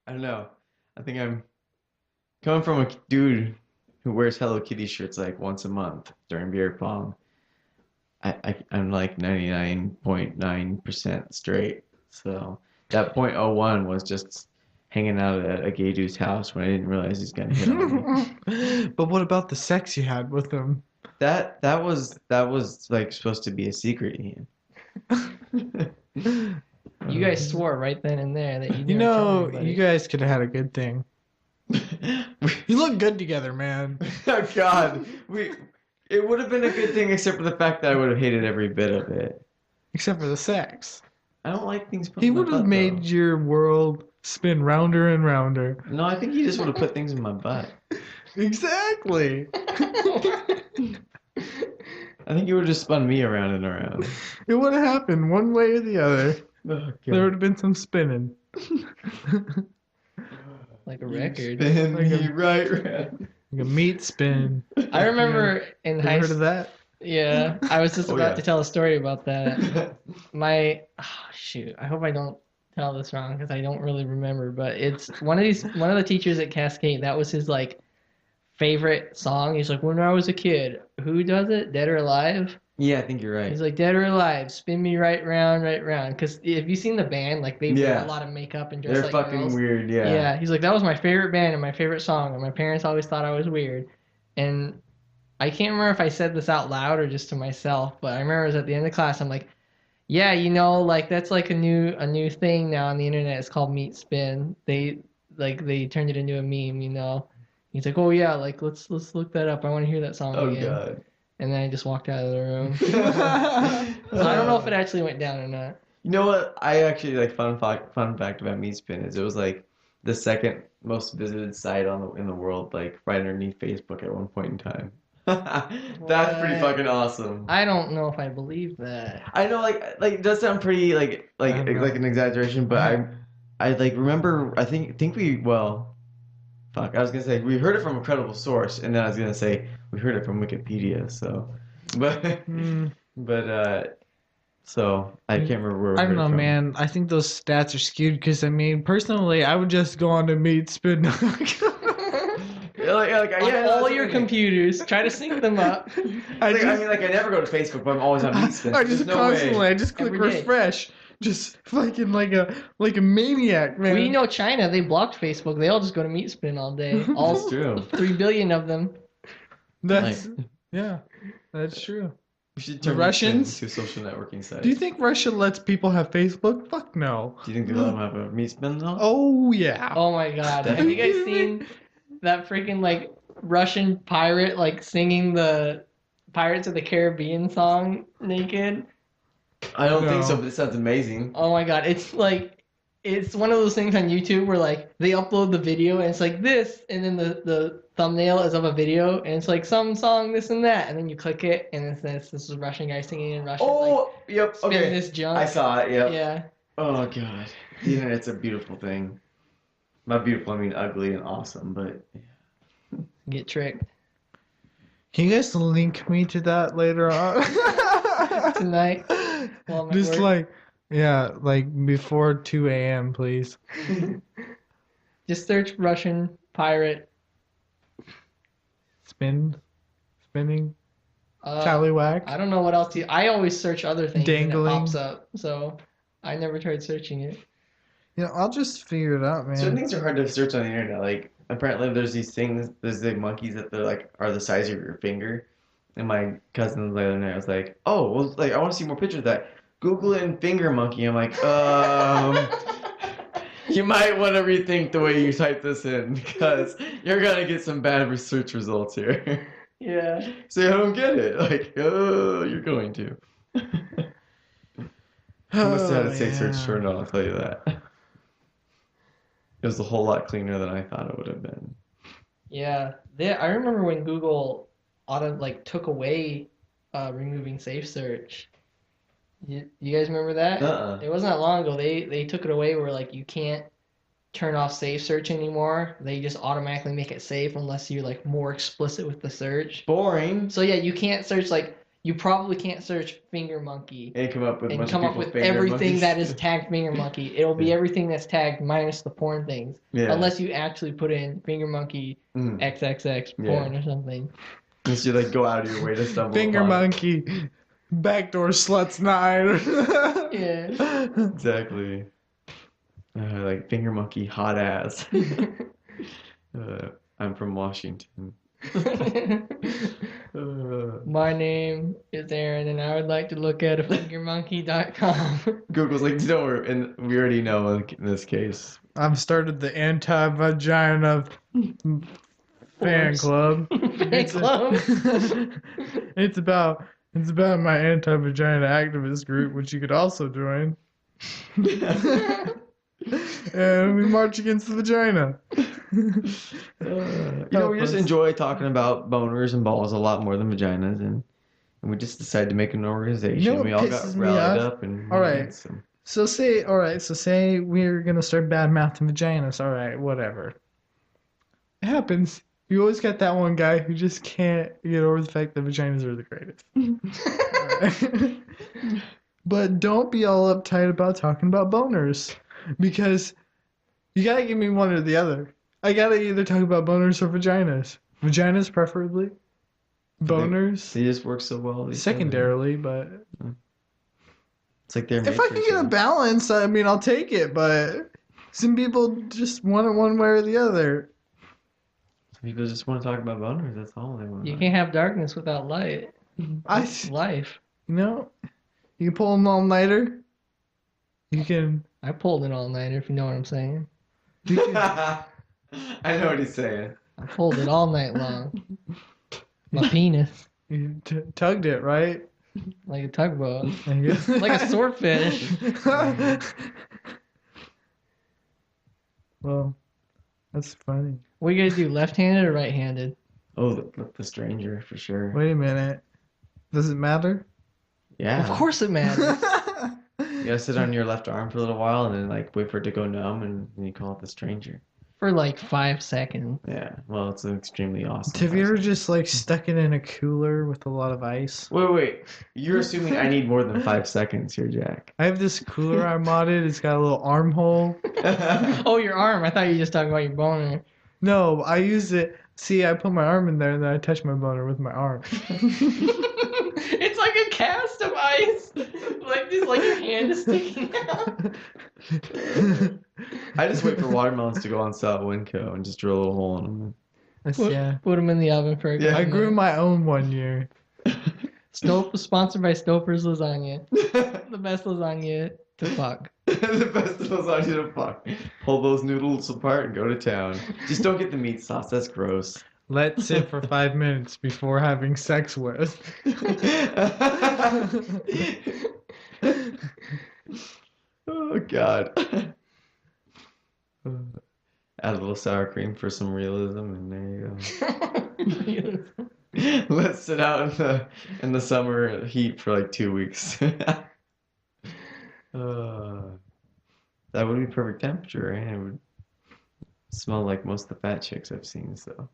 I don't know. I think I'm coming from a dude who wears Hello Kitty shirts like once a month during beer pong. I'm like 99.9% straight. So that 0.01 was just hanging out at a gay dude's house when I didn't realize he's gonna hit on me. But what about the sex you had with him? That was like supposed to be a secret, Ian. You guys swore right then and there that you You never told know, anybody. you guys could have had a good thing. You look good together, man. Oh God, it would have been a good thing except for the fact that I would have hated every bit of it. Except for the sex. I don't like things. Put He in my would have butt, made though. your world spin rounder and rounder. No, I think he just would have put things in my butt. Exactly. I think he would have just spun me around and around. It would have happened one way or the other. Oh, There would have been some spinning. Like a record. Spin Like me a- right round. Like a meat spin. I remember in Have you high heard of that? Yeah, I was just Oh, about yeah. to tell a story about that. Shoot, I hope I don't tell this wrong because I don't really remember, but it's one of the teachers at Cascade, that was his like favorite song. He's like, when I was a kid, who does it? Dead or Alive? Yeah, I think you're right. He's like, Dead or Alive, spin me right round, right round. Because if you seen the band, like they wear Yeah. a lot of makeup and dress They're like fucking girls. weird, yeah. Yeah, he's like, that was my favorite band and my favorite song, and my parents always thought I was weird. And I can't remember if I said this out loud or just to myself, but I remember it was at the end of class. I'm like, yeah, like that's like a new thing now on the internet. It's called Meat Spin. They turned it into a meme. He's like, oh yeah, like let's look that up. I want to hear that song Oh again. God. And then I just walked out of the room. So I don't know if it actually went down or not. You know what? I actually like fun fact about Meatspin is it was like the second most visited site in the world, like right underneath Facebook at one point in time. That's pretty What? fucking awesome. I don't know if I believe that. I know, like it does sound pretty like I don't know. an exaggeration, but I like remember. I think fuck. I was gonna say we heard it from a credible source, and then I was gonna say we heard it from Wikipedia. So, but so I can't remember where. We I don't heard it know, from. man. I think those stats are skewed because, personally, I would just go on to meat spin. on yeah, all that's your what I mean. computers. Try to sync them up. I I mean, like I never go to Facebook, but I'm always on Meatspin. I There's just no constantly, way. I just click Every day. refresh, just fucking like a maniac, man. Well, you know, China, they blocked Facebook. They all just go to Meatspin all day. All That's true. 3 billion of them. That's yeah, that's true. We should The turn Russians? Meatspin into a social networking site. Do you think Russia lets people have Facebook? Fuck no. Do you think they let them have a Meatspin though? Oh yeah. Oh my god. Have you guys seen that freaking like Russian pirate like singing the Pirates of the Caribbean song naked? I don't think so, No. but it sounds amazing. Oh my god. It's like it's one of those things on YouTube where like they upload the video and it's like this and then the thumbnail is of a video and it's like some song this and that and then you click it and it's this is a Russian guy singing in Russian like Oh, yep. spinning Okay. this junk. I saw it. Yep. Yeah. Oh god, the internet's a beautiful thing. By beautiful, I mean ugly and awesome, but Get tricked. Can you guys link me to that later on? Tonight, while I'm at Just work. like, yeah, like before 2 a.m., please. Just search Russian pirate. Spinning, Uh, tallywhack. I don't know what else. I always search other things and Dangling. it pops up. So I never tried searching it. You know, I'll just figure it out, man. certain things are hard to search on the internet. Like apparently, there's these things. There's the monkeys that they're like are the size of your finger. And my cousin the other night was like, "Oh, well, like I want to see more pictures of that. Google it and finger monkey." I'm like, you might want to rethink the way you type this in because you're gonna get some bad research results here. Yeah. So I don't get it. Like, oh, you're going to. I must have had a safe search turned on, I'll tell you that. It was a whole lot cleaner than I thought it would have been. Yeah. I remember when Google took away removing safe search. You guys remember that? Uh-uh. It wasn't that long ago. They took it away where like you can't turn off safe search anymore. They just automatically make it safe unless you're like more explicit with the search. Boring. So yeah, you can't search like you probably can't search finger monkey And come up with a and bunch come of up people's with finger everything monkeys. that is tagged finger monkey. It'll be everything that's tagged minus the porn things. Yeah. Unless you actually put in finger monkey Mm. XXX Yeah. porn or something. Unless you like go out of your way to stumble Finger upon it. monkey, backdoor sluts night. Yeah. Exactly. Like finger monkey, hot ass. I'm from Washington. My name is Aaron and I would like to look at a fingermonkey.com. Google's like, don't worry, and we already know in this case. I've started the anti-vagina fan Force. club. Fan club. It's about my anti-vagina activist group, which you could also join. And we march against the vagina. We just enjoy talking about boners and balls a lot more than vaginas, and we just decided to make an organization. You know what we all got pisses me rallied off? up and All right. made some- So say we're gonna start badmouthing vaginas. All right, whatever. It happens. You always got that one guy who just can't get over the fact that vaginas are the greatest. Alright. But don't be all uptight about talking about boners, because you gotta give me one or the other. I gotta either talk about boners or vaginas. Vaginas preferably. Boners They just work so well. with each other. secondarily, but It's like they're made if I for can each get a other. balance, I mean, I'll take it. But some people just want it one way or the other. Some people just want to talk about boners. That's all they want. You can't have darkness without light. I, It's life. you know, you can pull an all-nighter. You can. I pulled it all night if you know what I'm saying. You can I know what he's saying. I pulled it all night long. My penis. you tugged it, right? Like a tugboat. And you- Like a swordfish. Well, that's funny. What are you gonna do, left-handed or right-handed? Oh, the stranger for sure. Wait a minute. Does it matter? Yeah. Of course it matters. You gotta sit on your left arm for a little while and then like wait for it to go numb and then you call it the stranger. For like 5 seconds. Yeah. Well, it's an extremely awesome. Have you ever process. just like stuck it in a cooler with a lot of ice? Wait. You're assuming I need more than 5 seconds here, Jack. I have this cooler I modded. It's got a little armhole. Oh, your arm. I thought you were just talking about your boner. No, I use it. See, I put my arm in there and then I touch my boner with my arm. It's like a cast of ice. Like this, like your hand is sticking out. I just wait for watermelons to go on sale at Winco and just drill a little hole in them. Yeah. Put them in the oven for a Yeah, I couple grew minutes. my own one year. Sponsored by Stouffer's Lasagna. The best lasagna to fuck. The best lasagna to fuck. Pull those noodles apart and go to town. Just don't get the meat sauce. That's gross. Let sit for 5 minutes before having sex with. Oh God. Add a little sour cream for some realism, and there you go. Let's sit out in the summer heat for like 2 weeks. That would be perfect temperature, and it would smell like most of the fat chicks I've seen. So.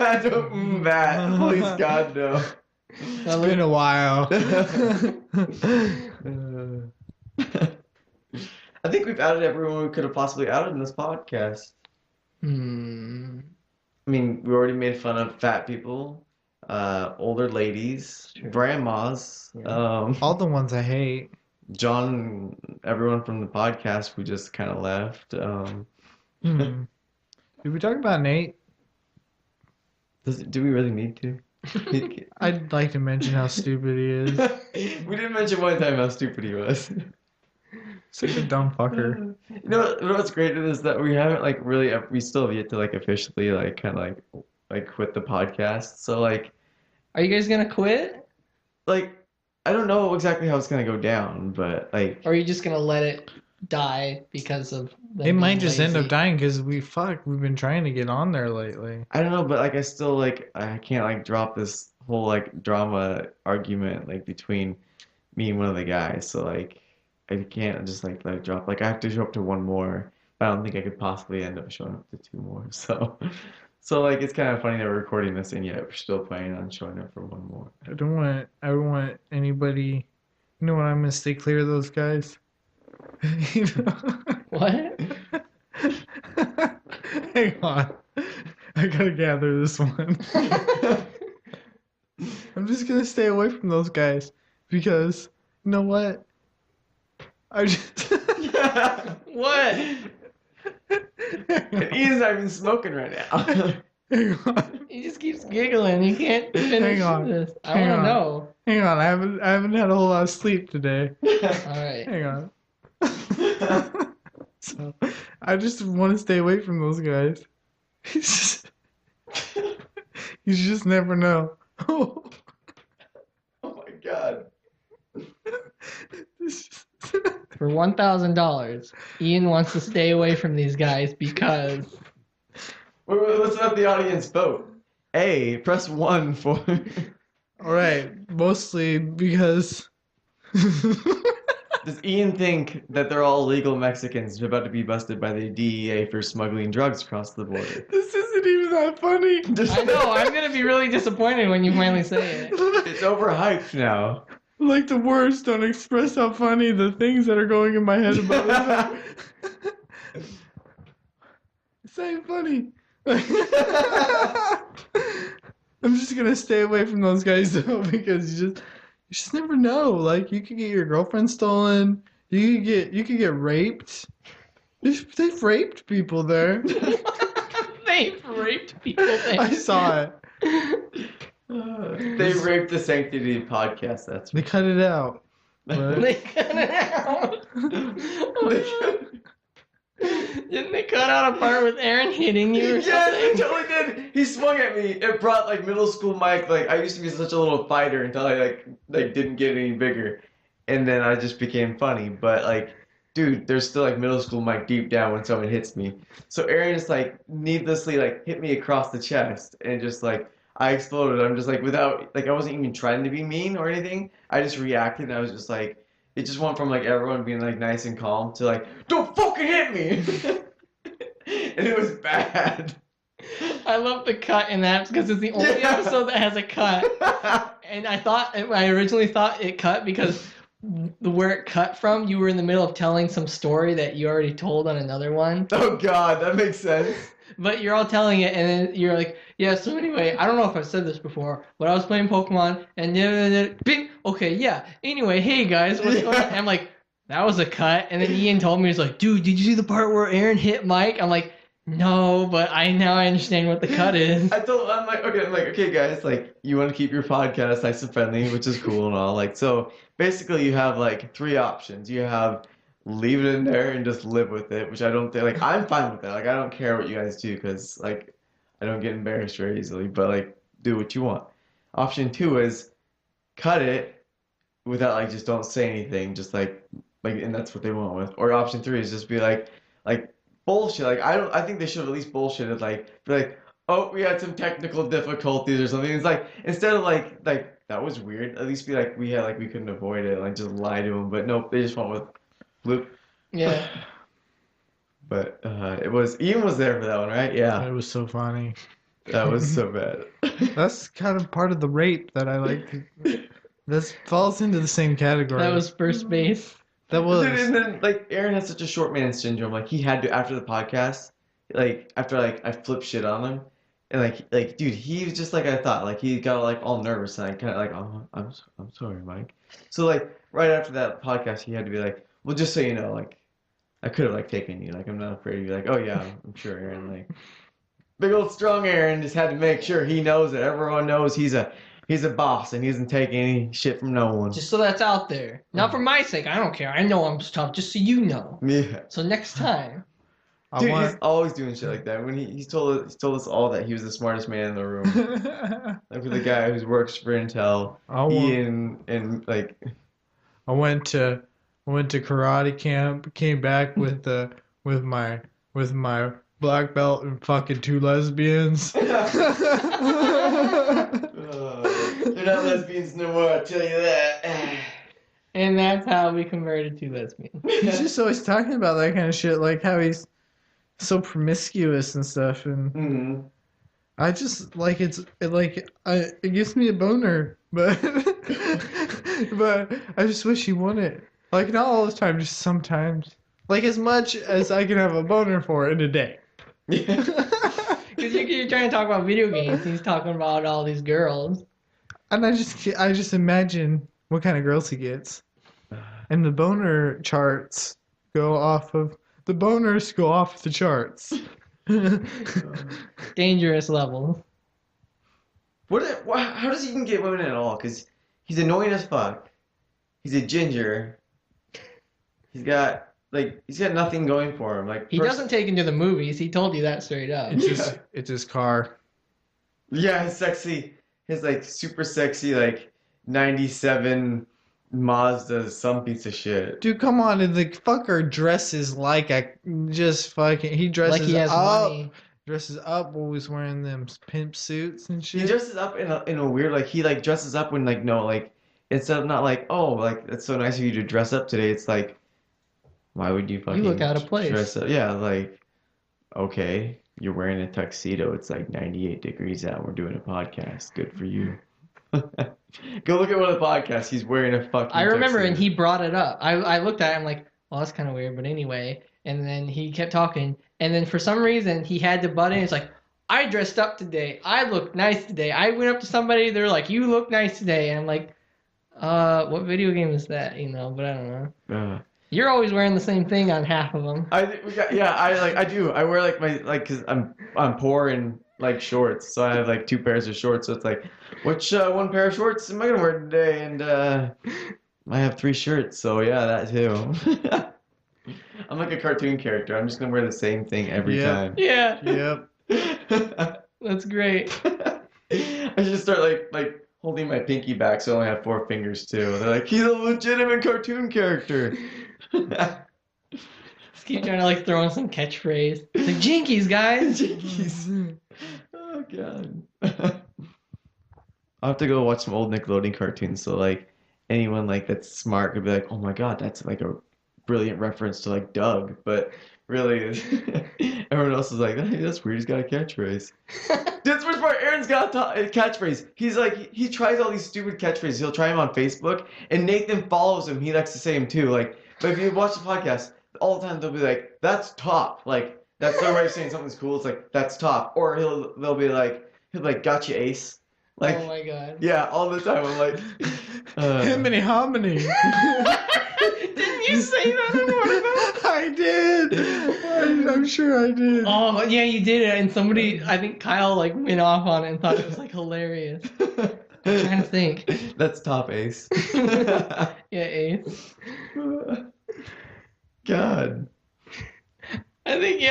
I don't that. Please God no. It's been a while. I think we've outed everyone we could have possibly outed in this podcast. I mean, we already made fun of fat people, older ladies, Sure. grandmas, Yeah. All the ones I hate. John, everyone from the podcast we just kind of left. Did we talk about Nate? Do we really need to? I'd like to mention how stupid he is. We didn't mention one time how stupid he was. Such a dumb fucker. You know what's great is that we haven't like really we still have yet to like officially like kind of like quit the podcast. So like Are you guys gonna quit? I don't know exactly how it's gonna go down, but like Or are you just gonna let it die because of them It might being just end lazy? up dying because we've been trying to get on there lately. I don't know, but like I still like I can't like drop this whole like drama argument like between me and one of the guys. So like I can't just like let it drop. Like I have to show up to one more. But I don't think I could possibly end up showing up to 2 more. So like it's kind of funny that we're recording this and yet we're still planning on showing up for 1 more. I don't want anybody. You know what? I'm gonna stay clear of those guys. You know? What? Hang on. I gotta gather this one. I'm just gonna stay away from those guys because you know what? I just. What? And Ian's not even smoking right now. Hang on. He just keeps giggling. You can't finish Hang on. this. I Hang want on. to know. Hang on. I haven't had a whole lot of sleep today. All right. Hang on. So I just want to stay away from those guys. You just never know. Oh my God. For $1,000, Ian wants to stay away from these guys because Let's let the audience vote. A, press 1 for. All right, mostly because Does Ian think that they're all legal Mexicans about to be busted by the DEA for smuggling drugs across the border? this isn't even that funny. I know I'm gonna be really disappointed when you finally say it. It's overhyped now. Like the words don't express how funny the things that are going in my head about it are. It's not even funny. I'm just gonna stay away from those guys though because you just never know. Like you could get your girlfriend stolen. You could get raped. They've raped people there. They've raped people. I saw it. They raped the sanctity of podcast. That's They cut it out. But They cut it out. Didn't they cut out a part with Aaron hitting you or Yes, they something? totally did. He swung at me. It brought like middle school Mike. Like I used to be such a little fighter until I like didn't get any bigger, and then I just became funny. But like, dude, there's still like middle school Mike deep down when someone hits me. So Aaron just like needlessly like hit me across the chest, and just like I exploded. I'm just like without like I wasn't even trying to be mean or anything. I just reacted. And I was just like. It just went from like everyone being like nice and calm to like, don't fucking hit me! And it was bad. I love the cut in that because it's the only Yeah. episode that has a cut. And I originally thought it cut because where it cut from, you were in the middle of telling some story that you already told on another one. Oh God, that makes sense. But you're all telling it, and then you're like, yeah. So anyway, I don't know if I've said this before, but I was playing Pokemon, and then bing. Okay, yeah. Anyway, hey guys, what's going on? And I'm like, that was a cut. And then Ian told me, he's like, dude, did you see the part where Aaron hit Mike? I'm like, no, but now I understand what the cut is. I'm like, okay, guys, like, you want to keep your podcast nice and friendly, which is cool and all. Like, so basically, you have like 3 options. You have leave it in there and just live with it, which I don't think, like, I'm fine with that. Like, I don't care what you guys do because, like, I don't get embarrassed very easily, but like, do what you want. Option 2 is cut it without, like, just don't say anything, just like, and that's what they went with. Or option 3 is just be like bullshit. Like, I think they should have at least bullshitted, like, be like, oh, we had some technical difficulties or something. It's like, instead of like that was weird, at least be like, we couldn't avoid it, like, just lie to them. But nope, they just went with Luke. Yeah. But Ian was there for that one, right? Yeah, It was so funny. that was so bad. That's kind of part of the rape that I like. This falls into the same category. That was first base. That was. Dude, and then, like, Aaron has such a short man syndrome. Like, he had to, after the podcast, like, after, like, I flipped shit on him, and, like, dude, he was just like I thought. Like, he got, like, all nervous, and I kind of, like, oh, I'm sorry, Mike. So, like, right after that podcast, he had to be like, well, just so you know, like, I could have, like, taken you. Like, I'm not afraid to be like, oh, yeah, I'm sure, Aaron. Like, big old strong Aaron just had to make sure he knows that everyone knows he's a boss, and he doesn't take any shit from no one. Just so that's out there. Not for my sake. I don't care. I know I'm tough. Just so you know. Yeah. So next time. Dude, he's always doing shit like that. When he's told us all that he was the smartest man in the room. Like, with the guy who works for Intel, Ian, and like. I went to karate camp. Came back with my black belt and fucking 2 lesbians. They're not lesbians no more, I'll tell you that. And that's how we converted to lesbians. He's just always talking about that kind of shit, like how he's so promiscuous and stuff, and I just like it gives me a boner, but but I just wish he wouldn't. Like, not all the time, just sometimes. Like, as much as I can have a boner for in a day. Because you're trying to talk about video games, he's talking about all these girls. And I just imagine what kind of girls he gets. And the boner charts go off of... The boners go off the charts. Dangerous level. How does he even get women at all? Because he's annoying as fuck. He's a ginger. He's got nothing going for him. Like, he doesn't take him to the movies. He told you that straight up. It's his car. Yeah, his like super sexy, like 97 Mazda, some piece of shit. Dude, come on. And the fucker dresses like he dresses like he has up. money. Dresses up while he's wearing them pimp suits and shit. He dresses up in a weird, like, he like dresses up when, like, no, like, instead of not like, oh, like, it's so nice of you to dress up today, it's like, why would you fucking look out of place. dress up? Yeah, like, okay, you're wearing a tuxedo, it's like 98 degrees out, we're doing a podcast, good for you. Go look at one of the podcasts, he's wearing a fucking I remember, tuxedo. and he brought it up. I looked at him like, well, that's kind of weird, but anyway. And then he kept talking, and then for some reason, he had to butt in. It's like, I dressed up today. I looked nice today. I went up to somebody, they're like, you look nice today. And I'm like, what video game is that? You know, but I don't know. You're always wearing the same thing on half of them. I do. I wear like my, like, cause I'm poor and like shorts, so I have like 2 pairs of shorts. So it's like, which one pair of shorts am I gonna wear today? And I have 3 shirts, so yeah, that too. I'm like a cartoon character. I'm just gonna wear the same thing every time. Yeah. Yep. That's great. I just start like holding my pinky back, so I only have 4 fingers too. They're like, he's a legitimate cartoon character. Just keep trying to like throw in some catchphrase. It's like, Jinkies, guys. Jinkies. Oh god. I'll have to go watch some old Nickelodeon cartoons, so like anyone like that's smart could be like, oh my god, that's like a brilliant reference to like Doug, but really everyone else is like, hey, that's weird, he's got a catchphrase. That's the part. Aaron's got a catchphrase. He's like, he tries all these stupid catchphrases. He'll try them on Facebook, and Nathan follows him. He likes to say them too. Like, but if you watch the podcast, all the time they'll be like, that's top. Like, That's their way of saying something's cool. It's like that's top. Or they'll be like gotcha ace. Like Oh my god. yeah, all the time. I'm like Himiny hominy. Didn't you say that in one of them? I did. I'm sure I did. Oh yeah, you did it, and somebody, I think Kyle, like went off on it and thought it was like hilarious. I'm trying to think. That's top ace. Yeah, Ace. God. I think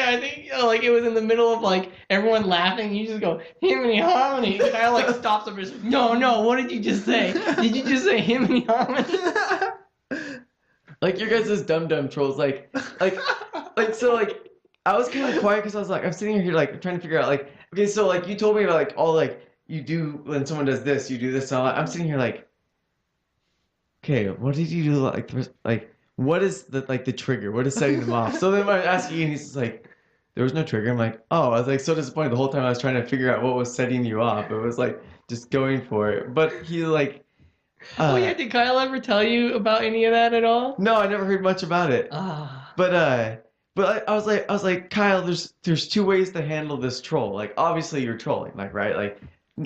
like it was in the middle of like everyone laughing. You just go himiny hominy. And Kyle like stops up and says, No, what did you just say? Did you just say himiny hominy? Like your guys' dumb trolls, like so like I was kind of quiet because I was like I'm sitting here like trying to figure out like okay so like you told me about like all like you do when someone does this you do this and all that. I'm sitting here like okay what did you do like what is the like the trigger, what is setting them off? So then I asked Ian, he's just like there was no trigger. I'm like oh I was like so disappointed the whole time I was trying to figure out what was setting you off. It was like just going for it, but he like Oh yeah, did Kyle ever tell you about any of that at all? no I never heard much about it. Ah. But I was like Kyle, there's two ways to handle this troll. Like obviously you're trolling, like right, like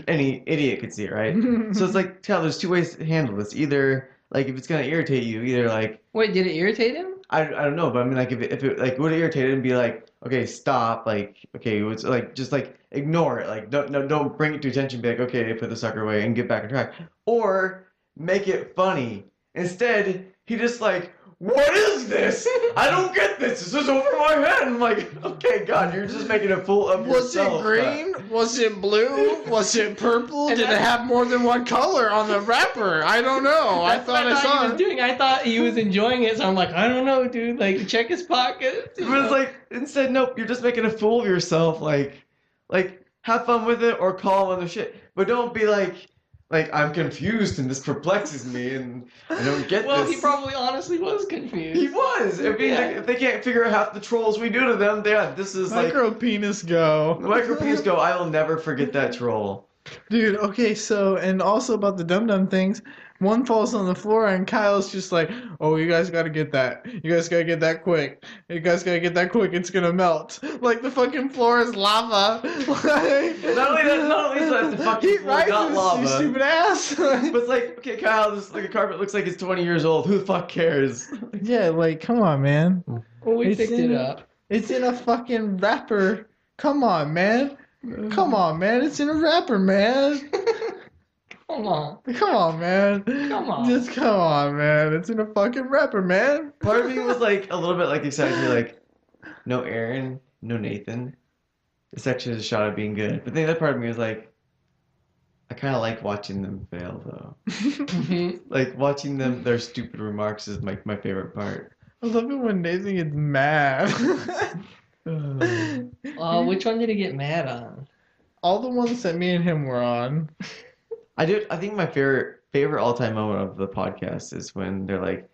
any idiot could see it, right? So it's like Kyle, there's two ways to handle this. Either like if it's gonna irritate you, either like Wait, did it irritate him? I don't know, but I mean like if it like would irritate him, be like okay stop, like okay it's like just like ignore it, like don't bring it to attention, be like okay put the sucker away and get back on track, or make it funny. Instead he just like what is this? I don't get this. This is over my head. I'm like, okay, God, you're just making a fool of Was yourself. it green? Was it blue? Was it purple? And Did it that's- have more than one color on the wrapper? I don't know. I That's what thought I saw he was it. doing. I thought he was enjoying it, so I'm like, I don't know, dude. Like, check his pockets. But it's like, instead, nope, you're just making a fool of yourself. Like, have fun with it or call him other shit. But don't be like, I'm confused and this perplexes me and I don't get Well, this. he probably honestly was confused. He was. I mean, Yeah. if they can't figure out half the trolls we do to them, this is like Micro penis go. the micro penis go. I will never forget that troll. Dude, okay, so, and also about the dum-dum things, one falls on the floor and Kyle's just like, oh, you guys gotta get that. You guys gotta get that quick. You guys gotta get that quick, it's gonna melt. Like, the fucking floor is lava. Like, Not only that, the fucking heat floor got rises, lava. you stupid ass. But it's like, okay, Kyle, this like a carpet looks like it's 20 years old. Who the fuck cares? Yeah, like, come on, man. Well, we It's picked in- it up. It's in a fucking wrapper. Come on, man. Come on, man. It's in a wrapper, man. Come on. Come on, man. Come on. Just come on, man. It's in a fucking wrapper, man. Part of me was like a little bit like excited to be like, no Aaron, no Nathan. This actually is a shot at being good. But then the other part of me was like, I kind of like watching them fail though. Mhm. Like watching them, their stupid remarks is like my favorite part. I love it when Nathan gets mad. Which one did he get mad on? All the ones that me and him were on. I think my favorite all-time moment of the podcast is when they're like,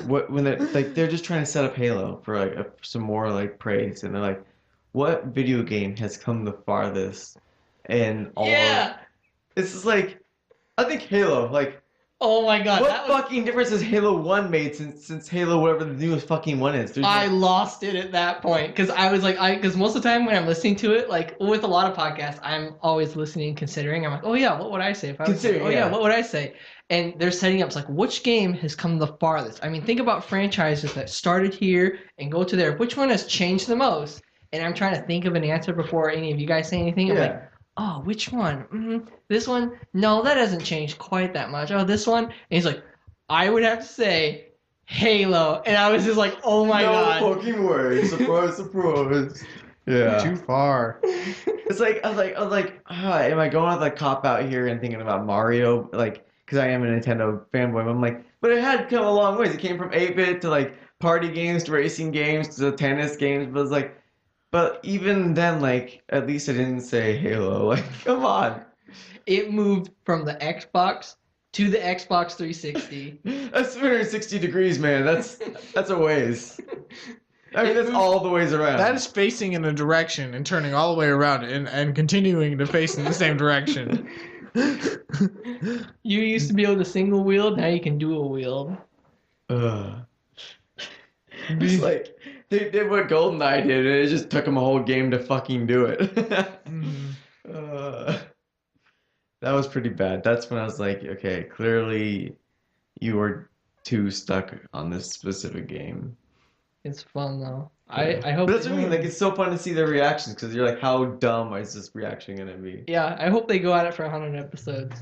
when they're like they're just trying to set up Halo for like some more like praise, and they're like, what video game has come the farthest? And all Yeah. it's just like, I think Halo. Like, Oh my god. what That was, fucking difference has Halo 1 made since Halo whatever the newest fucking one is? There's I no- lost it at that point because I was like, because most of the time when I'm listening to it, like with a lot of podcasts, I'm always listening, considering. I'm like, oh yeah, what would I say if I was? Considering, Oh yeah, yeah. what would I say? And they're setting up. It's like, which game has come the farthest? I mean, think about franchises that started here and go to there. Which one has changed the most? And I'm trying to think of an answer before any of you guys say anything. I'm like, yeah. oh, which one? This one? No, that hasn't changed quite that much. Oh, this one? And he's like, I would have to say Halo. And I was just like, oh my no god. fucking way. Surprise, surprise. Yeah. Too far. It's like I was like, am I going with like cop out here and thinking about Mario? Like, because I am a Nintendo fanboy. But I'm like, but it had come a long ways. It came from 8-bit to like party games to racing games to tennis games. But it's like, but even then, like, at least I didn't say Halo. Like, come on. It moved from the Xbox to the Xbox 360. That's 360 degrees, man. That's a ways. I mean, that's all the ways around. That is facing in a direction and turning all the way around and continuing to face in the same direction. You used to be able to single wield, now you can dual wield. Ugh. It's like They did what GoldenEye did, and it just took them a whole game to fucking do it. Mhm. Uh, that was pretty bad. That's when I was like, okay, clearly you were too stuck on this specific game. It's fun though. I hope. But that's what I mean. Like, it's so fun to see their reactions because you're like, how dumb is this reaction gonna be? Yeah, I hope they go at it for 100 episodes.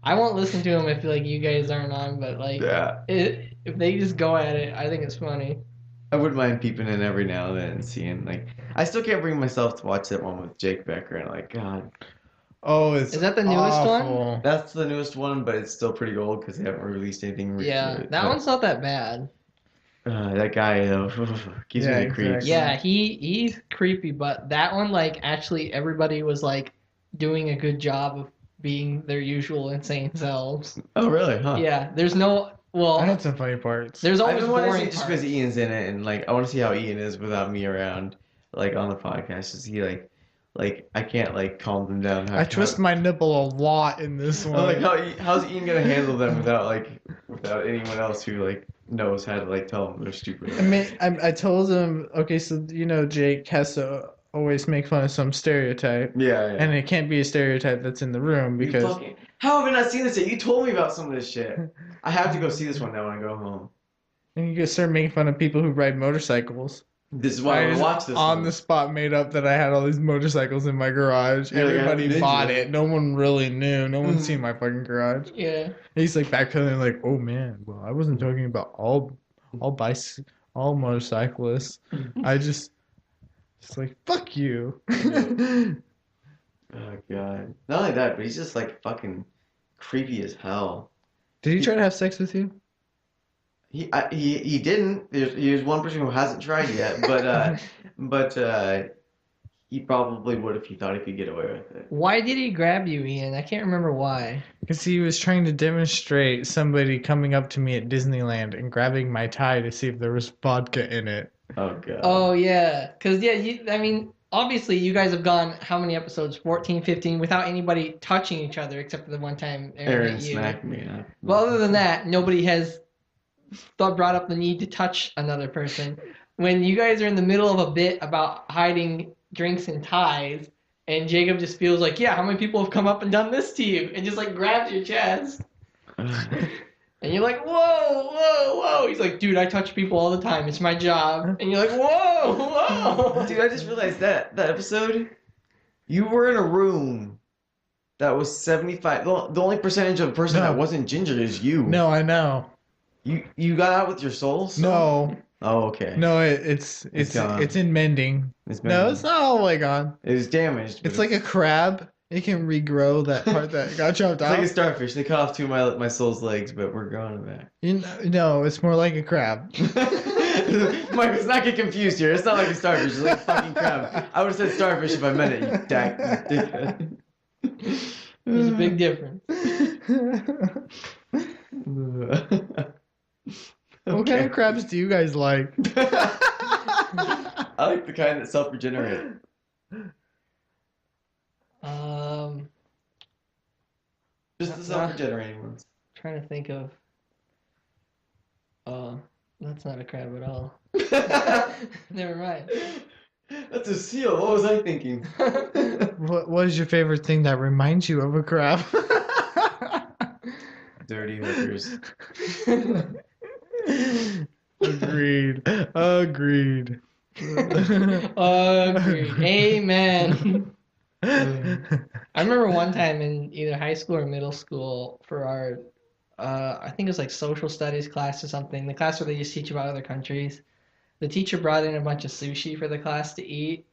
I won't listen to them if like you guys aren't on, but like Yeah, if they just go at it, I think it's funny. I wouldn't mind peeping in every now and then and seeing like. I still can't bring myself to watch that one with Jake Becker, and like, God, Oh, it's Is that the newest one? awful. that's the newest one, but it's still pretty old because they haven't released anything. Yeah, that but, one's not that bad. That guy though gives me Yeah, the creeps. exactly. Yeah, he's creepy, but that one like actually everybody was like doing a good job of being their usual insane selves. Oh really? Huh. Yeah, there's no I well, had some funny parts. there's I've always been wanting to see boring it just parts. because Ian's in it, and like I want to see how Ian is without me around, like on the podcast. Is he like I can't like calm them down. I twist my nipple a lot in this one. I'm like how's Ian gonna handle them without anyone else who like knows how to like tell them they're stupid. I mean, I told him, okay, so Jake has to always make fun of some stereotype, Yeah, yeah. and it can't be a stereotype that's in the room You because how have I not seen this yet? You told me about some of this shit. I have to go see this one now when I go home. and you can start making fun of people who ride motorcycles. This is why I want just to watch this on one. the spot made up that I had all these motorcycles in my garage. You're like, Everybody "I'm a bought ninja." it. No one really knew. No one Mhm. seen my fucking garage. Yeah. And he's like backpedaling, like, "Oh man, well, I wasn't talking about all motorcyclists. I just like fuck you." Oh god. Not only that, but he's just like fucking creepy as hell. Did he try to have sex with you? He didn't. There's one person who hasn't tried yet, but he probably would if he thought he could get away with it. Why did he grab you, Ian? I can't remember why. Because he was trying to demonstrate somebody coming up to me at Disneyland and grabbing my tie to see if there was vodka in it. Oh god. Oh yeah, cuz I mean, obviously you guys have gone how many episodes? 14, 15 without anybody touching each other except for the one time Aaron Aaron hit you. smacked me. Well, other than that, nobody has brought up the need to touch another person. When you guys are in the middle of a bit about hiding drinks and ties, and Jacob just feels like, yeah, how many people have come up and done this to you? And just like grabs your chest. And you're like, whoa, whoa, whoa. He's like, dude, I touch people all the time. It's my job. And you're like, whoa, whoa. Dude, I just realized that episode, you were in a room that was 75. The only percentage of a person No. that wasn't ginger is you. No, I know. You got out with your soul? still? No, Oh, okay. no, it's gone. it's in mending. It's been, No, it's not all the way gone. It was damaged. but It's like a crab. It can regrow that part that got chopped It's off. like a starfish. They cut off two of my soul's legs, but we're growing them back. No, it's more like a crab. Mike, let's not get confused here. It's not like a starfish. It's like a fucking crab. I would have said starfish if I meant it, you dickhead. There's a big difference. What kind of crabs do you guys like? I like the kind that self-regenerate. Just the self-regenerating ones. Trying to think of. That's not a crab at all. Never mind. That's a seal. What was I thinking? What is your favorite thing that reminds you of a crab? Dirty hookers. Agreed. Agreed. Agreed. Amen. I remember one time in either high school or middle school for our, I think it was like social studies class or something, the class where they just teach about other countries. The teacher brought in a bunch of sushi for the class to eat,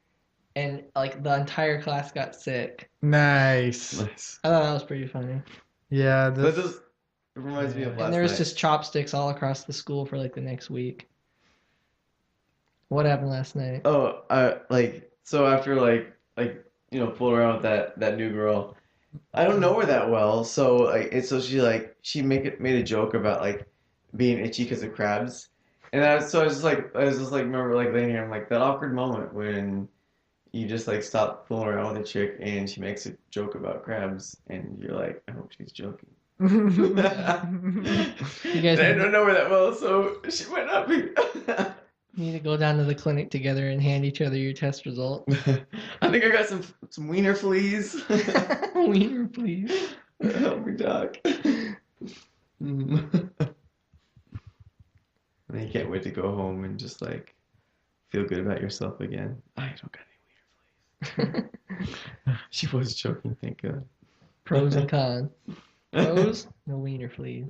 and like the entire class got sick. Nice. Nice. I thought that was pretty funny. Yeah, That this, just it reminds me of last And there was night. just chopsticks all across the school for like the next week. What happened last night? Oh, so after fooling around with that new girl, I don't know her that well, so she made a joke about like being itchy because of crabs, and I was just like remember like laying here, I'm like that awkward moment when you just like stop fooling around with a chick and she makes a joke about crabs and you're like, I hope she's joking. You guys I don't know her that well, so she might not be. We need to go down to the clinic together and hand each other your test result. I think I got some wiener fleas. Wiener, please. Help me, doc. And you can't wait to go home and just like feel good about yourself again. I don't got any wiener fleas. She was joking, thank God. Pros and cons. Pros, no wiener, please.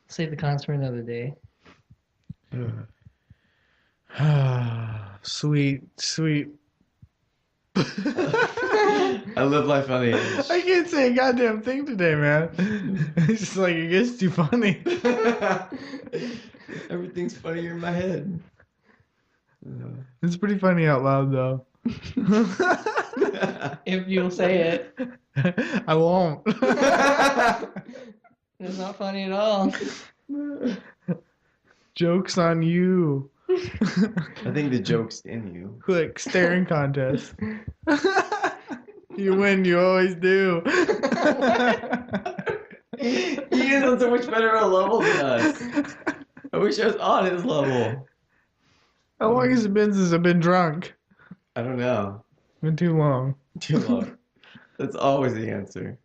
Save the cons for another day. Sweet, sweet. I live life on the edge. I can't say a goddamn thing today, man. It's just like it gets too funny. Everything's funnier in my head. It's pretty funny out loud, though. If you'll say it. I won't. It's not funny at all. Joke's on you. I think the joke's in you. Quick, staring contest. You win, you always do. He is on so much better a level than us. I wish I was on his level. How long has it been since I've been drunk? I don't know. Been too long. Too long. That's always the answer.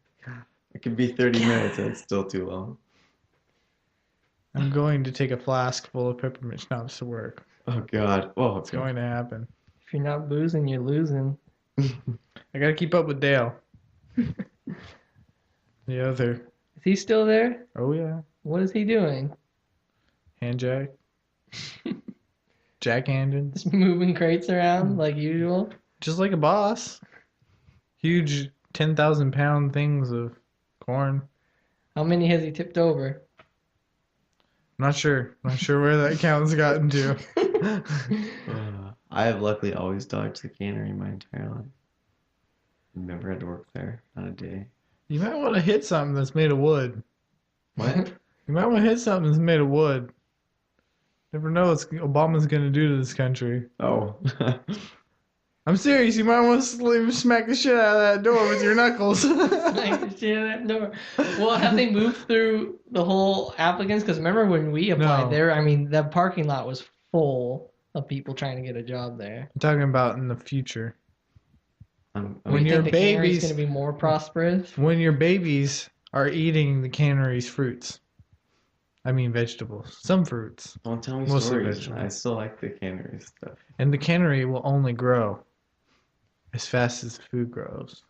It could be 30 minutes and it's still too long. I'm going to take a flask full of peppermint schnapps to work. Oh God. Oh, It's going to happen. If you're not boozing, you're losing. I gotta keep up with Dale. The other. Is he still there? Oh yeah. What is he doing? Hand jack. Jackhanded. Just moving crates around like usual? Just like a boss. Huge 10,000-pound things of corn. How many has he tipped over? Not sure. Not sure where that count's gotten to. I have luckily always dodged the cannery my entire life. Never had to work there. Not a day. You might want to hit something that's made of wood. What? You might want to hit something that's made of wood. Never know what Obama's going to do to this country. Oh. I'm serious. You might want to smack the shit out of that door with your knuckles. Like the shit out that door. Well, have they moved through the whole applicants? Because remember when we applied No. there, I mean, the parking lot was full of people trying to get a job there. I'm talking about in the future. I'm, When you your think the cannery's babies- going to be more prosperous? When your babies are eating the cannery's fruits. I mean vegetables. Some fruits. don't tell me Mostly stories. vegetables. I still like the cannery stuff. And the cannery will only grow as fast as the food grows.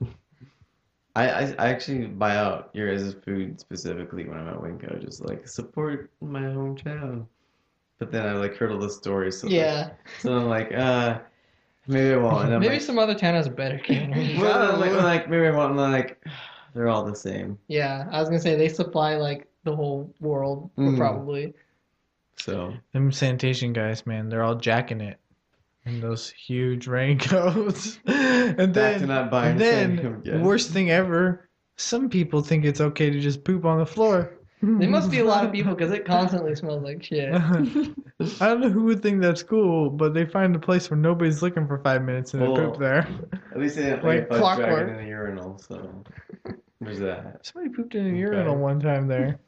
I actually buy out your guys' food specifically when I'm at Winco, just like support my hometown. But then I like heard all the stories, so Yeah. so I'm like, maybe I won't. And I'm Maybe like, some other town has a better cannery. well, I'm like maybe I won't. And I'm like, they're all the same. Yeah, I was going to say they supply like the whole world, probably. So Them sanitation guys, man, they're all jacking it in those huge raincoats. And back to then, not buying and the then same the worst thing ever, some people think it's okay to just poop on the floor. There must be a lot of people because it constantly smells like shit. I don't know who would think that's cool, but they find a place where nobody's looking for 5 minutes and they Well, poop there. at least they didn't Like like a fudge dragon clockwork. in a urinal. So there's that. Somebody pooped in a Okay. urinal one time there.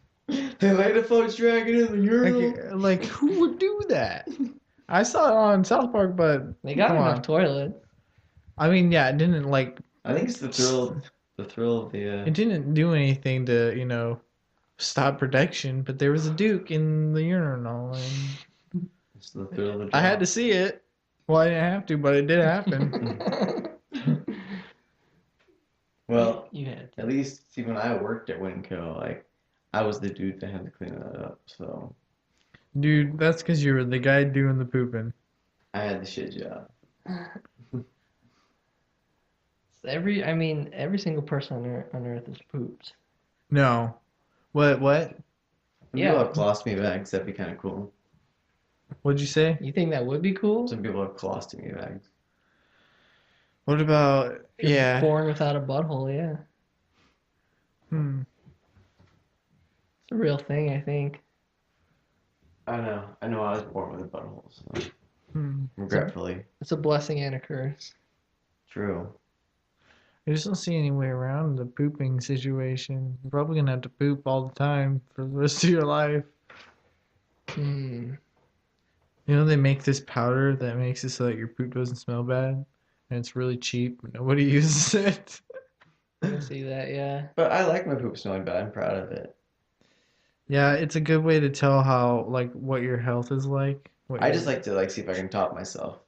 They laid a fudge dragon in the urinal. Like who would do that? I saw it on South Park, but They got come enough on. toilets. I mean, yeah, it didn't like I think it's the thrill of the. it didn't do anything to stop production. But there was a Duke in the urinal, and It's the thrill of the. I had to see it. Well, I didn't have to, but it did happen. Well, You had to. at least see when I worked at Winco, like I was the dude that had to clean that up. So Dude, that's because you were the guy doing the pooping. I had the shit job. Every single person on Earth is pooped. No, what? Some Yeah. people have colostomy bags. That'd be kind of cool. What'd you say? You think that would be cool? Some people have colostomy bags. What about If you're yeah? born without a butthole, yeah. Hmm. It's a real thing, I think. I know. I know. I was born with a butthole. So Hmm. regretfully, It's a blessing and a curse. true. I just don't see any way around the pooping situation. You're probably gonna have to poop all the time for the rest of your life. Hmm. You know, they make this powder that makes it so that your poop doesn't smell bad, and it's really cheap, but nobody uses it. I can see that, yeah. But I like my poop smelling bad. I'm proud of it. Yeah, it's a good way to tell how like what your health is like. I just like to see if I can top myself.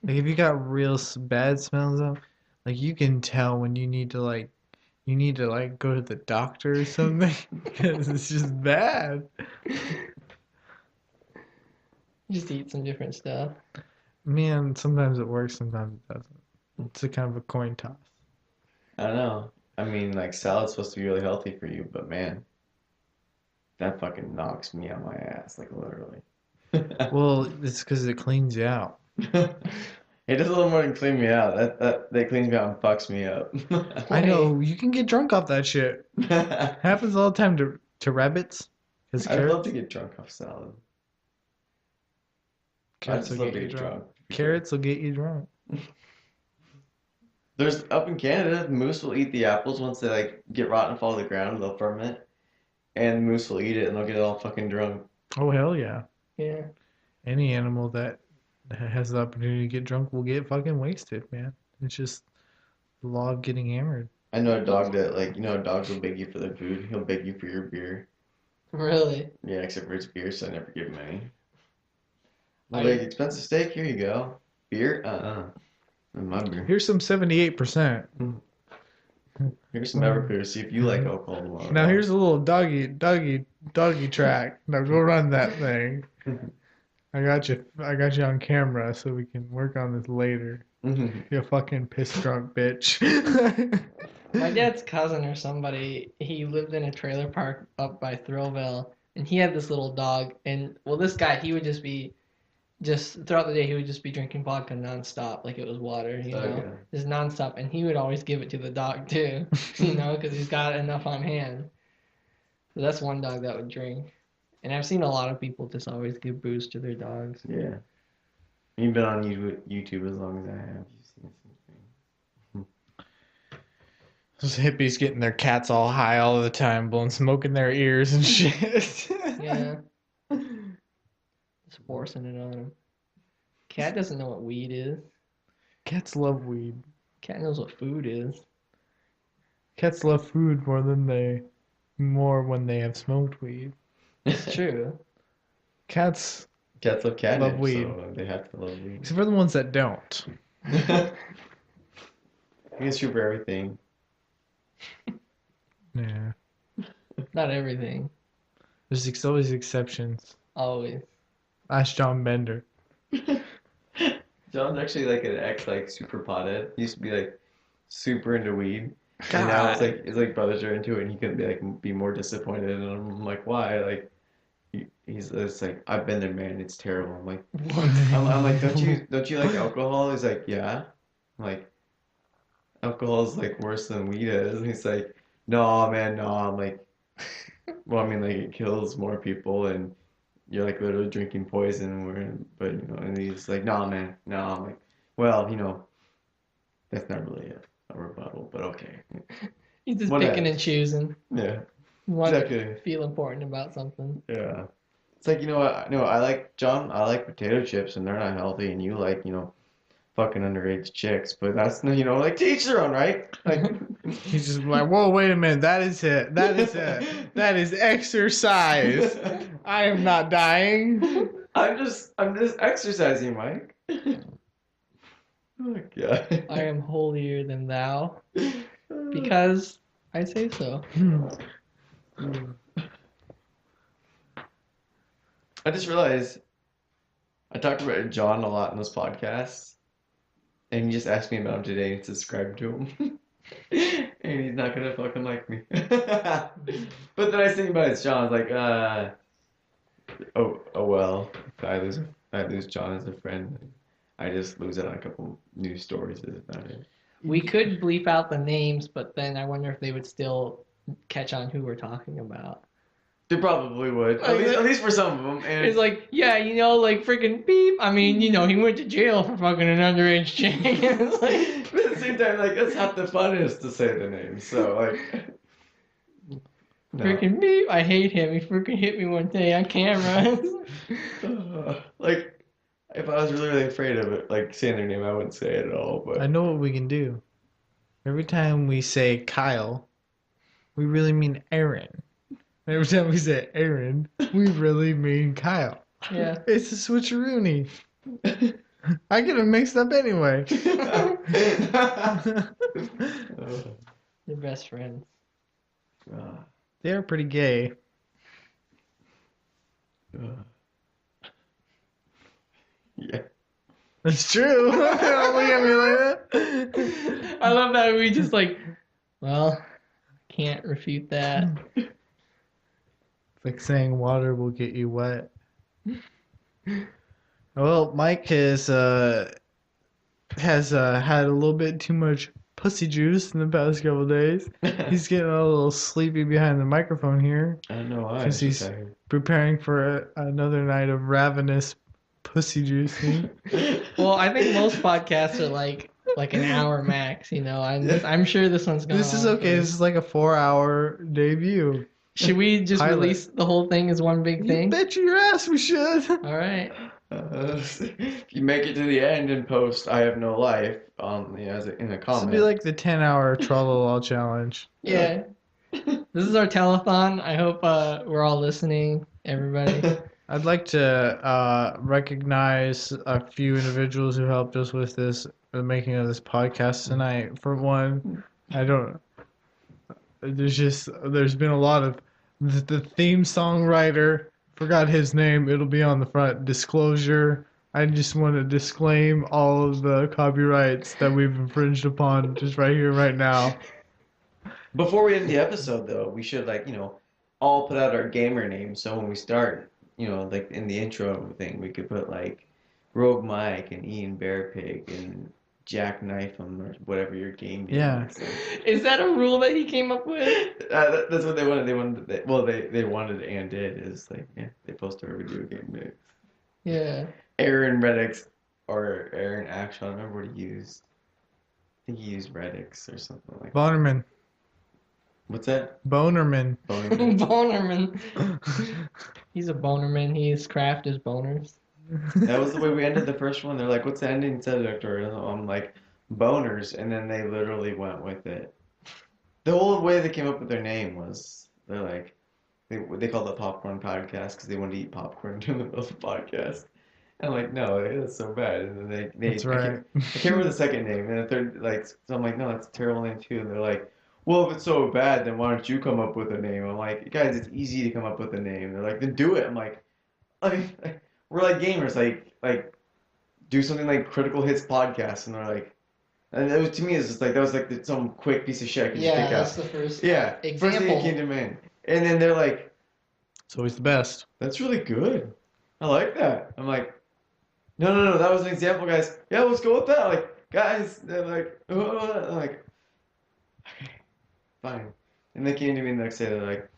like if you got real bad smells up, like you can tell when you need to like go to the doctor or something because it's just bad. Just eat some different stuff. Man, sometimes it works, sometimes it doesn't. It's a kind of a coin toss. I don't know. I mean, like salad's supposed to be really healthy for you, but man, that fucking knocks me on my ass, like literally. Well, it's because it cleans you out. It does a little more than clean me out. That cleans me out and fucks me up. I know you can get drunk off that shit. Happens all the time to rabbits. Because I'd love to get drunk off salad. I'd carrots just will love get to you get drunk. drunk. Carrots will get you drunk. There's up in Canada, moose will eat the apples once they like get rotten and fall to the ground. They'll ferment, and the moose will eat it, and they'll get all fucking drunk. Oh hell yeah! Yeah. Any animal that has the opportunity to get drunk will get fucking wasted, man. It's just the law of getting hammered. I know a dog that dogs will beg you for their food. He'll beg you for your beer. Really? Yeah, except for his beer, so I never give him any. I- Like expensive steak, here you go. Beer, my beer. Here's some 78%. Here's some Everclear. See if you like alcohol tomorrow. Now here's a little doggy track. Now go run that thing. I got you on camera so we can work on this later. You fucking piss drunk bitch. My dad's cousin or somebody, he lived in a trailer park up by Thrillville, and he had this little dog. And well, this guy, he would just throughout the day, he would just be drinking vodka nonstop, like it was water, Okay. just nonstop. And he would always give it to the dog too, because he's got enough on hand. So that's one dog that would drink. And I've seen a lot of people just always give booze to their dogs. Yeah. You've been on YouTube as long as I have. You've seen something. Those hippies getting their cats all high all the time, blowing smoke in their ears and shit. Yeah. Just forcing it on him. Cat doesn't know what weed is. Cats love weed. Cat knows what food is. Cats love food more when they have smoked weed. It's true. Cats, Cats love catnip, Love weed. so they have to love weed. except for the ones that don't. I think it's true for everything. Yeah. Not everything. There's always exceptions. Always. Ask John Bender. John's actually like an ex super pothead. He used to be like super into weed. And now it's like brothers are into it and he couldn't be more disappointed and I'm like, why? Like it's like I've been there, man, it's terrible. I'm like I'm like, don't you like alcohol? He's like, yeah. I'm like, alcohol is like worse than weed is. And he's like, no, man, no. I'm like, well, I mean, like it kills more people, and you're like literally drinking poison. And he's like, no, man, no. I'm like, well, that's not really a rebuttal, but okay. He's just Whatever. picking and choosing. Yeah, He wants to exactly. feel important about something. Yeah. It's like, what? No, I like, John, I like potato chips, and they're not healthy, and you like, fucking underage chicks, but that's, like to each their own, right? Like, He's just like, whoa, wait a minute. That is it. That is it. That is exercise. I am not dying. I'm just exercising, Mike. Oh, God. I am holier than thou because I say so. I just realized I talked about John a lot in those podcasts, and he just asked me about him today and subscribed to him. And he's not gonna fucking like me. But the nice thing about it is John's like, oh well, if I lose John as a friend, I just lose out on a couple news stories. Is about it. We could bleep out the names, but then I wonder if they would still catch on who we're talking about. They probably would, at least for some of them. And It's like, yeah, like freaking beep. I mean, he went to jail for fucking an underage chick. It's like, but at the same time, like that's half the fun is to say the name. So like, no. freaking beep. I hate him. He freaking hit me one day on camera. Like If I was really, really afraid of it, like saying their name, I wouldn't say it at all. I But know what we can do. Every time we say Kyle, we really mean Aaron. Every time we say Aaron, we really mean Kyle. Yeah. It's a switcheroony. I get them mixed up anyway. They're best friends. They're pretty gay. Yeah. That's true. Don't look at me like that. I love that we just like, well, can't refute that. It's like saying water will get you wet. Well, Mike has had a little bit too much pussy juice in the past couple days. He's getting a little sleepy behind the microphone here, I don't know why. because it's just he's tired. preparing for another night of ravenous pussy juicing. Well, I think most podcasts are like an hour max. You know, I'm sure this one's going. This is okay. This is like a 4-hour debut. Should we just Pilot. release the whole thing as one big You thing? bet your ass we should. All right. If you make it to the end and post "I have no life" in a This would comment, be like the 10-hour Trololol challenge. Yeah. This is our telethon. I hope we're all listening, everybody. I'd like to recognize a few individuals who helped us with the making of this podcast tonight. For one, there's been a lot of the theme song writer. Forgot his name. It'll be on the front. Disclosure. I just want to disclaim all of the copyrights that we've infringed upon just right here, right now. before we end the episode, though, we should all put out our gamer names. So when we start, like in the intro thing, we could put like Rogue Mike and Ian Bearpig and Jack Knife'em or whatever your game name Yeah. is. Is that a rule that he came up with? That's what they wanted. They wanted and did is they post our video game names. Yeah. Aaron Reddix or Aaron Action. I don't remember what he used. I think he used Reddix or something like that. Bonerman. What's that? Bonerman. Bonerman. He's a bonerman. His craft is boners. That was the way we ended the first one. They're like, "What's the ending?" Said Victor. And I'm like, "Boners," and then they literally went with it. The whole way they came up with their name was they're like, they called it Popcorn Podcast because they wanted to eat popcorn during the middle of the podcast. And I'm like, no, that's so bad. And then they That's right. I can't remember the second name, and the third, so I'm like, no, that's a terrible name too. And they're like, well, if it's so bad, then why don't you come up with a name? I'm like, guys, it's easy to come up with a name. They're like, then do it. I'm like, we're like gamers, like do something like Critical Hits Podcast, and they're like, and it was, to me, it's just like that was like some quick piece of shit I could just Yeah, pick that's out. the first Yeah, first thing example. that came to mind. And then they're like, It's always the best. that's really good. I like that. I'm like, no, that was an example, guys. Yeah, let's go with that. Like, guys, they're like, I'm like, okay, fine. And they came to me the next day. They're like,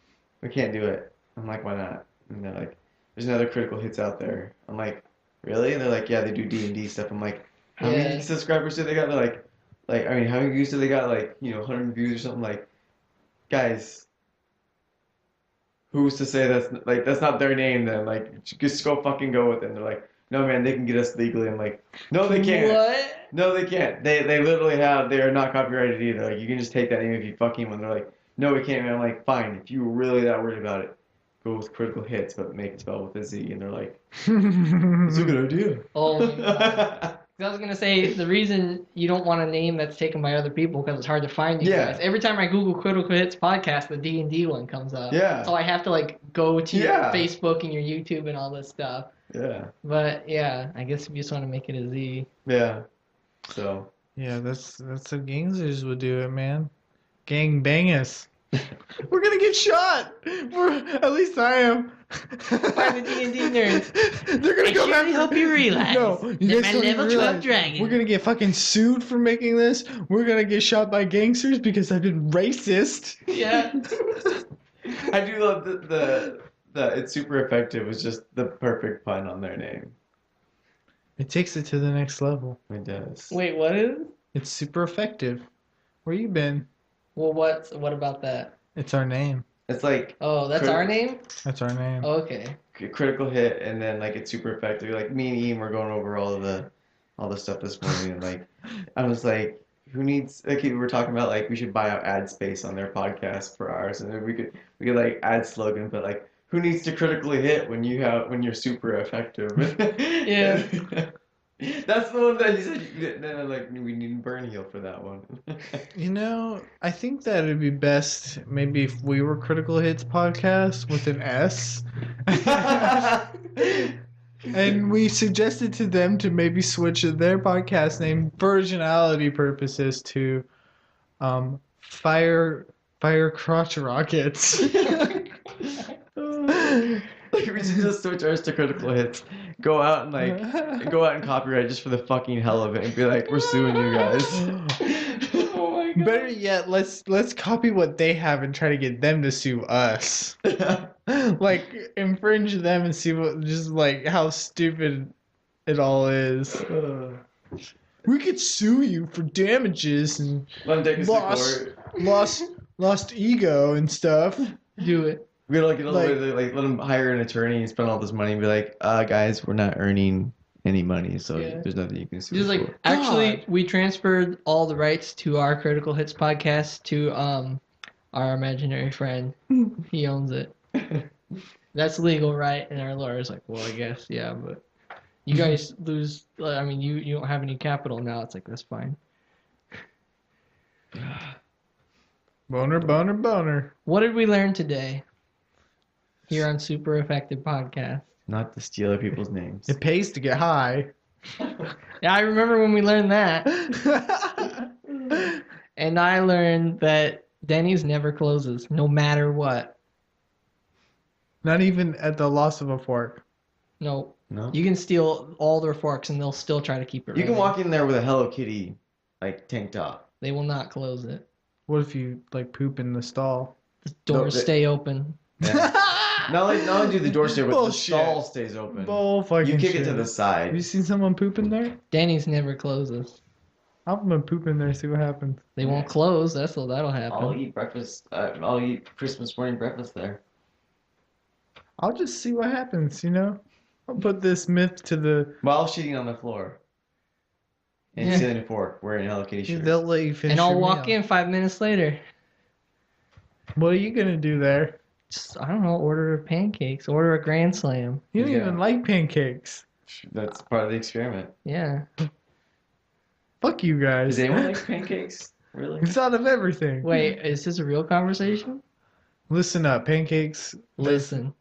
we can't do it. I'm like, why not? And they're like, there's another Critical Hits out there. I'm like, really? And they're like, yeah, they do D&D stuff. I'm like, how many Yeah. subscribers do they got? They're like, I mean, how many views do they got? Like, 100 views or something. Like, guys, who's to say that's not their name then? Like, just go fucking go with it. And they're like, no, man, they can get us legally. I'm like, no, they can't. What? No, they can't. They literally they are not copyrighted either. Like, you can just take that name if you fucking want. They're like, no, we can't. And I'm like, fine. If you were really that worried about it, go with Critical Hits, but make it spelled with a Z. And they're like, it's a good idea. Oh my god. 'Cause I was gonna say the reason you don't want a name that's taken by other people because it's hard to find you Yeah. guys. Every time I Google Critical Hits podcast, the D&D one comes up. Yeah. So I have to like go to your Yeah. Facebook and your YouTube and all this stuff. Yeah. But yeah, I guess if you just want to make it a Z. Yeah. So. Yeah, that's how gangsters would do it, man. Gang bang us. We're gonna get shot. At least I am. By the D&D nerds. They're gonna I come surely after. hope you realize No, you that guys my don't even level 12 realize. dragon. We're gonna get fucking sued for making this. We're gonna get shot by gangsters because I've been racist. Yeah. I do love the it's super effective was just the perfect pun on their name. It takes it to the next level. It does. Wait, what is? It's super effective. Where you been? Well, what about that? It's our name. It's like Oh, that's Crit- our name? That's our name. Okay. critical hit, and then like it's super effective. Like me and Ian were going over all the stuff this morning, and like I was like, who needs like we were talking about like we should buy out ad space on their podcast for ours, and then we could like add slogan, but like who needs to critically hit when you're super effective? Yeah. That's the one that he said. Then I'm like, we need burn heal for that one. You know, I think that it'd be best maybe if we were Critical Hits podcast with an S. And we suggested to them to maybe switch their podcast name for originality purposes to Fire Crotch Rockets. Like we should just switch ours to critical hits. Go out and copyright just for the fucking hell of it and be like, we're suing you guys. Oh my god. Better yet, let's copy what they have and try to get them to sue us. Like infringe them and see what just like how stupid it all is. We could sue you for damages and Let them take us to court. lost ego and stuff. Do it. We gotta get all the way Like- to let them hire an attorney and spend all this money and be like, guys, we're not earning any money, so Yeah. there's nothing you can sue Just us like for. actually, God. we transferred all the rights to our Critical Hits podcast to our imaginary friend. He owns it. That's legal, right? And our lawyer's like, well, I guess, yeah, but you guys lose. I mean, you don't have any capital now. It's like that's fine. Boner. What did we learn today? Here on Super Effective Podcast. Not to steal other people's names. It pays to get high. Yeah, I remember when we learned that. And I learned that Denny's never closes, no matter what. Not even at the loss of a fork. No, No? you can steal all their forks and they'll still try to keep it You can running. walk in there with a Hello Kitty, like, tank top. They will not close it. What if you like poop in the stall? The doors they- stay open. Not only do the door stay, but the Bullshit. stall stays open. Bull fucking You kick shit. it to the Have you side. seen someone poop in there? Denny's never closes. I'm gonna poop in there, see what happens. They won't close. That'll happen. I'll eat breakfast. I'll eat Christmas morning breakfast there. I'll just see what happens, you know? I'll put this myth to the While shitting on the floor. And Yeah. stealing a fork, wearing a Hello Kitty shirt. they'll let you finish. And I'll your walk meal. in 5 minutes later. What are you gonna do there? Just, I don't know, order pancakes, order a Grand Slam. You don't Yeah. even like pancakes. That's part of the experiment. Yeah. Fuck you guys. Does anyone like pancakes? Really? It's out of everything. Wait, is this a real conversation? Listen up, pancakes. Listen.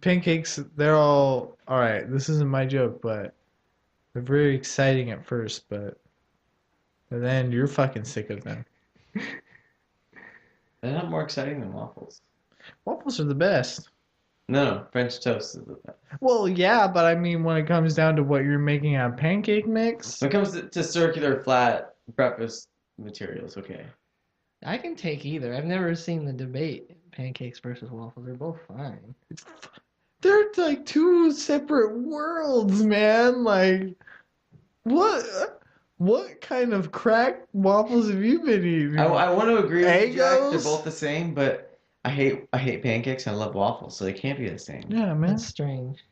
Pancakes, they're all right. This isn't my joke, but they're very exciting at first, but then you're fucking sick of them. They're not more exciting than waffles. Waffles are the best. No, French toast is the best. Well, yeah, but I mean, when it comes down to what you're making out of pancake mix, When it comes to circular, flat breakfast materials, okay. I can take either. I've never seen the debate, pancakes versus waffles. They're both fine. they're like two separate worlds, man. Like, what kind of crack waffles have you been eating? I want to agree with you, Jack. They're Eggos? both the same, but I hate pancakes and I love waffles, so they can't be the same. Yeah, man. That's strange.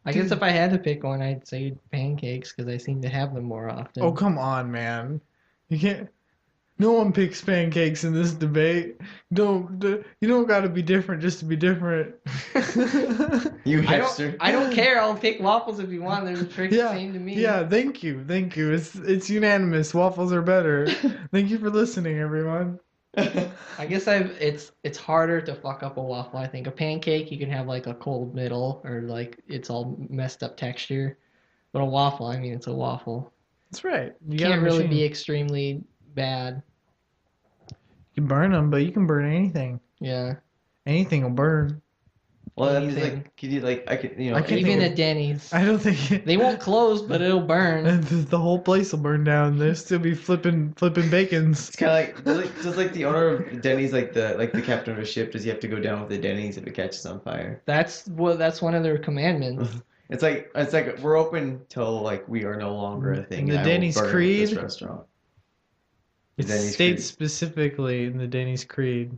I guess if I had to pick one, I'd say pancakes because I seem to have them more often. Oh, come on, man. You can't. No one picks pancakes in this debate. You don't got to be different just to be different. You I hipster. don't care. I'll pick waffles if you want. They're the freaking same to me. Yeah, thank you. It's unanimous. Waffles are better. Thank you for listening, everyone. I guess it's harder to fuck up a waffle. I think a pancake you can have like a cold middle or like it's all messed up texture, but a waffle, I mean, it's a waffle. That's right. You got a can't really machine. be extremely bad. You can burn them, but you can burn anything. Yeah. Anything will burn. Well, that means Anything. like, could you like, I could, you know, I can't Even think at Denny's. I don't think They won't close, but it'll burn. the whole place will burn down. They'll still be flipping bacons. it's kind of does like the owner of Denny's, like the captain of a ship, does he have to go down with the Denny's if it catches on fire? That's one of their commandments. It's like we're open till like we are no longer a thing. And the and I will Denny's burn Creed? This restaurant. It Denny's states Creed. specifically in the Denny's Creed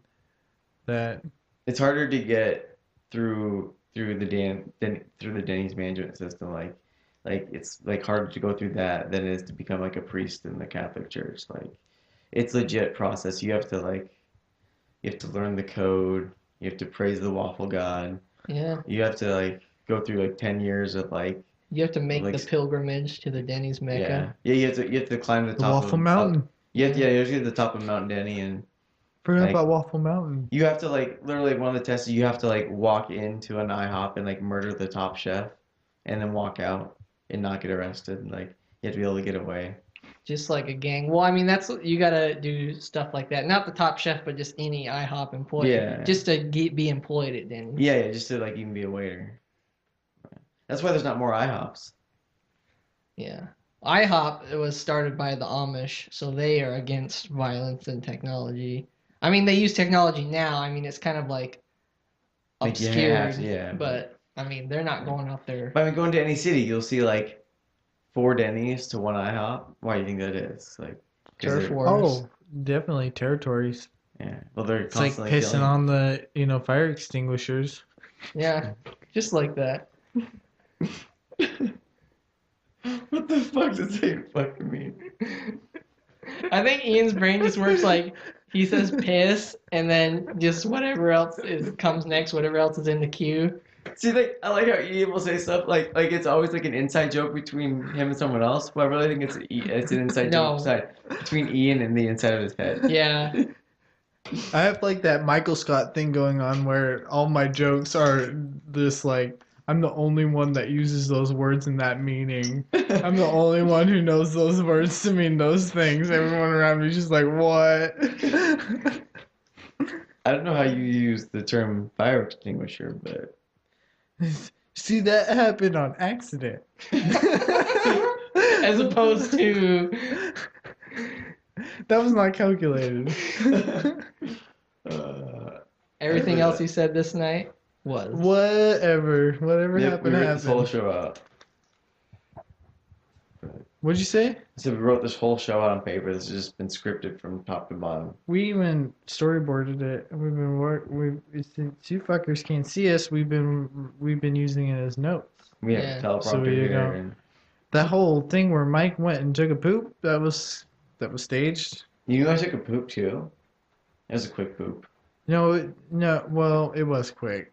that It's harder to get through through the Denny's management system. Like it's like harder to go through that than it is to become like a priest in the Catholic Church. Like it's legit process. You have to learn the code. You have to praise the waffle god. Yeah. You have to like go through like 10 years of like You have to make Like- the pilgrimage to the Denny's yeah Mecca. yeah you have to climb the The top Waffle of Mountain. you have to get to the top of Mount Denny and Forgot like- about Waffle Mountain. you have to like literally one of the tests you have to like walk into an IHOP and like murder the top chef and then walk out and not get arrested. Like you have to be able to get away. Just like a gang. Well, I mean, that's you gotta do stuff like that. Not the top chef, but just any IHOP employee. Yeah. Just to be employed at Denny's. Yeah, just to like even be a waiter. That's why there's not more IHOPs. Yeah. IHOP, it was started by the Amish, so they are against violence and technology. I mean, they use technology now. I mean, it's kind of like Like, you obscured. have to, yeah. But I mean, they're not going out there. But I mean, going to any city, you'll see like 4 Denny's to 1 IHOP. Why do you think that is? Like, 'cause Turf they're- wars. Oh, definitely territories. Yeah. Well, they're It's like constantly pissing killing. on the, fire extinguishers. Yeah, just like that. What the fuck does that fucking mean? I think Ian's brain just works like he says piss, and then just whatever else comes next, whatever else is in the queue. See, like I like how Ian will say stuff like it's always like an inside joke between him and someone else. But I really think it's an inside No. joke between Ian and the inside of his head. Yeah. I have like that Michael Scott thing going on where all my jokes are this like, I'm the only one that uses those words in that meaning. I'm the only one who knows those words to mean those things. Everyone around me is just like, what? I don't know how you use the term fire extinguisher, but See, that happened on accident. As opposed to That was not calculated. everything else you said this night was. Whatever yeah, we happened, wrote this whole happened. show out. What'd you say? So we wrote this whole show out on paper. This has just been scripted from top to bottom. We even storyboarded it. We've been since you fuckers can't see us, we've been using it as notes. We have Yeah. a teleprompter So you here, go. and That whole thing where Mike went and took a poop, that was staged. you know I took a poop too. It was a quick poop. No, well, it was quick.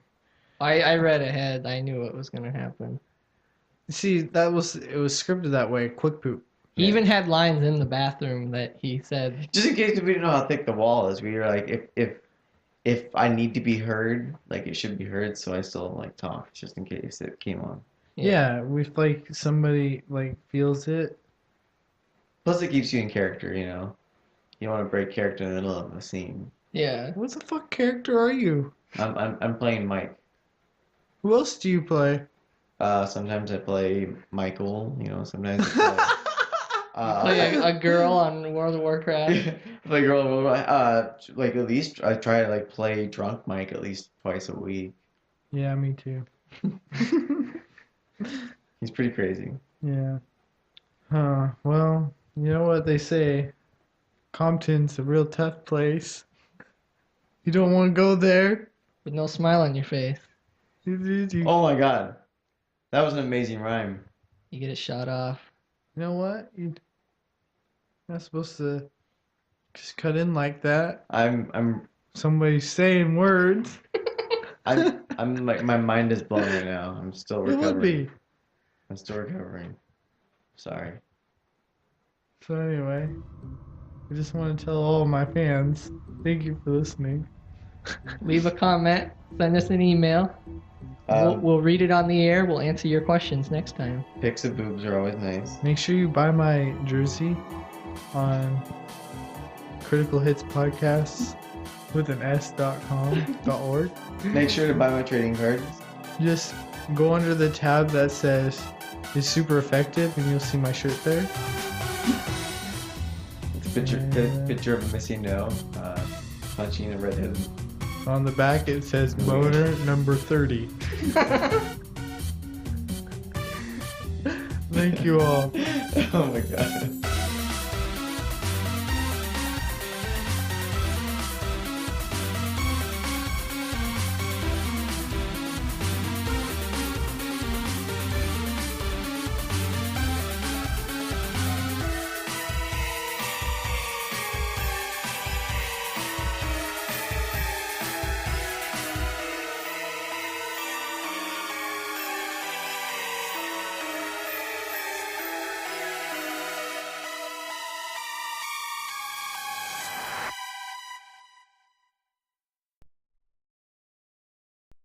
I read ahead. I knew what was gonna happen. See, it was scripted that way, quick poop. He Yeah. even had lines in the bathroom that he said. Just in case, because we didn't know how thick the wall is, we were like, if I need to be heard, like it should be heard, so I still like talk just in case it came on. Yeah, if like somebody like feels it. Plus, it keeps you in character, you know. You don't want to break character in the middle of a scene. Yeah. What the fuck character are you? I'm playing Mike. Who else do you play? Sometimes I play Michael. You know, sometimes I Play a girl on World of Warcraft. play girl. Like at least I try to like play drunk Mike at least twice a week. Yeah, me too. He's pretty crazy. Yeah. Huh. Well, you know what they say. Compton's a real tough place. You don't want to go there. With no smile on your face. You Oh my god, that was an amazing rhyme. You get it shot off. know what? You're not supposed to just cut in like that. I'm Somebody's saying words. I'm like my mind is blown right now. I'm still It would recovering. be. I'm still recovering. Sorry. So anyway, I just want to tell all my fans, thank you for listening. Leave a comment. Send us an email. We'll read it on the air. We'll answer your questions next time. Pics of boobs are always nice. Make sure you buy my jersey on Critical Hits Podcasts with an s.com.org. Make sure to buy my trading cards. Just go under the tab that says is super effective and you'll see my shirt there. It's a picture of a missing no, punching a redhead. On the back it says boner number 30. Thank you all. Oh my god.